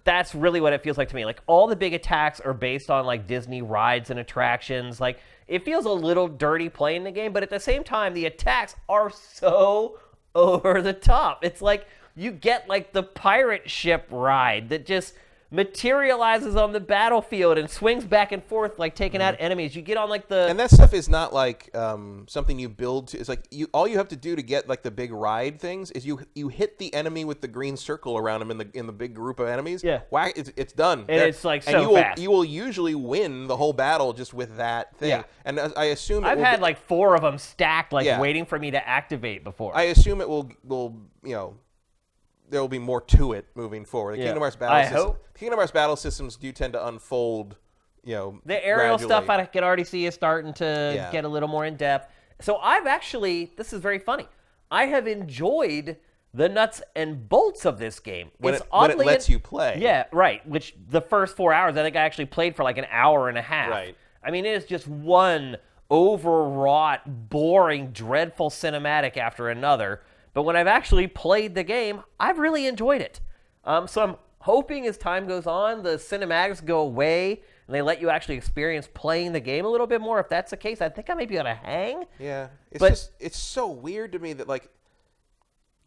that's really what it feels like to me. Like, all the big attacks are based on, like, Disney rides and attractions. Like, it feels a little dirty playing the game, but at the same time, the attacks are so over the top. It's like you get, like, the pirate ship ride that just materializes on the battlefield and swings back and forth, like taking out enemies. You get on like the... And that stuff is not like something you build to... It's like all you have to do to get like the big ride things is you hit the enemy with the green circle around him in the big group of enemies. Yeah. Whack, it's done. And it's like so fast. You will usually win the whole battle just with that thing. Yeah. And I assume... I've had like 4 of them stacked, like waiting for me to activate before. I assume it will there will be more to it moving forward. The Kingdom Hearts battle systems do tend to unfold, the aerial gradually. stuff I can already see is starting to get a little more in depth. So I've actually, this is very funny, I have enjoyed the nuts and bolts of this game. When it lets you play. Yeah, right, which the first 4 hours, I think I actually played for like an hour and a half. Right. I mean, it is just one overwrought, boring, dreadful cinematic after another. But when I've actually played the game, I've really enjoyed it. So I'm hoping as time goes on, the cinematics go away and they let you actually experience playing the game a little bit more. If that's the case, I think I may be able to hang. Yeah. It's so weird to me that, like,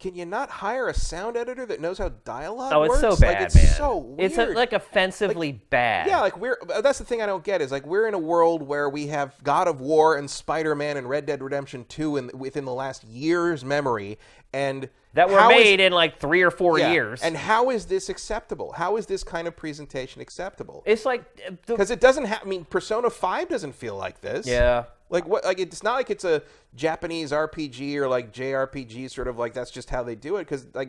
can you not hire a sound editor that knows how dialogue works? Oh, it's so bad, like, it's man. so weird. It's like offensively bad. Yeah, like that's the thing I don't get is like we're in a world where we have God of War and Spider-Man and Red Dead Redemption 2 within the last year's memory, and that were made in like 3 or 4 years. And how is this acceptable? How is this kind of presentation acceptable? It's like because it doesn't have. I mean, Persona 5 doesn't feel like this. Yeah. Like what? Like it's not like it's a Japanese RPG or like JRPG sort of like that's just how they do it. Because like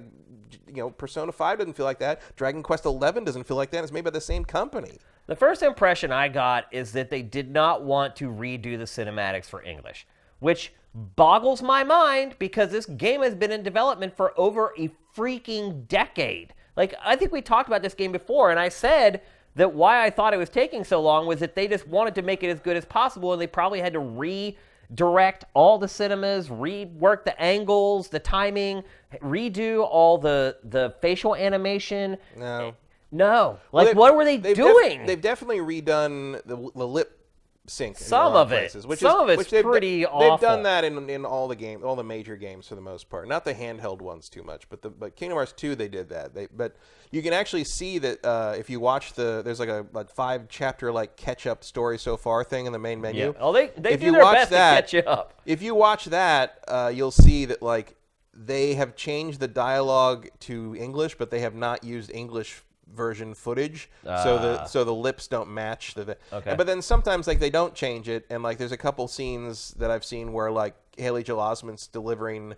Persona 5 doesn't feel like that. Dragon Quest 11 doesn't feel like that. It's made by the same company. The first impression I got is that they did not want to redo the cinematics for English, which boggles my mind because this game has been in development for over a freaking decade. Like, I think we talked about this game before, and I said that why I thought it was taking so long was that they just wanted to make it as good as possible, and they probably had to redirect all the cinemas, rework the angles, the timing, redo all the facial animation. No. Like, what were they doing? They've definitely redone the lip sync. Some of it. Some of it's pretty awful. They've done that in all the major games for the most part. Not the handheld ones too much, but Kingdom Hearts 2 they did that. But you can actually see that if you watch there's like a 5-chapter like catch-up story so far thing in the main menu. Yeah. Oh, they do their best to catch you up. If you watch that, you'll see that like they have changed the dialogue to English, but they have not used English version footage, so the lips don't match Okay. But then sometimes like they don't change it, and like there's a couple scenes that I've seen where like Haley Joel Osment's delivering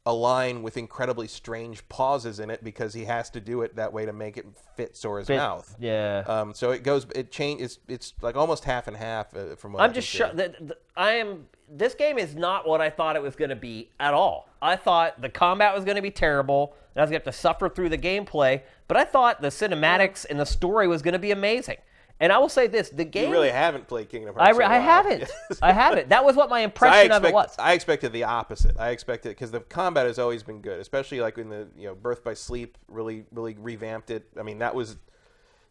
a line with incredibly strange pauses in it because he has to do it that way to make it fit Sora's mouth. Yeah. So it changes. It's like almost half and half from what I'm just sure that this game is not what I thought it was going to be at all. I thought the combat was going to be terrible, and I was going to have to suffer through the gameplay, but I thought the cinematics and the story was going to be amazing. And I will say this, the game... You really haven't played Kingdom Hearts I haven't. I haven't. That was what my impression of it was. I expected the opposite. I expected... Because the combat has always been good, especially like in the Birth by Sleep really revamped it. I mean, that's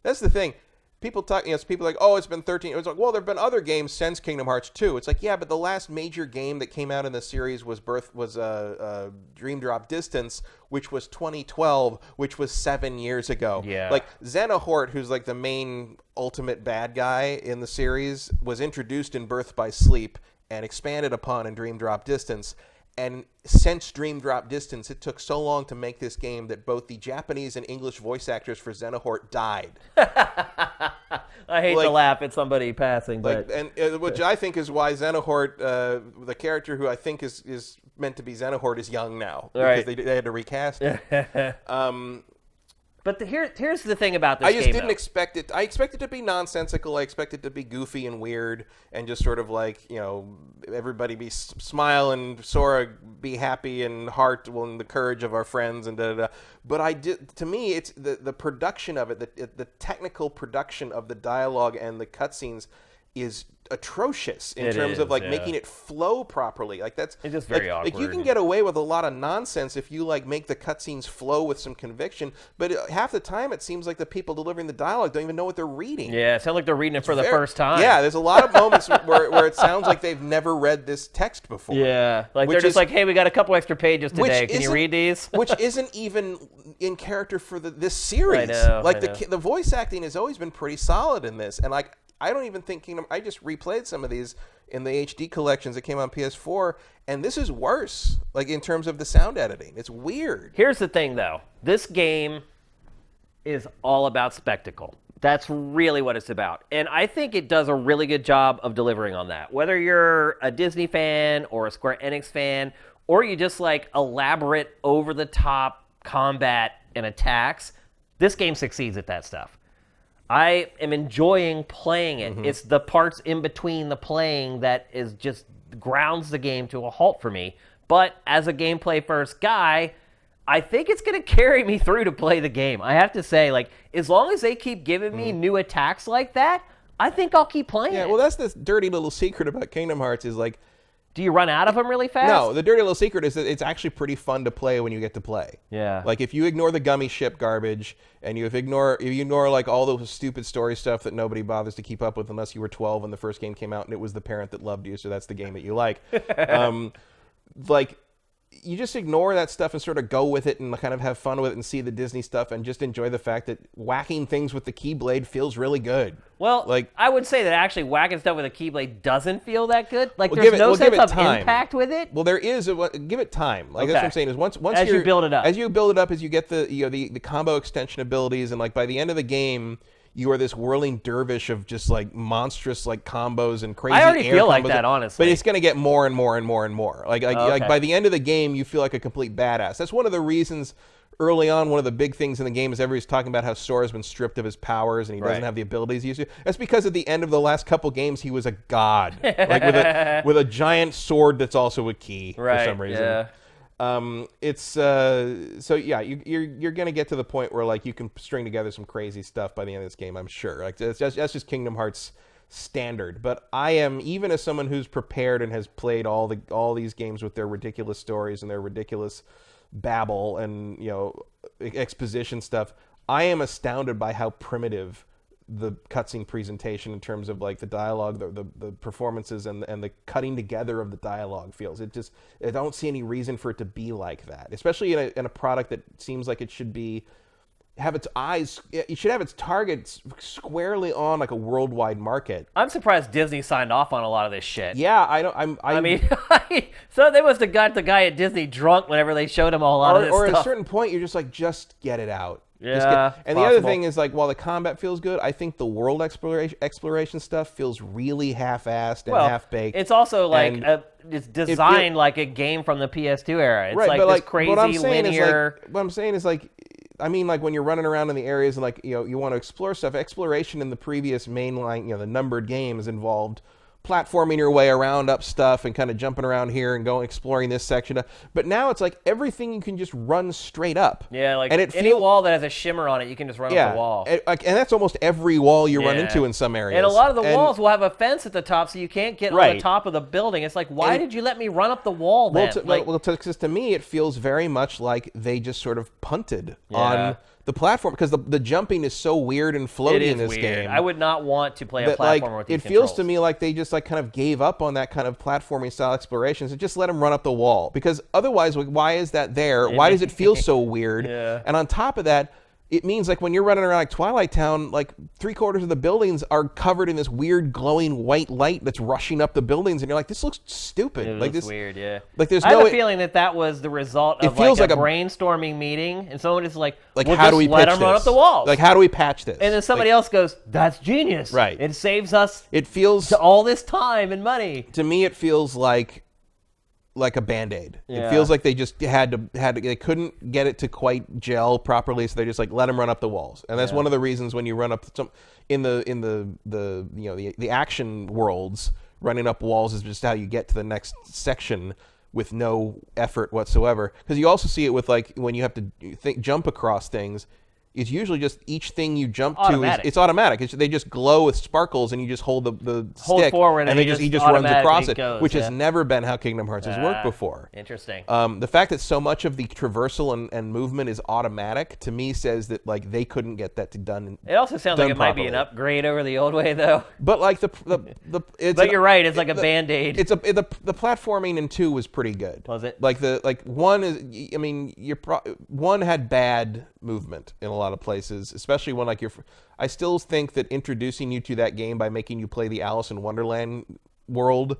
the thing. People talk, people are like, oh, it's been 13. It's like, well, there have been other games since Kingdom Hearts 2. It's like, yeah, but the last major game that came out in the series was Dream Drop Distance, which was 2012, which was 7 years ago. Yeah. Like Xenohort, who's like the main ultimate bad guy in the series, was introduced in Birth by Sleep and expanded upon in Dream Drop Distance. And since Dream Drop Distance, it took so long to make this game that both the Japanese and English voice actors for Xenohort died. I hate to laugh at somebody passing, but which I think is why Xenohort, the character who I think is meant to be Xenohort, is young now because they had to recast him. But here's the thing about this game. I just didn't expect it. I expected it to be nonsensical. I expected it to be goofy and weird and just sort of like, everybody be smile and Sora be happy and heart and the courage of our friends and da da da. But to me, it's the production of it, the technical production of the dialogue and the cutscenes is atrocious in terms of making it flow properly. Like it's just very awkward. Like you can get away with a lot of nonsense if you make the cutscenes flow with some conviction, but half the time it seems like the people delivering the dialogue don't even know what they're reading. Yeah, it sounds like they're reading it for the first time. Yeah, there's a lot of moments where it sounds like they've never read this text before. Yeah, they're just like, hey, we got a couple extra pages today. Can you read these? Which isn't even in character for this series. I know. The voice acting has always been pretty solid in this, and I don't even think I just replayed some of these in the HD collections that came on PS4, and this is worse, in terms of the sound editing. It's weird. Here's the thing, though. This game is all about spectacle. That's really what it's about. And I think it does a really good job of delivering on that. Whether you're a Disney fan or a Square Enix fan, or you just elaborate, over-the-top combat and attacks, this game succeeds at that stuff. I am enjoying playing it. Mm-hmm. It's the parts in between the playing that is just grounds the game to a halt for me. But as a gameplay first guy, I think it's going to carry me through to play the game. I have to say, as long as they keep giving me new attacks like that, I think I'll keep playing it. Yeah, well, that's the dirty little secret about Kingdom Hearts is do you run out of them really fast? No, the dirty little secret is that it's actually pretty fun to play when you get to play. Yeah. If you ignore the gummy ship garbage and you ignore all those stupid story stuff that nobody bothers to keep up with unless you were 12 when the first game came out and it was the parent that loved you, so that's the game that you like. You just ignore that stuff and sort of go with it and kind of have fun with it and see the Disney stuff and just enjoy the fact that whacking things with the Keyblade feels really good. Well, I would say that actually whacking stuff with a Keyblade doesn't feel that good. There's no sense of impact with it. Well, there is. Give it time. That's what I'm saying is once you build it up. As you build it up, as you get the combo extension abilities, and by the end of the game, you are this whirling dervish of just monstrous combos and crazy. I already air feel combos, like that, honestly. But it's going to get more and more and more and more. By the end of the game, you feel like a complete badass. That's one of the reasons. Early on, one of the big things in the game is everybody's talking about how Sora's been stripped of his powers and he doesn't have the abilities he used to. That's because at the end of the last couple games, he was a god, with a giant sword that's also a key for some reason. Yeah. You're gonna get to the point where you can string together some crazy stuff by the end of this game. I'm sure. That's just Kingdom Hearts standard. But I am, even as someone who's prepared and has played all these games with their ridiculous stories and their ridiculous babble and exposition stuff, I am astounded by how primitive the cutscene presentation in terms of the dialogue, the performances, and the cutting together of the dialogue feels. I don't see any reason for it to be like that, especially in a product that seems like it should have its eyes. It should have its targets squarely on a worldwide market. I'm surprised Disney signed off on a lot of this shit. Yeah, I don't. I mean, so they must have got the guy at Disney drunk whenever they showed him a lot of this stuff. Or at a certain point, you're just just get it out. Yeah, And the other thing is, like, while the combat feels good, I think the world exploration stuff feels really half-assed and half-baked. It's also like And it's designed like a game from the PS2 era. It's right, like but this like, crazy what I'm saying linear. Is like, what I'm saying is like, I mean, like when you're running around in the areas and like, you know, you want to explore stuff. Exploration in the previous mainline, you know, the numbered games involved platforming your way around up stuff and kind of jumping around here and going exploring this section. But now it's like everything you can just run straight up. Yeah, like and any wall that has a shimmer on it, you can just run up the wall. And that's almost every wall you run into in some areas. And a lot of the walls will have a fence at the top, so you can't get on the top of the building. It's like, why did you let me run up the wall then? Because to me, it feels very much like they just sort of punted on the platform, because the jumping is so weird and floaty in this game. I would not want to play a platformer with these It feels controls. to me like they just like kind of gave up on that kind of platforming style explorations and just let them run up the wall, because otherwise, like, why is that there? Why does it feel so weird? And on top of that, it means like when you're running around like Twilight Town, like 3/4 of the buildings are covered in this weird glowing white light that's rushing up the buildings, and you're like, this looks stupid. It like looks this weird, yeah. Like there's I no have a feeling that was the result of like a brainstorming meeting, and someone is like we'll how do we let pitch them run this? up the walls. Like, how do we patch this? And then somebody else goes, that's genius. Right. It saves us It feels all this time and money. to me. It feels like a Band-Aid. Yeah. It feels like they just had to they couldn't get it to quite gel properly, so they just like let them run up the walls. And that's one of the reasons when you run up in the you know the action worlds, running up walls is just how you get to the next section with no effort whatsoever. Because you also see it with like when you have to jump across things. It's usually just each thing you jump to it's automatic. They just glow with sparkles, and you just hold the stick forward, and he just runs across it, goes, which has never been how Kingdom Hearts has worked before. Interesting. The fact that so much of the traversal and movement is automatic to me says that like they couldn't get that done. It also sounds like it might be an upgrade over the old way, though. But like the but you're right. It's like a Band-Aid. It's the platforming in 2 was pretty good. Was it? Like one is, I mean, one had bad movement in a lot of places, especially when like I still think that introducing you to that game by making you play the Alice in Wonderland world,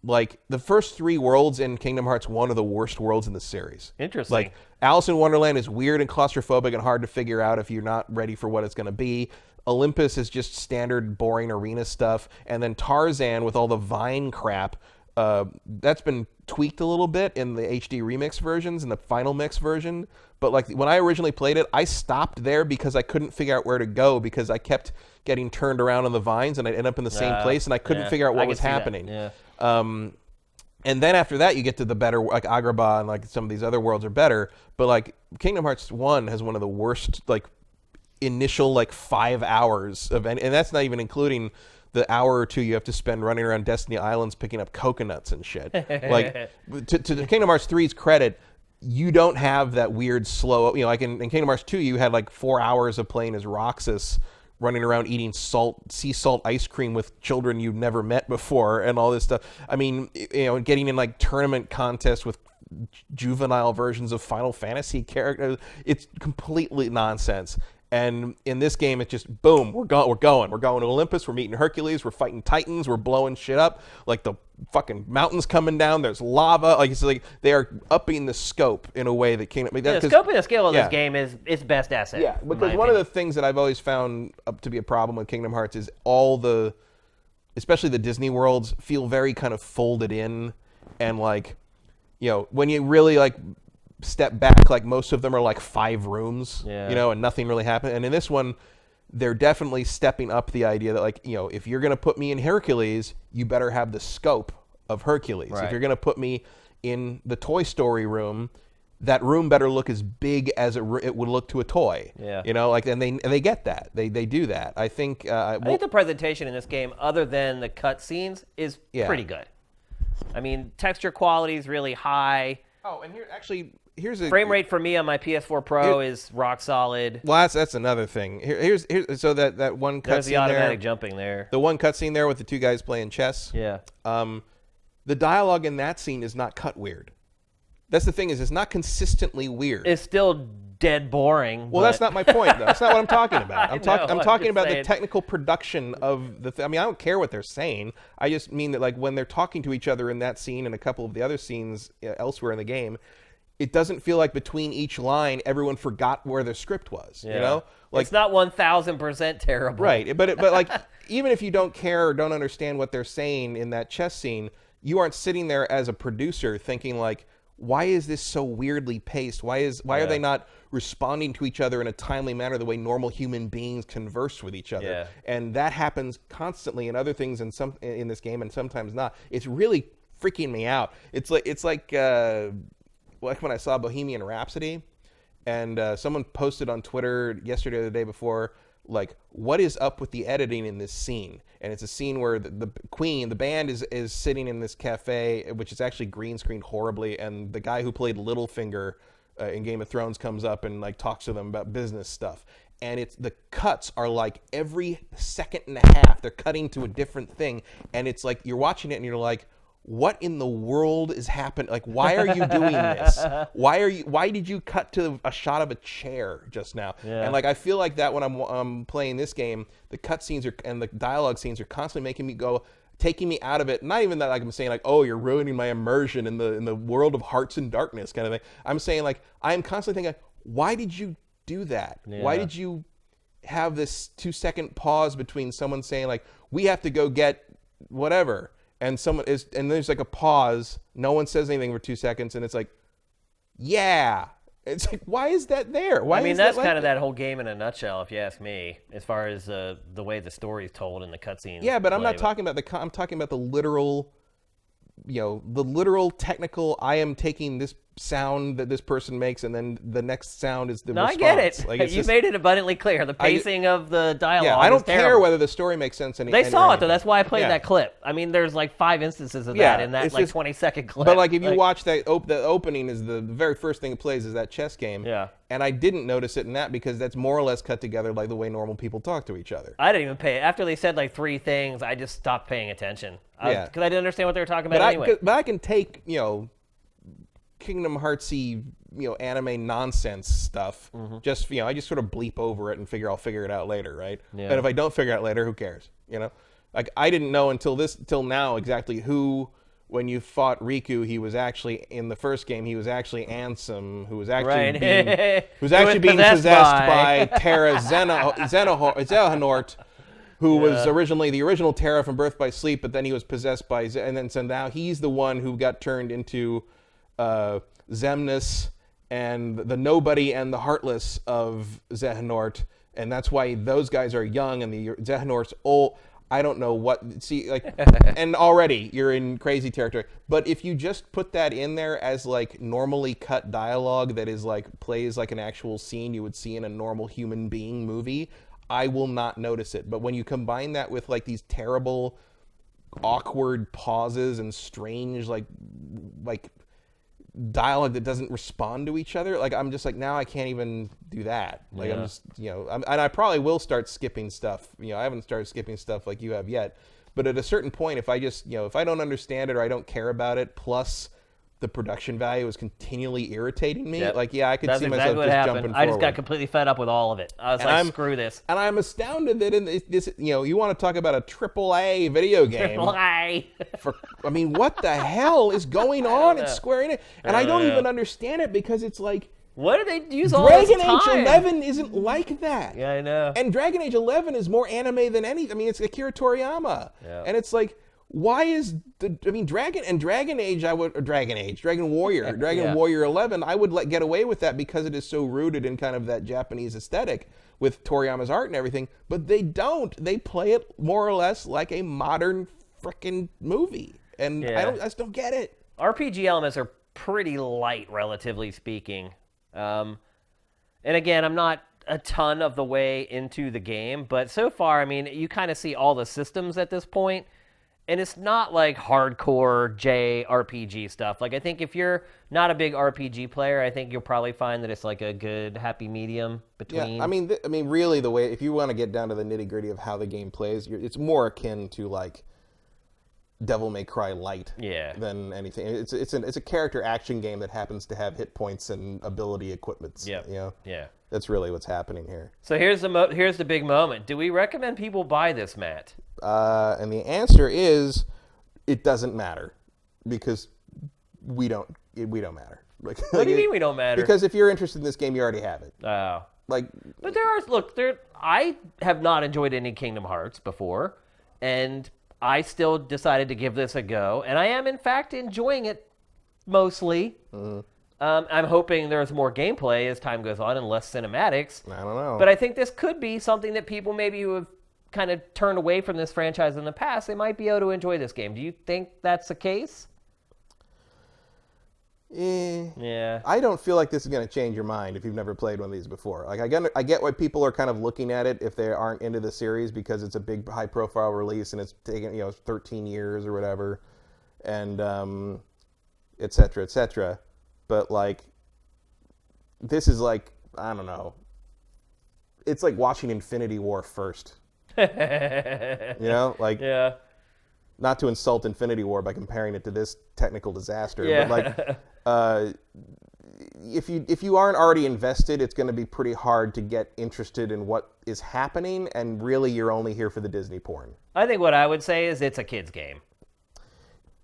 like the first 3 worlds in Kingdom Hearts 1 are the worst worlds in the series. Interesting. Like Alice in Wonderland is weird and claustrophobic and hard to figure out if you're not ready for what it's going to be. Olympus is just standard boring arena stuff, and then Tarzan with all the vine crap. That's been tweaked a little bit in the HD remix versions and the final mix version. But like when I originally played it, I stopped there because I couldn't figure out where to go, because I kept getting turned around on the vines and I'd end up in the same place, and I couldn't figure out what was happening. And then after that, you get to the better, like Agrabah and like some of these other worlds are better. But like Kingdom Hearts 1 has one of the worst like initial like 5 hours of and that's not even including the hour or 2 you have to spend running around Destiny Islands picking up coconuts and shit. Like to Kingdom Hearts 3's credit, you don't have that weird slow, you know, like in Kingdom Hearts 2 you had like 4 hours of playing as Roxas, running around eating sea salt ice cream with children you've never met before and all this stuff. I mean, you know, getting in like tournament contests with juvenile versions of Final Fantasy characters, it's completely nonsense. And in this game, it's just boom, we're going to Olympus, we're meeting Hercules, we're fighting Titans, we're blowing shit up, like the fucking mountains coming down, there's lava, like it's like they are upping the scope in a way that Kingdom. The scope and the scale of this game is its best asset. Yeah, because one of the things that I've always found to be a problem with Kingdom Hearts is especially the Disney worlds, feel very kind of folded in, and like, you know, when you really like step back, like most of them are like 5 rooms, you know, and nothing really happened. And in this one, they're definitely stepping up the idea that like, you know, if you're going to put me in Hercules, you better have the scope of Hercules. If you're going to put me in the Toy Story room, that room better look as big as it would look to a toy. You know, like, and they get that. They do that. I think I think the presentation in this game, other than the cutscenes, is pretty good. I mean, texture quality is really high. Oh, and here's a frame rate for me on my PS4 Pro is rock solid. Well, that's another thing. Here's so that one cutscene there. There's the automatic jumping there. The one cutscene there with the 2 guys playing chess. Yeah. The dialogue in that scene is not cut weird. That's the thing, is it's not consistently weird. It's still dead boring. Well, that's not my point, though. That's not what I'm talking about. I'm talking about the technical production of the I mean, I don't care what they're saying. I just mean that like when they're talking to each other in that scene and a couple of the other scenes elsewhere in the game, it doesn't feel like between each line everyone forgot where the script was. Yeah. You know, like it's not 1,000% terrible. Right, but like even if you don't care or don't understand what they're saying in that chess scene, you aren't sitting there as a producer thinking like, why is this so weirdly paced? Why are they not responding to each other in a timely manner the way normal human beings converse with each other? Yeah. And that happens constantly in other things in this game, and sometimes not. It's really freaking me out. It's like when I saw Bohemian Rhapsody, and someone posted on Twitter yesterday or the day before, like, what is up with the editing in this scene? And it's a scene where the Queen, the band is sitting in this cafe, which is actually green screened horribly, and the guy who played Littlefinger in Game of Thrones comes up and like talks to them about business stuff. And the cuts are like every second and a half, they're cutting to a different thing, and it's like you're watching it and you're like, what in the world is happening? Like, why are you doing this? Why did you cut to a shot of a chair just now? Yeah. And like, I feel like that when I'm playing this game, the cut scenes and the dialogue scenes are constantly making me go, taking me out of it. Not even that like I'm saying like, oh, you're ruining my immersion in the world of Hearts and Darkness kind of thing. I'm saying like, I'm constantly thinking, why did you do that? Yeah. Why did you have this 2-second pause between someone saying like, we have to go get whatever, and there's like a pause, no one says anything for 2 seconds, and it's like, yeah. It's like, why is that there? Why? I mean, is that's that kind of that whole game in a nutshell, if you ask me, as far as the way the story's told in the cutscenes. Yeah, but I'm not talking about I'm talking about the literal, the literal technical. I am taking this sound that this person makes, and then the next sound is the response. I get it. Like, You made it abundantly clear. The pacing of the dialogue. Yeah, I don't care terrible. whether the story makes sense. They saw it though. That's why I played Yeah. that clip. I mean, there's like 5 instances of Yeah, that in that it's like just- 20-second clip. But like, if you watch that, the opening is the very first thing it plays is that chess game. Yeah. And I didn't notice it in that because that's more or less cut together like the way normal people talk to each other. I didn't even pay. After they said like 3 things, I just stopped paying attention. Yeah. Because I didn't understand what they were talking about But anyway. but I can take Kingdom Heartsy anime nonsense stuff. Just I just sort of bleep over it and I'll figure it out later, right? Yeah. But if I don't figure it out later, who cares? Like I didn't know until now exactly who. When you fought Riku, he was actually in the first game. He was actually Ansem, who was actually being possessed by Terra Xehanort, who was originally the original Terra from Birth by Sleep, but then he was possessed by, and then so now he's the one who got turned into Xemnas and the nobody and the heartless of Xehanort, and that's why those guys are young and the Xehanort's old. I don't know what, see, like, and already you're in crazy territory. But if you just put that in there as like normally cut dialogue that is like plays like an actual scene you would see in a normal human being movie, I will not notice it. But when you combine that with like these terrible, awkward pauses and strange like dialogue that doesn't respond to each other, like I'm just like, now I can't even do that. Like I'm just and I probably will start skipping stuff. I haven't started skipping stuff like you have yet, but at a certain point, if I just if I don't understand it or I don't care about it, plus the production value is continually irritating me. Like, I could That's see exactly myself what just happened. jumping I just got forward. completely fed up with all of it. I was like, screw this. And I'm astounded that in this, you want to talk about a AAA video game. Why? I mean, what the hell is going on at Square Enix? And I don't even understand it because it's like, What do they use all this Dragon time? Age 11 isn't like that. Yeah, I know. And Dragon Age 11 is more anime than any. I mean, it's Akira Toriyama. Yeah. And it's like, why is Dragon Warrior 11, I would get away with that because it is so rooted in kind of that Japanese aesthetic with Toriyama's art and everything, but they don't. They play it more or less like a modern frickin' movie. And I just don't get it. RPG elements are pretty light, relatively speaking. And again, I'm not a ton of the way into the game, but so far, I mean, you kind of see all the systems at this point. And it's not like hardcore JRPG stuff. Like, I think if you're not a big RPG player, I think you'll probably find that it's like a good happy medium between. Yeah, I mean, really, the way, if you want to get down to the nitty gritty of how the game plays, it's more akin to like Devil May Cry Light than anything. It's a character action game that happens to have hit points and ability equipments. Yeah. That's really what's happening here. So here's the big moment. Do we recommend people buy this, Matt? And the answer is, it doesn't matter because we don't matter. Like, What do you mean we don't matter? Because if you're interested in this game, you already have it. Oh. Like, But I have not enjoyed any Kingdom Hearts before, and I still decided to give this a go, and I am in fact enjoying it mostly. I'm hoping there's more gameplay as time goes on and less cinematics. I don't know. But I think this could be something that people maybe who have kind of turned away from this franchise in the past, they might be able to enjoy this game. Do you think that's the case? Yeah. I don't feel like this is going to change your mind if you've never played one of these before. Like, I get why people are kind of looking at it if they aren't into the series, because it's a big, high-profile release and it's taken 13 years or whatever, and et cetera, et cetera. But like, this is like, I don't know. It's like watching Infinity War first. Like, yeah. Not to insult Infinity War by comparing it to this technical disaster, Yeah. but like, if you aren't already invested, it's going to be pretty hard to get interested in what is happening, and really you're only here for the Disney porn. I think what I would say is it's a kid's game.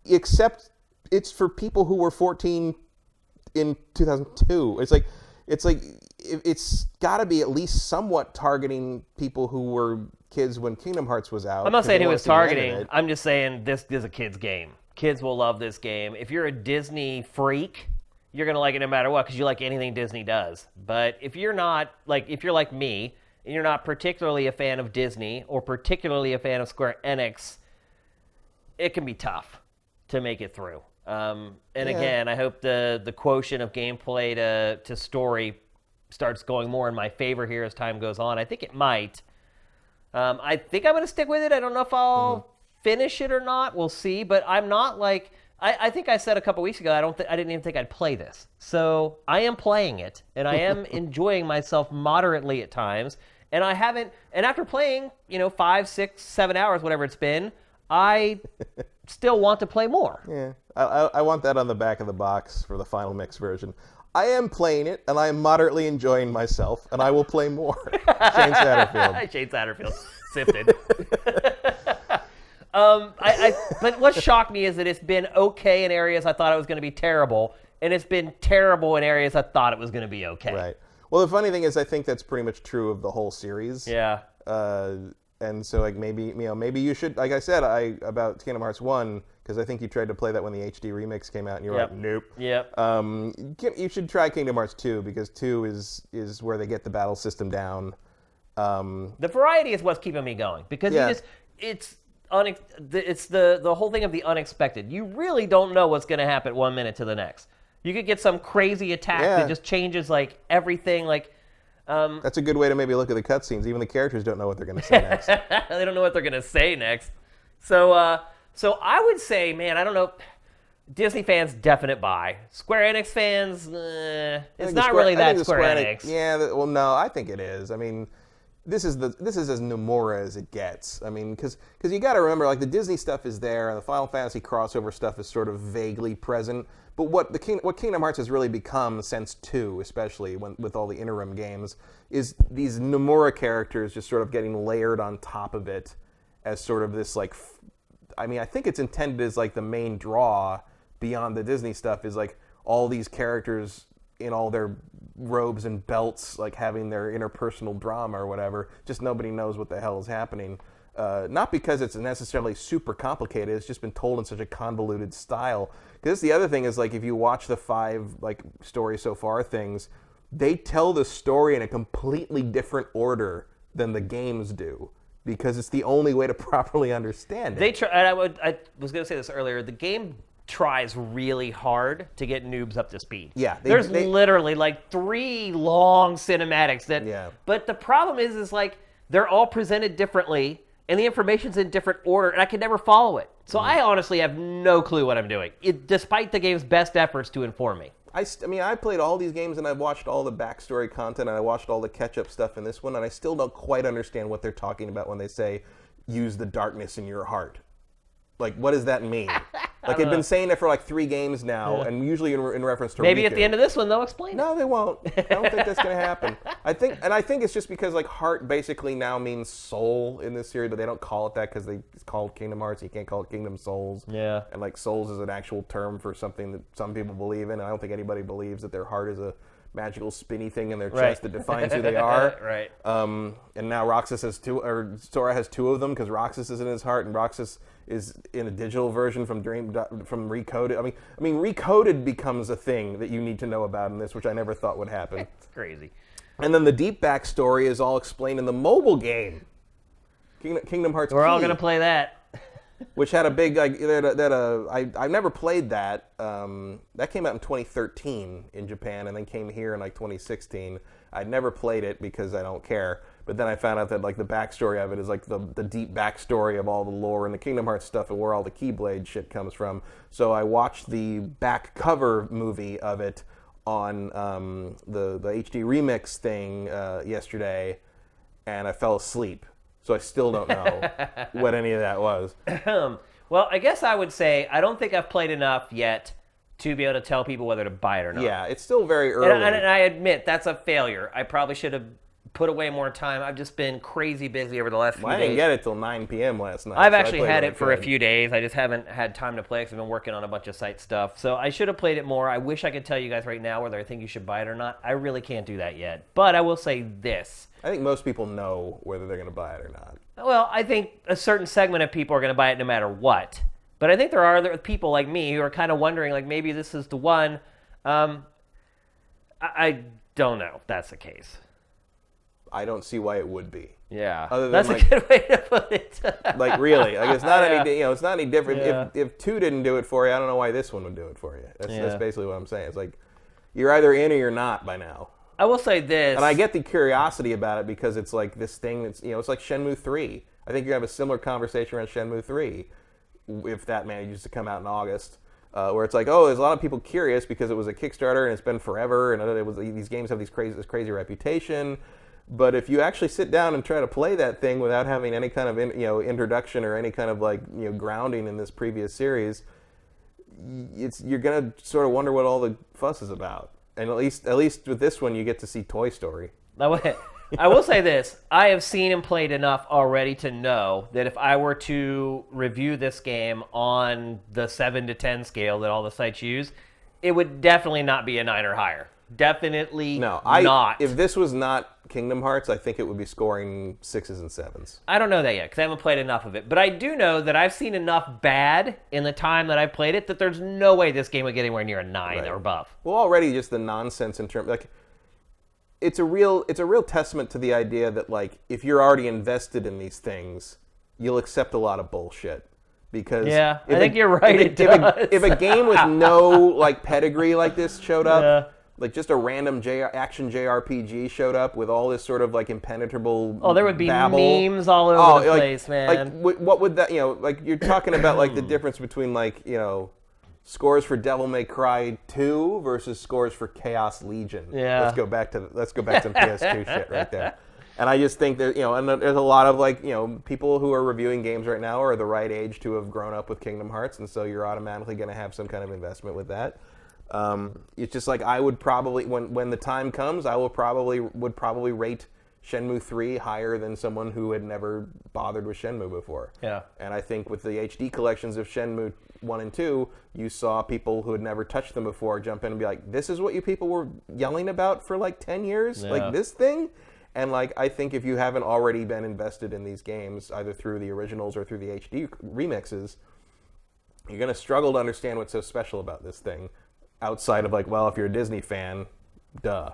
Except it's for people who were 14 in 2002. It's got to be at least somewhat targeting people who were kids when Kingdom Hearts was out. I'm not saying who it's targeting. I'm just saying this is a kid's game. Kids will love this game. If you're a Disney freak, you're going to like it no matter what, because you like anything Disney does. But if you're not, like, if you're like me, and you're not particularly a fan of Disney or particularly a fan of Square Enix, it can be tough to make it through. Again, I hope the quotient of gameplay to story starts going more in my favor here as time goes on. I think it might. I think I'm going to stick with it. I don't know if I'll finish it or not. We'll see. But I'm not like... I think I said a couple weeks ago, I didn't even think I'd play this. So I am playing it, and I am enjoying myself moderately at times. And I haven't... And after playing, 5, 6, 7 hours, whatever it's been, I still want to play more. Yeah. I want that on the back of the box for the final mix version. I am playing it, and I am moderately enjoying myself, and I will play more. Shane Satterfield. Shane Satterfield. Sifted. But what shocked me is that it's been okay in areas I thought it was going to be terrible, and it's been terrible in areas I thought it was going to be okay. Right. Well, the funny thing is I think that's pretty much true of the whole series. Yeah. And so, like, maybe you should, like I said, about Kingdom Hearts 1, because I think you tried to play that when the HD remix came out, and you were like, nope. Yep. You should try Kingdom Hearts 2, because 2 is where they get the battle system down. The variety is what's keeping me going, because it's the whole thing of the unexpected. You really don't know what's going to happen 1 minute to the next. You could get some crazy attack that just changes, like, everything, like... That's a good way to maybe look at the cutscenes. Even the characters don't know what they're going to say next. They don't know what they're going to say next. So I would say, man, I don't know. Disney fans, definite buy. Square Enix fans, it's not really that Square Enix. Yeah, well, no, I think it is. I mean, this is as Nomura as it gets. I mean, because you got to remember, like, the Disney stuff is there, and the Final Fantasy crossover stuff is sort of vaguely present. But what Kingdom Hearts has really become since 2, especially with all the interim games, is these Nomura characters just sort of getting layered on top of it as sort of this, like, I mean, I think it's intended as, like, the main draw beyond the Disney stuff is, like, all these characters in all their robes and belts, like, having their interpersonal drama or whatever. Just nobody knows what the hell is happening. Not because it's necessarily super complicated, it's just been told in such a convoluted style. Because the other thing is, like, if you watch the 5, like, story so far things, they tell the story in a completely different order than the games do, because it's the only way to properly understand it. I was going to say this earlier, the game tries really hard to get noobs up to speed. Yeah. There's literally, like, 3 long cinematics but the problem is like, they're all presented differently, and the information's in different order, and I can never follow it. So I honestly have no clue what I'm doing, despite the game's best efforts to inform me. I mean, I played all these games, and I've watched all the backstory content, and I watched all the catch-up stuff in this one, and I still don't quite understand what they're talking about when they say, use the darkness in your heart. Like, what does that mean? Like they've been saying it for like 3 games now, and usually in reference to Maybe Riku. at the end of this one they'll explain No, they won't. I don't think that's going to happen. I think it's just because like heart basically now means soul in this series, but they don't call it that because it's called Kingdom Hearts. You can't call it Kingdom Souls. Yeah. And like souls is an actual term for something that some people believe in. And I don't think anybody believes that their heart is a magical spinny thing in their chest that defines who they are. Right. And now Roxas has 2, or Sora has 2 of them because Roxas is in his heart, and Roxas is in a digital version from Recoded. I mean, Recoded becomes a thing that you need to know about in this, which I never thought would happen. It's crazy. And then the deep backstory is all explained in the mobile game, Kingdom Hearts. We're all Key, gonna play that. which had a big like I've never played that. That came out in 2013 in Japan, and then came here in like 2016. I'd never played it because I don't care. But then I found out that like the backstory of it is like the deep backstory of all the lore and the Kingdom Hearts stuff and where all the Keyblade shit comes from. So I watched the back cover movie of it on the HD remix thing yesterday, and I fell asleep. So I still don't know what any of that was. Well, I guess I would say I don't think I've played enough yet to be able to tell people whether to buy it or not. Yeah, it's still very early. And I admit that's a failure. I probably should have put away more time. I've just been crazy busy over the last few days. I didn't get it till 9 p.m. last night. I've actually had it for a few days. I just haven't had time to play because I've been working on a bunch of site stuff. So I should have played it more. I wish I could tell you guys right now whether I think you should buy it or not. I really can't do that yet. But I will say this. I think most people know whether they're going to buy it or not. Well, I think a certain segment of people are going to buy it no matter what. But I think there are other people like me who are kind of wondering, like, maybe this is the one. I don't know if that's the case. I don't see why it would be. Yeah, Other than that's like, a good way to put it. like really, like it's not Yeah. it's not any different. Yeah. If 2 didn't do it for you, I don't know why this one would do it for you. That's Yeah. basically what I'm saying. It's like you're either in or you're not by now. I will say this. And I get the curiosity about it because it's like this thing that's it's like Shenmue 3. I think you have a similar conversation around Shenmue 3 if that manages to come out in August. Where it's like, oh, there's a lot of people curious because it was a Kickstarter and it's been forever, and these games have this crazy reputation. But if you actually sit down and try to play that thing without having any kind of introduction or any kind of like grounding in this previous series, you're gonna sort of wonder what all the fuss is about. And at least with this one, you get to see Toy Story. I will say this. I have seen and played enough already to know that if I were to review this game on the 7 to 10 scale that all the sites use, it would definitely not be a 9 or higher. Definitely not. If this was not Kingdom Hearts, I think it would be scoring 6s and 7s. I don't know that yet because I haven't played enough of it. But I do know that I've seen enough bad in the time that I've played it that there's no way this game would get anywhere near a 9 or above. Well, already just the nonsense in terms like it's a real testament to the idea that like if you're already invested in these things, you'll accept a lot of bullshit. Because I think you're right. If a game with no like pedigree like this showed up, like just a random action JRPG showed up with all this sort of like impenetrable there would be babble. Memes all over the place, man. Like what would that like you're talking about like the difference between like scores for Devil May Cry 2 versus scores for Chaos Legion. Yeah. Let's go back to some PS2 shit right there. And I just think that and there's a lot of like people who are reviewing games right now are the right age to have grown up with Kingdom Hearts, and so you're automatically going to have some kind of investment with that. It's just like I would probably when the time comes, I would probably rate Shenmue 3 higher than someone who had never bothered with Shenmue before. Yeah. And I think with the HD collections of Shenmue 1 and 2, you saw people who had never touched them before jump in and be like, this is what you people were yelling about for like 10 years? Yeah. Like this thing? And like I think if you haven't already been invested in these games, either through the originals or through the HD remixes, you're going to struggle to understand what's so special about this thing outside of like, well, if you're a Disney fan, duh.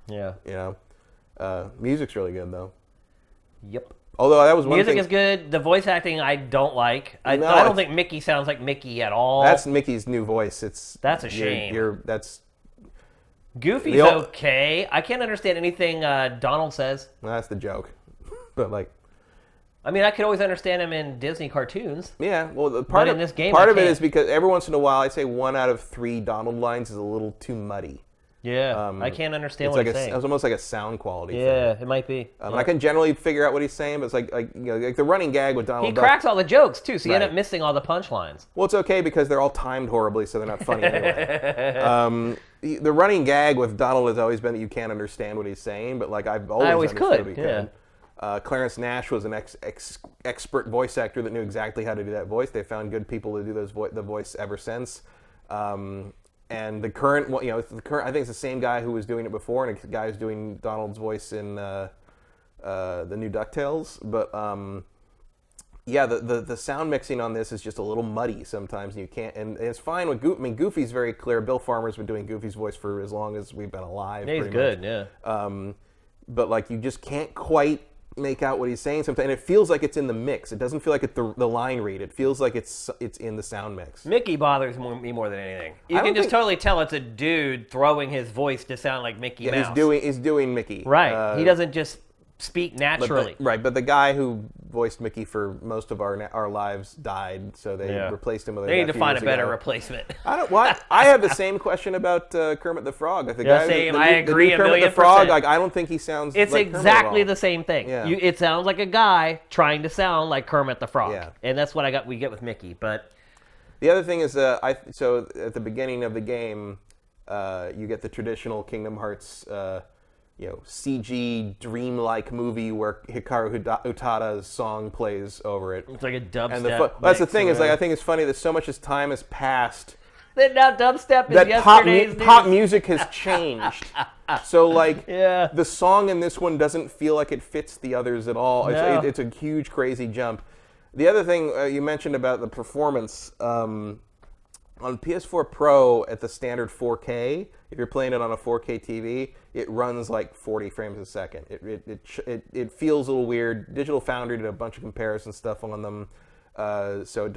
Yeah. Music's really good though. Yep. Although that was one Music thing. is good. The voice acting I don't like. I don't think Mickey sounds like Mickey at all. That's Mickey's new voice. That's a shame. That's Goofy's okay. I can't understand anything Donald says. That's the joke. But like, I mean, I could always understand him in Disney cartoons. yeah. Well, in this game, part I of it can't. is because every once in a while, I'd say 1 out of 3 Donald lines is a little too muddy. Yeah, I can't understand it's what like he's saying. It's almost like a sound quality Yeah, thing. it might be. And I can generally figure out what he's saying, but it's like the running gag with Donald He Duck. cracks all the jokes, too, so you end Right. up missing all the punchlines. Well, it's okay because they're all timed horribly, so they're not funny anyway. The running gag with Donald has always been that you can't understand what he's saying, but like I've always understood could, what he could. Clarence Nash was an expert voice actor that knew exactly how to do that voice. They found good people to do the voice ever since. And the current one, I think it's the same guy who was doing it before, and a guy who's doing Donald's voice in the new DuckTales. But the sound mixing on this is just a little muddy sometimes, and you can't. And it's fine with Goofy. I mean, Goofy's very clear. Bill Farmer's been doing Goofy's voice for as long as we've been alive. Yeah, he's good. Yeah. But like you just can't quite make out what he's saying sometimes, and it feels like it's in the mix. It doesn't feel like it's the line read. It feels like it's in the sound mix. Mickey bothers me more than anything. You can just totally tell it's a dude throwing his voice to sound like Mickey Mouse. He's doing Mickey. Right. He doesn't just speak naturally. But the guy who voiced Mickey for most of our lives died, so they replaced him with. They need to find a better replacement. I have the same question about Kermit the Frog. Like I agree. Kermit the Frog. Like I don't think he sounds. It's like exactly the same thing. Yeah. It sounds like a guy trying to sound like Kermit the Frog, Yeah. and that's what we get with Mickey. But the other thing is, so at the beginning of the game, you get the traditional Kingdom Hearts. CG dreamlike movie where Hikaru Utada's song plays over it. It's like a dubstep. That's the thing is, I think it's funny that so much as time has passed. That now dubstep is that yesterday's pop music has changed. So the song in this one doesn't feel like it fits the others at all. No. It's a huge, crazy jump. The other thing you mentioned about the performance. On PS4 Pro at the standard 4K, if you're playing it on a 4K TV, it runs like 40 frames a second. It feels a little weird. Digital Foundry did a bunch of comparison stuff on them, so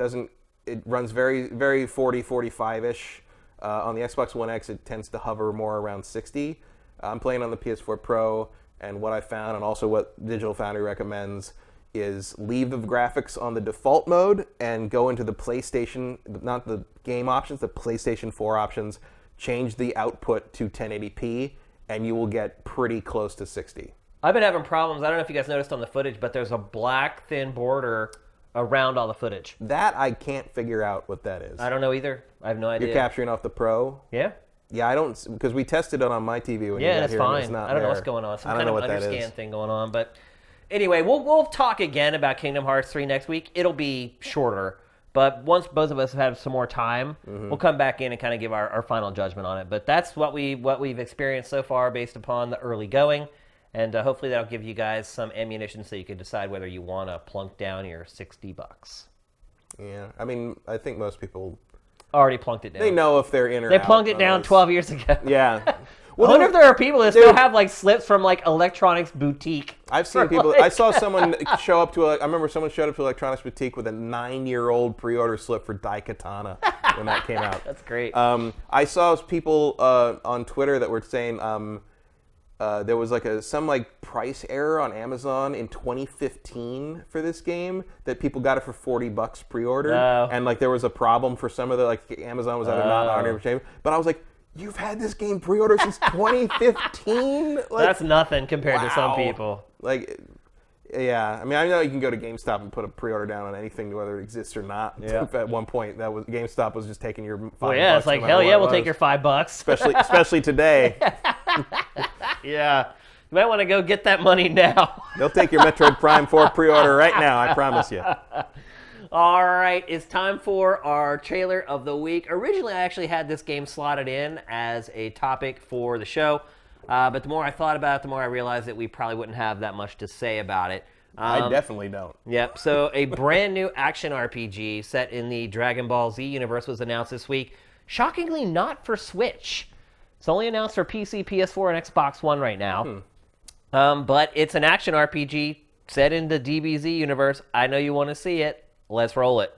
it runs very, very 40, 45-ish. On the Xbox One X, it tends to hover more around 60. I'm playing on the PS4 Pro, and what I found, and also what Digital Foundry recommends, is leave the graphics on the default mode and go into the PlayStation, not the game options, the PlayStation 4 options, change the output to 1080p, and you will get pretty close to 60. I've been having problems. I don't know if you guys noticed on the footage, but there's a black thin border around all the footage. That I can't figure out what that is. I don't know either. I have no idea. You're capturing off the Pro? Yeah. Yeah, I don't, because we tested it on my TV when you got that's here. fine. And it's not I don't know there. what's going on. Some I don't kind know of what that is. underscan thing going on, but anyway, we'll talk again about Kingdom Hearts 3 next week. It'll be shorter, but once both of us have had some more time, we'll come back in and kind of give our final judgment on it. But that's what we've experienced so far based upon the early going, and hopefully that'll give you guys some ammunition so you can decide whether you want to plunk down your $60. Yeah, I mean, I think most people already plunked it down. They know if they're in or out. They plunked it down 12 years ago. Yeah. Well, I wonder if there are people that still have like slips from like Electronics Boutique. I've seen people. I saw someone show up to. I remember someone showed up to Electronics Boutique with a 9-year-old pre-order slip for Daikatana when that came out. That's great. I saw people on Twitter that were saying there was like some price error on Amazon in 2015 for this game that people got it for $40 pre-order, and there was a problem for some of the Amazon was either not honoring it, but I was like, you've had this game pre-order since 2015? That's nothing compared to some people. Yeah, I mean, I know you can go to GameStop and put a pre-order down on anything, whether it exists or not. Yeah. At one point, GameStop was just taking your $5. Well, yeah, it's like, hell yeah, we'll take your $5. Especially today. Yeah. You might want to go get that money now. They'll take your Metroid Prime 4 pre-order right now, I promise you. All right, it's time for our trailer of the week. Originally, I actually had this game slotted in as a topic for the show, but the more I thought about it, the more I realized that we probably wouldn't have that much to say about it. I definitely don't. Yep, so a brand new action RPG set in the Dragon Ball Z universe was announced this week. Shockingly not for Switch. It's only announced for PC, PS4, and Xbox One right now. But it's an action RPG set in the DBZ universe. I know you want to see it. Let's roll it.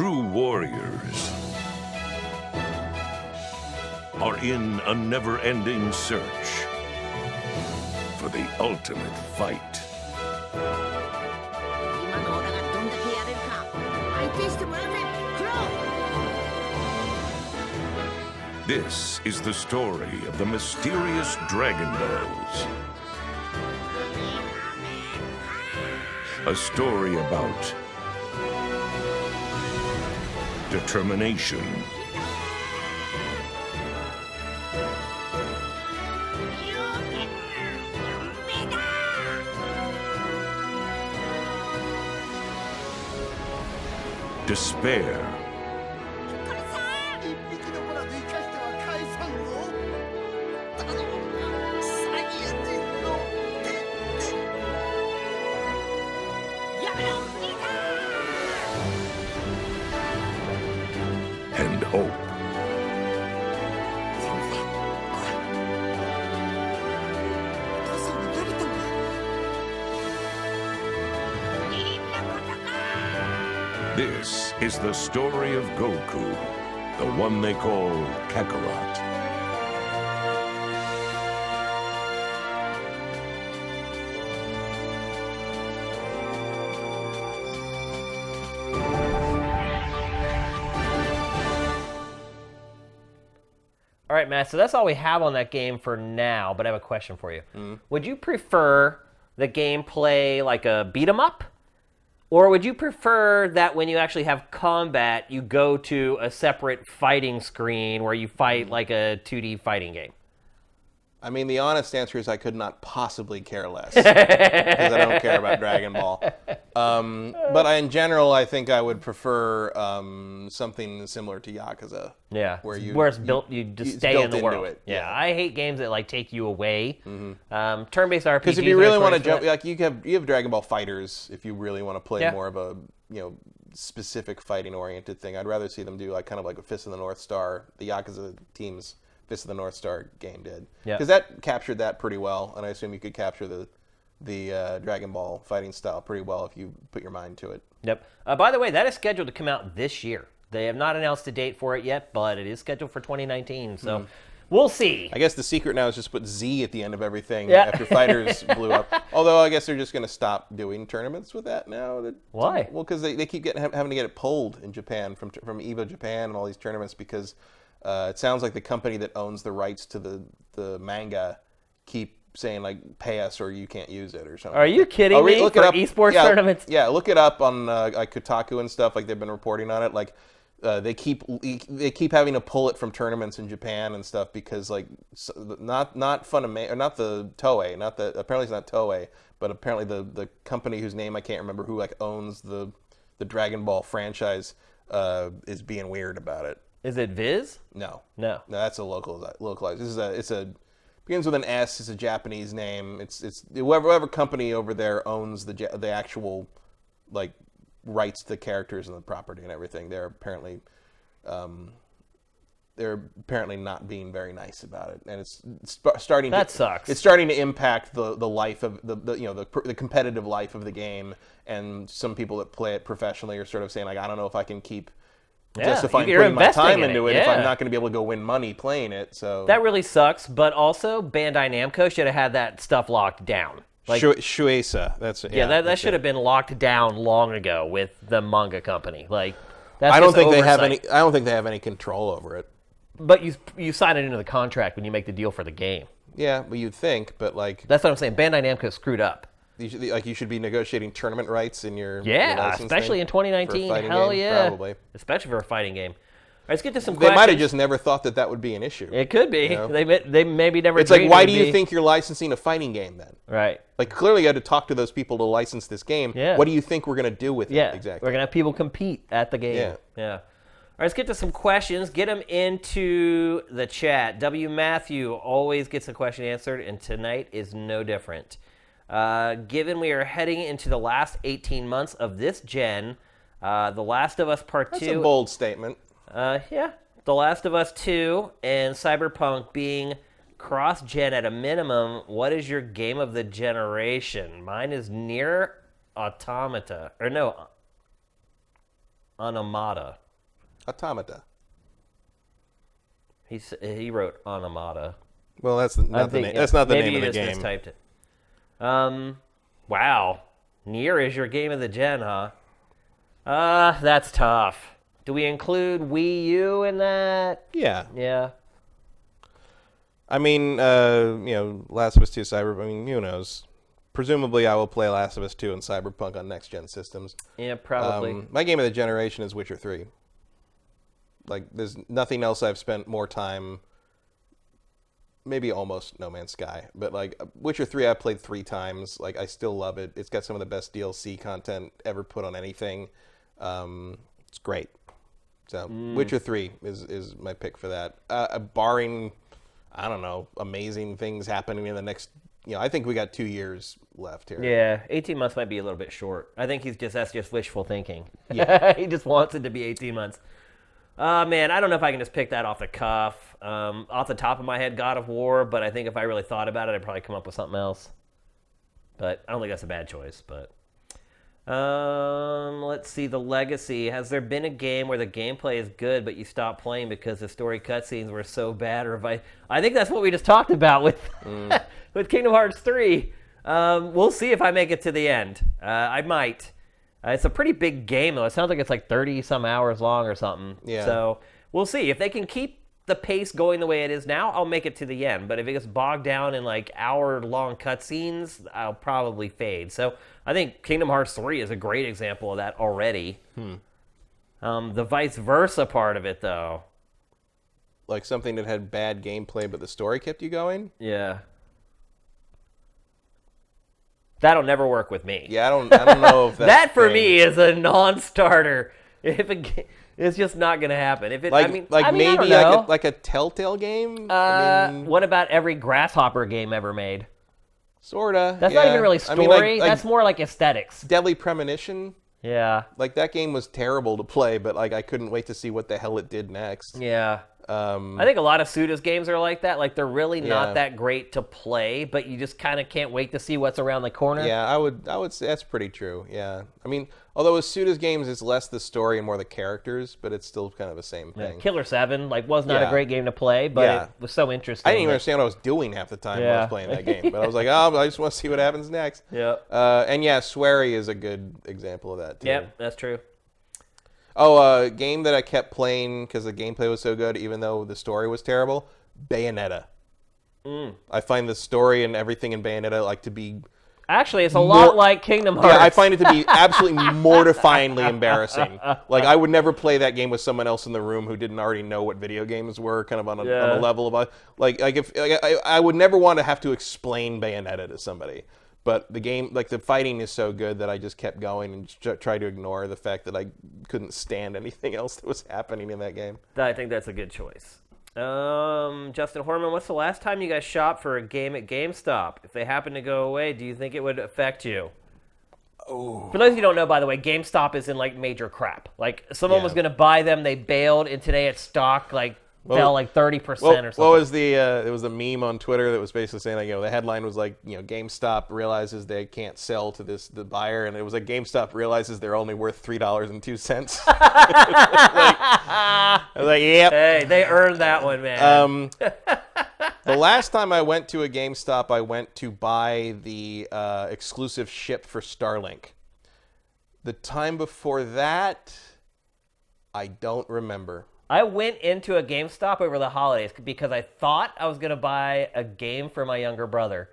True warriors are in a never-ending search for the ultimate fight. This is the story of the mysterious Dragon Balls. A story about determination, despair, and hope. This is the story of Goku, the one they call Kakarot. All right, Matt, so that's all we have on that game for now, but I have a question for you. Would you prefer the gameplay like a beat-em-up? Or would you prefer that when you actually have combat, you go to a separate fighting screen where you fight like a 2D fighting game? I mean, the honest answer is I could not possibly care less because I don't care about Dragon Ball. But in general, I think I would prefer something similar to Yakuza. Yeah, where it's built, you just stay in the world. Yeah, I hate games that like take you away. Turn-based RPGs. Because if you really want to jump, like you have Dragon Ball Fighters. If you really want to play more of a specific fighting-oriented thing, I'd rather see them do like kind of like a Fist of the North Star. The Yakuza teams. Fist of the North Star game did, because that captured that pretty well, and I assume you could capture the Dragon Ball fighting style pretty well if you put your mind to it. Yep. By the way, that is scheduled to come out this year. They have not announced a date for it yet, but it is scheduled for 2019. So we'll see. I guess the secret now is just put Z at the end of everything after Fighters blew up. Although I guess they're just going to stop doing tournaments with that now. Why? Well, because they keep having to get it pulled in Japan from EVO Japan and all these tournaments because. It sounds like the company that owns the rights to the manga keep saying like pay us or you can't use it or something. Are you kidding me? Look for it up. Esports tournaments? Yeah, look it up on like Kotaku and stuff. Like they've been reporting on it. Like they keep having to pull it from tournaments in Japan and stuff because like not Funimation or not the Toei, apparently it's not Toei, but apparently the company whose name I can't remember who like owns the Dragon Ball franchise is being weird about it. Is it Viz? No, that's a localized. This is begins with an S. It's a Japanese name. It's whoever company over there owns the actual like rights to the characters and the property and everything. They're apparently not being very nice about it, and it's starting. That sucks. It's starting to impact the life of the competitive life of the game, and some people that play it professionally are sort of saying like, I don't know if I can keep. Justifying putting my time into it if I'm not going to be able to go win money playing it. So that really sucks. But also, Bandai Namco should have had that stuff locked down. Like Shueisha, that should have been locked down long ago with the manga company. Like, I don't think they have any control over it. But you sign it into the contract when you make the deal for the game. Yeah, well, you'd think, but like that's what I'm saying. Bandai Namco screwed up. You should be negotiating tournament rights in your especially in 2019. Hell game, yeah, probably. Especially for a fighting game. All right, let's get to some They questions. might have just never thought that would be an issue. It could be. They maybe never. It's like, why do you think you're licensing a fighting game then? Right. Like clearly you had to talk to those people to license this game. Yeah. What do you think we're going to do with it? Exactly. We're gonna have people compete at the game. Yeah. All right, let's get to some questions. Get them into the chat. W. Matthew always gets a question answered, and tonight is no different. Given we are heading into the last 18 months of this gen, The Last of Us Part 2... That's a bold statement. The Last of Us 2 and Cyberpunk being cross-gen at a minimum, what is your game of the generation? Mine is Nier Automata. Or no, Automata. Automata. He wrote Automata. Well, that's not the name. That's not the name of the game. Maybe you just mistyped it. Wow. Nier is your game of the gen, huh? That's tough. Do we include Wii U in that? Yeah. Yeah. I mean, Last of Us 2 Cyberpunk, I mean, who knows? Presumably, I will play Last of Us 2 and Cyberpunk on next-gen systems. Yeah, probably. My game of the generation is Witcher 3. Like, there's nothing else I've spent more time... Maybe almost No Man's Sky. But, like, Witcher 3 I've played 3 times. Like, I still love it. It's got some of the best DLC content ever put on anything. It's great. So, Witcher 3 is my pick for that. Barring, I don't know, amazing things happening in the next... I think we got 2 years left here. Yeah, 18 months might be a little bit short. I think that's just wishful thinking. Yeah. He just wants it to be 18 months. Man, I don't know if I can just pick that off the cuff. Off the top of my head, God of War, but I think if I really thought about it, I'd probably come up with something else. But I don't think that's a bad choice. But let's see, The Legacy. Has there been a game where the gameplay is good, but you stop playing because the story cutscenes were so bad? Or I think that's what we just talked about with with Kingdom Hearts 3. We'll see if I make it to the end. I might. It's a pretty big game, though. It sounds like it's like 30-some hours long or something. Yeah. So we'll see. If they can keep the pace going the way it is now, I'll make it to the end. But if it gets bogged down in like hour-long cutscenes, I'll probably fade. So I think Kingdom Hearts 3 is a great example of that already. The vice versa part of it, though. Like something that had bad gameplay, but the story kept you going? Yeah. That'll never work with me. Yeah, I don't know if that for me is a non-starter. It's just not going to happen. If it, maybe I don't know. like a Telltale game. What about every Grasshopper game ever made? Sorta. That's not even really story. That's more like aesthetics. Deadly Premonition. Yeah. Like that game was terrible to play, but like I couldn't wait to see what the hell it did next. Yeah. I think a lot of Suda's games are like that. Like they're really not that great to play, but you just kind of can't wait to see what's around the corner. Yeah, I would say that's pretty true. Yeah, I mean, although with Suda's games, it's less the story and more the characters, but it's still kind of the same thing. Yeah. Killer 7 was not a great game to play, but it was so interesting. I didn't even understand what I was doing half the time when I was playing that game, but I was like, I just want to see what happens next. Yeah. And yeah, Swery is a good example of that too. Yeah, that's true. Oh, a game that I kept playing because the gameplay was so good, even though the story was terrible. Bayonetta. I find the story and everything in Bayonetta to be. Actually, it's a lot like Kingdom Hearts. Yeah, I find it to be absolutely mortifyingly embarrassing. Like I would never play that game with someone else in the room who didn't already know what video games were, kind of on a level of I would never want to have to explain Bayonetta to somebody. But the game, the fighting is so good that I just kept going and tried to ignore the fact that I couldn't stand anything else that was happening in that game. I think that's a good choice. Justin Horman, what's the last time you guys shopped for a game at GameStop? If they happen to go away, do you think it would affect you? Oh. For those of you who don't know, by the way, GameStop is in major crap. Someone was going to buy them, they bailed, and today it's stock fell 30% or something. What was it was the meme on Twitter that was basically saying the headline was GameStop realizes they can't sell to the buyer, and it was GameStop realizes they're only worth $3.02. I was like, yep. Hey, they earned that one, man. The last time I went to a GameStop, I went to buy the exclusive ship for Starlink. The time before that, I don't remember. I went into a GameStop over the holidays because I thought I was going to buy a game for my younger brother.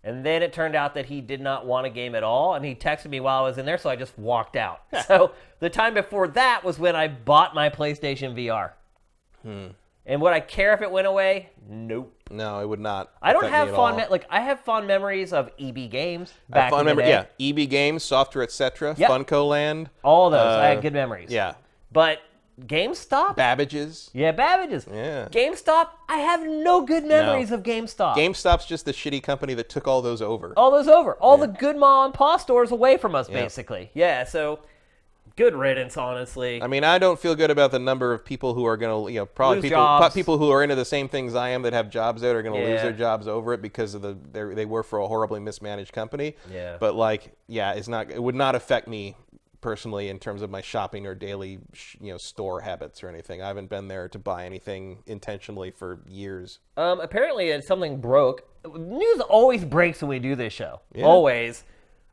And then it turned out that he did not want a game at all, and he texted me while I was in there, so I just walked out. So the time before that was when I bought my PlayStation VR. And would I care if it went away? Nope. No, it would not. I don't have I have fond memories of EB Games back in the day. Yeah, EB Games, Software, etc., Funko Land. All those. I had good memories. Yeah. But GameStop? Babbage's. Yeah, Babbage's. Yeah. GameStop? I have no good memories of GameStop. GameStop's just the shitty company that took all those over. All the good mom and pop stores away from us, basically. Yeah, so good riddance, honestly. I mean, I don't feel good about the number of people who are going to, probably people who are into the same things I am that have jobs that are going to lose their jobs over it because of they work for a horribly mismanaged company. Yeah. But it would not affect me personally in terms of my shopping or daily, store habits or anything. I haven't been there to buy anything intentionally for years. Apparently, something broke. News always breaks when we do this show. Yeah. Always.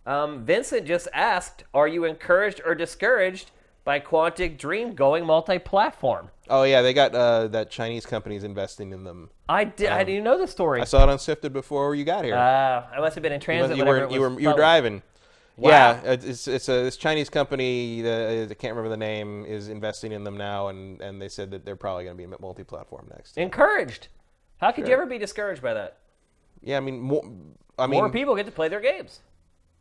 Vincent just asked, "Are you encouraged or discouraged by Quantic Dream going multi-platform?" Oh yeah, they got that Chinese company's investing in them. I didn't know the story. I saw it on Sifted before you got here. I must have been in transit. You were driving. Wow. Yeah, it's this Chinese company. I can't remember the name. Is investing in them now, and they said that they're probably going to be multi-platform next. Encouraged. How could you ever be discouraged by that? Yeah, More people get to play their games.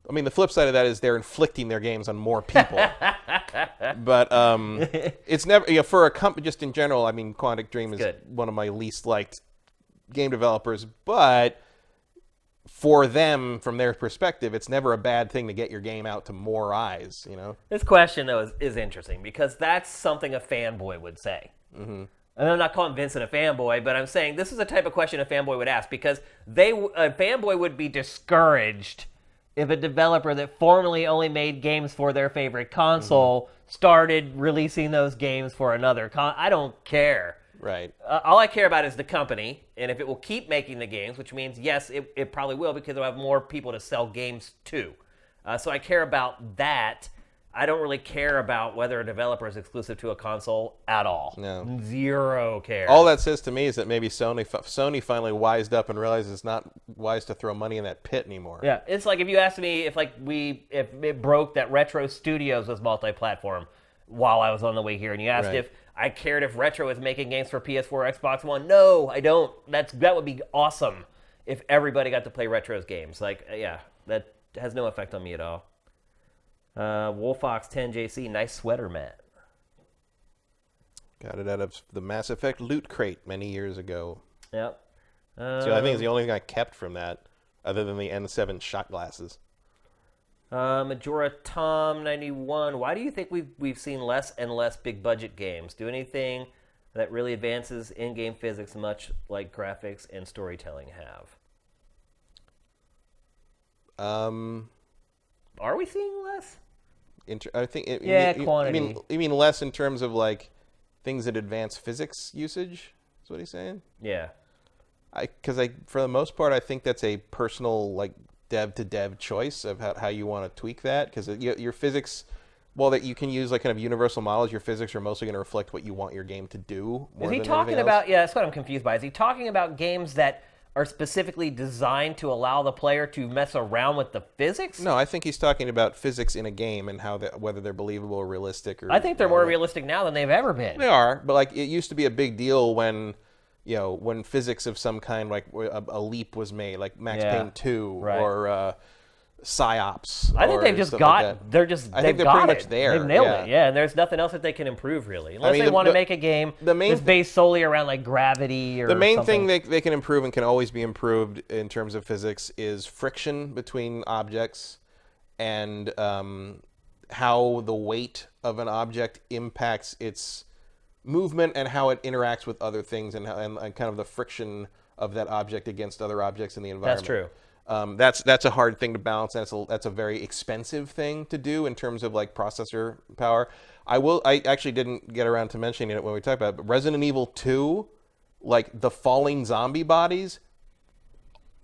I mean, the flip side of that is they're inflicting their games on more people. But it's never for a company. Just in general, I mean, Quantic Dream is one of my least liked game developers, but for them, from their perspective, it's never a bad thing to get your game out to more eyes, This question, though, is interesting because that's something a fanboy would say. Mm-hmm. And I'm not calling Vincent a fanboy, but I'm saying this is the type of question a fanboy would ask because a fanboy would be discouraged if a developer that formerly only made games for their favorite console started releasing those games for another I don't care. Right. All I care about is the company, and if it will keep making the games, which means, yes, it probably will because they'll have more people to sell games to. So I care about that. I don't really care about whether a developer is exclusive to a console at all. No. Zero care. All that says to me is that maybe Sony finally wised up and realized it's not wise to throw money in that pit anymore. Yeah, it's like if you asked me if it broke that Retro Studios was multi-platform while I was on the way here, and you asked if I cared if Retro was making games for PS4 or Xbox One. No, I don't. That would be awesome if everybody got to play Retro's games. That has no effect on me at all. Wolfox10JC, nice sweater, Matt. Got it out of the Mass Effect loot crate many years ago. Yep. So I think it's the only thing I kept from that, other than the N7 shot glasses. Majora Tom 91. Why do you think we've seen less and less big budget games? Do anything that really advances in-game physics, much like graphics and storytelling have? Are we seeing less? I think. Quantity. You mean less in terms of like things that advance physics usage? Is what he's saying? Yeah. Because for the most part, I think that's a personal dev to dev choice of how you want to tweak that. Because your physics, while that you can use kind of universal models, your physics are mostly going to reflect what you want your game to do. Is he talking about? Yeah, that's what I'm confused by. Is he talking about games that are specifically designed to allow the player to mess around with the physics? No, I think he's talking about physics in a game and whether they're believable or realistic. I think they're more realistic now than they've ever been. They are, but it used to be a big deal when physics of some kind, like a leap was made, like Max Payne 2 or Psyops. I think they've just got. I think they're pretty much there. They've nailed it. Yeah, and there's nothing else that they can improve really, unless they want to make a game that's based solely around gravity or. The main something. thing they can improve and can always be improved in terms of physics is friction between objects, and how the weight of an object impacts its movement and how it interacts with other things, and kind of the friction of that object against other objects in the environment. That's true. That's a hard thing to balance. That's a very expensive thing to do in terms of processor power. I actually didn't get around to mentioning it when we talked about it, but Resident Evil 2, the falling zombie bodies,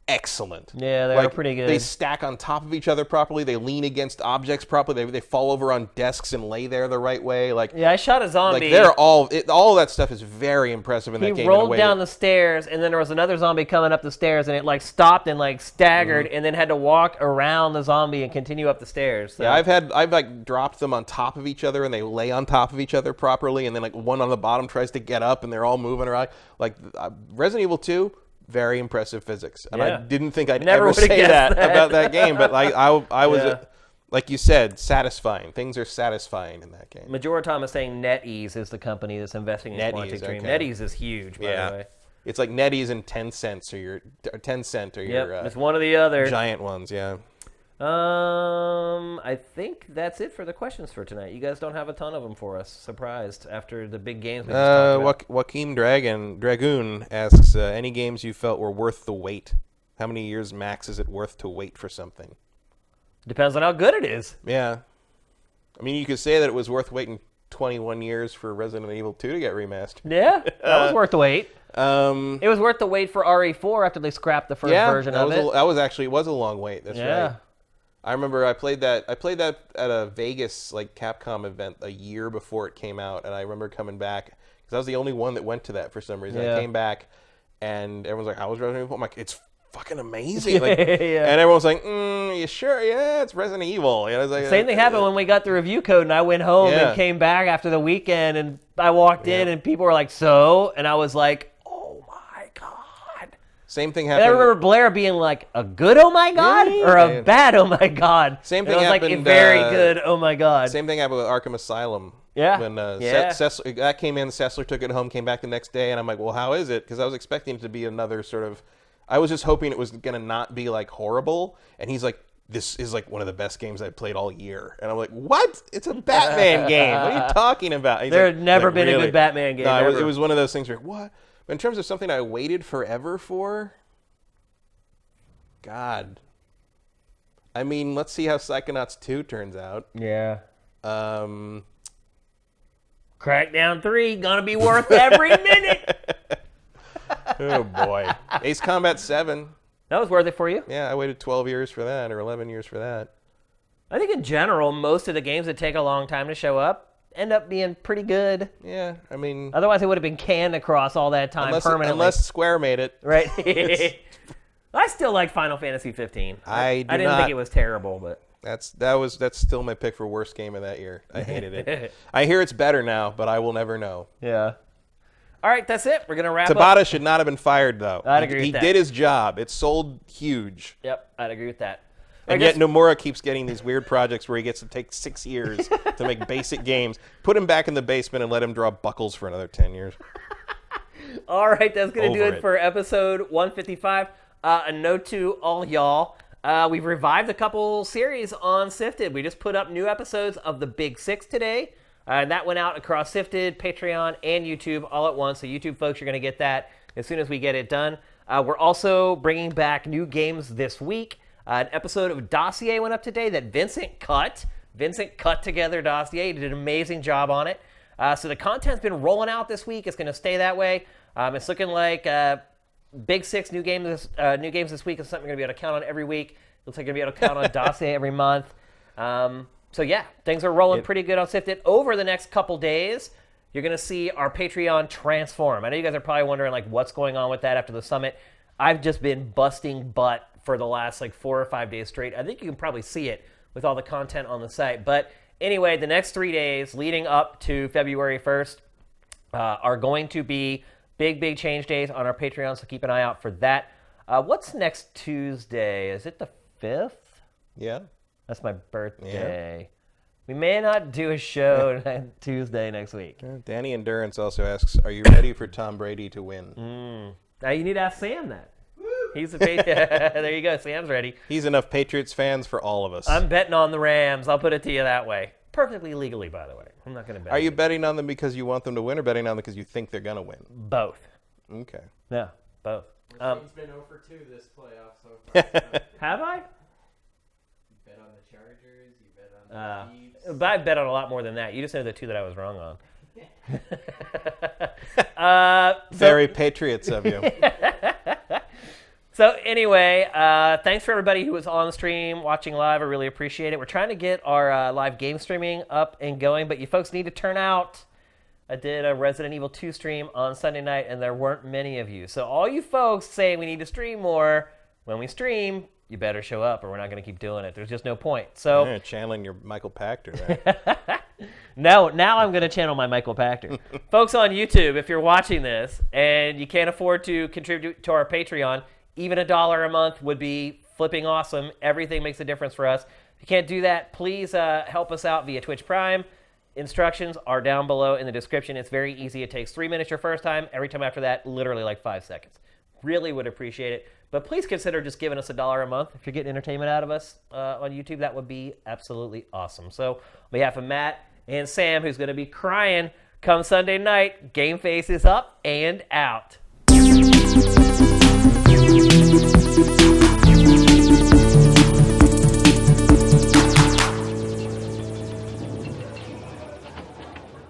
excellent. Yeah, they're pretty good. They stack on top of each other properly. They lean against objects properly. They fall over on desks and lay there the right way. I shot a zombie. All of that stuff is very impressive in that game. He rolled down the stairs, and then there was another zombie coming up the stairs, and it stopped and staggered, and then had to walk around the zombie and continue up the stairs. So. Yeah, I've dropped them on top of each other, and they lay on top of each other properly, and then one on the bottom tries to get up, and they're all moving around. Resident Evil 2. Very impressive physics, and I didn't think I'd ever say that about that game. But I was, like you said, satisfying. Things are satisfying in that game. Majora Tom is saying NetEase is the company that's investing in Quantic Dream. Okay. NetEase is huge, by the way. It's like NetEase and Tencent your it's one or the other. Giant ones, yeah. I think that's it for the questions for tonight. You guys don't have a ton of them for us. Surprised after the big games we just talked about. Joaquin Dragoon asks, any games you felt were worth the wait? How many years max is it worth to wait for something? Depends on how good it is. Yeah. I mean, you could say that it was worth waiting 21 years for Resident Evil 2 to get remastered. Yeah, that was worth the wait. It was worth the wait for RE4 after they scrapped the first version of it. It was a long wait. That's right. I remember I played that at a Vegas like Capcom event a year before it came out, and I remember coming back because I was the only one that went to that for some reason. I came back, and everyone's like, "How was Resident Evil?" I'm like, "It's fucking amazing!" Like, and everyone's like, "You sure? Yeah, it's Resident Evil." You know, it's like, Same thing happened when we got the review code, and I went home and came back after the weekend, and I walked in, and people were like, "So?" And I was like, same thing and happened. I remember Blair being like, a good oh my god? Or a bad oh my god? Same thing happened. It was like a very good oh my god. Same thing happened with Arkham Asylum. Yeah. When that came in, Sessler took it home, came back the next day, and I'm like, well, how is it? Because I was expecting it to be another sort of... I was just hoping it was going to not be like horrible. And he's like, this is like one of the best games I've played all year. And I'm like, what? It's a Batman game. What are you talking about? There had never been a good Batman game. No, it was one of those things where, what? But in terms of something I waited forever for... God. I mean, let's see how Psychonauts 2 turns out. Yeah. Crackdown 3, gonna be worth every minute. Oh, boy. Ace Combat 7. That was worth it for you? Yeah, I waited 12 years for that, or 11 years for that. I think in general, most of the games that take a long time to show up end up being pretty good. Yeah, I mean... Otherwise, it would have been canned across all that time permanently. Unless Square made it. Right. I still like Final Fantasy 15. I didn't think it was terrible, but that's still my pick for worst game of that year. I hated it. I hear it's better now, but I will never know. Yeah. All right, that's it. We're gonna wrap up. Tabata should not have been fired, though. I'd agree with that. He did his job. It sold huge. Yep, I'd agree with that. And yet Nomura keeps getting these weird projects where he gets to take 6 years to make basic games. Put him back in the basement and let him draw Buckles for another 10 years. All right, that's gonna do it for episode 155. A note to all y'all, we've revived a couple series on Sifted. We just put up new episodes of The Big Six today, and that went out across Sifted, Patreon, and YouTube all at once. So YouTube folks, you're going to get that as soon as we get it done. We're also bringing back new games this week. An episode of Dossier went up today that Vincent cut. Vincent cut together Dossier. He did an amazing job on it. So the content's been rolling out this week. It's going to stay that way. It's looking like... Big Six new games this week is something we're going to be able to count on every week. Looks like we're going to be able to count on Dossier every month. So yeah, things are rolling pretty good on Sifted. Over the next couple days, you're going to see our Patreon transform. I know you guys are probably wondering like what's going on with that after the summit. I've just been busting butt for the last like 4 or 5 days straight. I think you can probably see it with all the content on the site. But anyway, the next 3 days leading up to February 1st are going to be big change days on our Patreon, so keep an eye out for that. What's next Tuesday? Is it the 5th? Yeah. That's my birthday. Yeah. We may not do a show Tuesday next week. Danny Endurance also asks, are you ready for Tom Brady to win? Now you need to ask Sam that. He's a There you go. Sam's ready. He's enough Patriots fans for all of us. I'm betting on the Rams. I'll put it to you that way. Perfectly legally, by the way. I'm not going to bet. Are you betting on them because you want them to win or betting on them because you think they're going to win? Both. Okay. Yeah, both. Shane's been 0 for 2 this playoff so far. Have I? You bet on the Chargers, you bet on the Chiefs. But I bet on a lot more than that. You just know the 2 that I was wrong on. Very Patriots of you. So anyway, thanks for everybody who was on the stream, watching live. I really appreciate it. We're trying to get our live game streaming up and going, but you folks need to turn out. I did a Resident Evil 2 stream on Sunday night, and there weren't many of you. So all you folks saying we need to stream more, when we stream, you better show up, or we're not going to keep doing it. There's just no point. So channeling your Michael Pachter there. Now I'm going to channel my Michael Pachter. Folks on YouTube, if you're watching this and you can't afford to contribute to our Patreon, even $1 a month would be flipping awesome. Everything makes a difference for us. If you can't do that, please help us out via Twitch Prime. Instructions are down below in the description. It's very easy. It takes 3 minutes your first time. Every time after that, literally like 5 seconds. Really would appreciate it. But please consider just giving us $1 a month. If you're getting entertainment out of us on YouTube, that would be absolutely awesome. So on behalf of Matt and Sam, who's going to be crying come Sunday night, GameFace is up and out.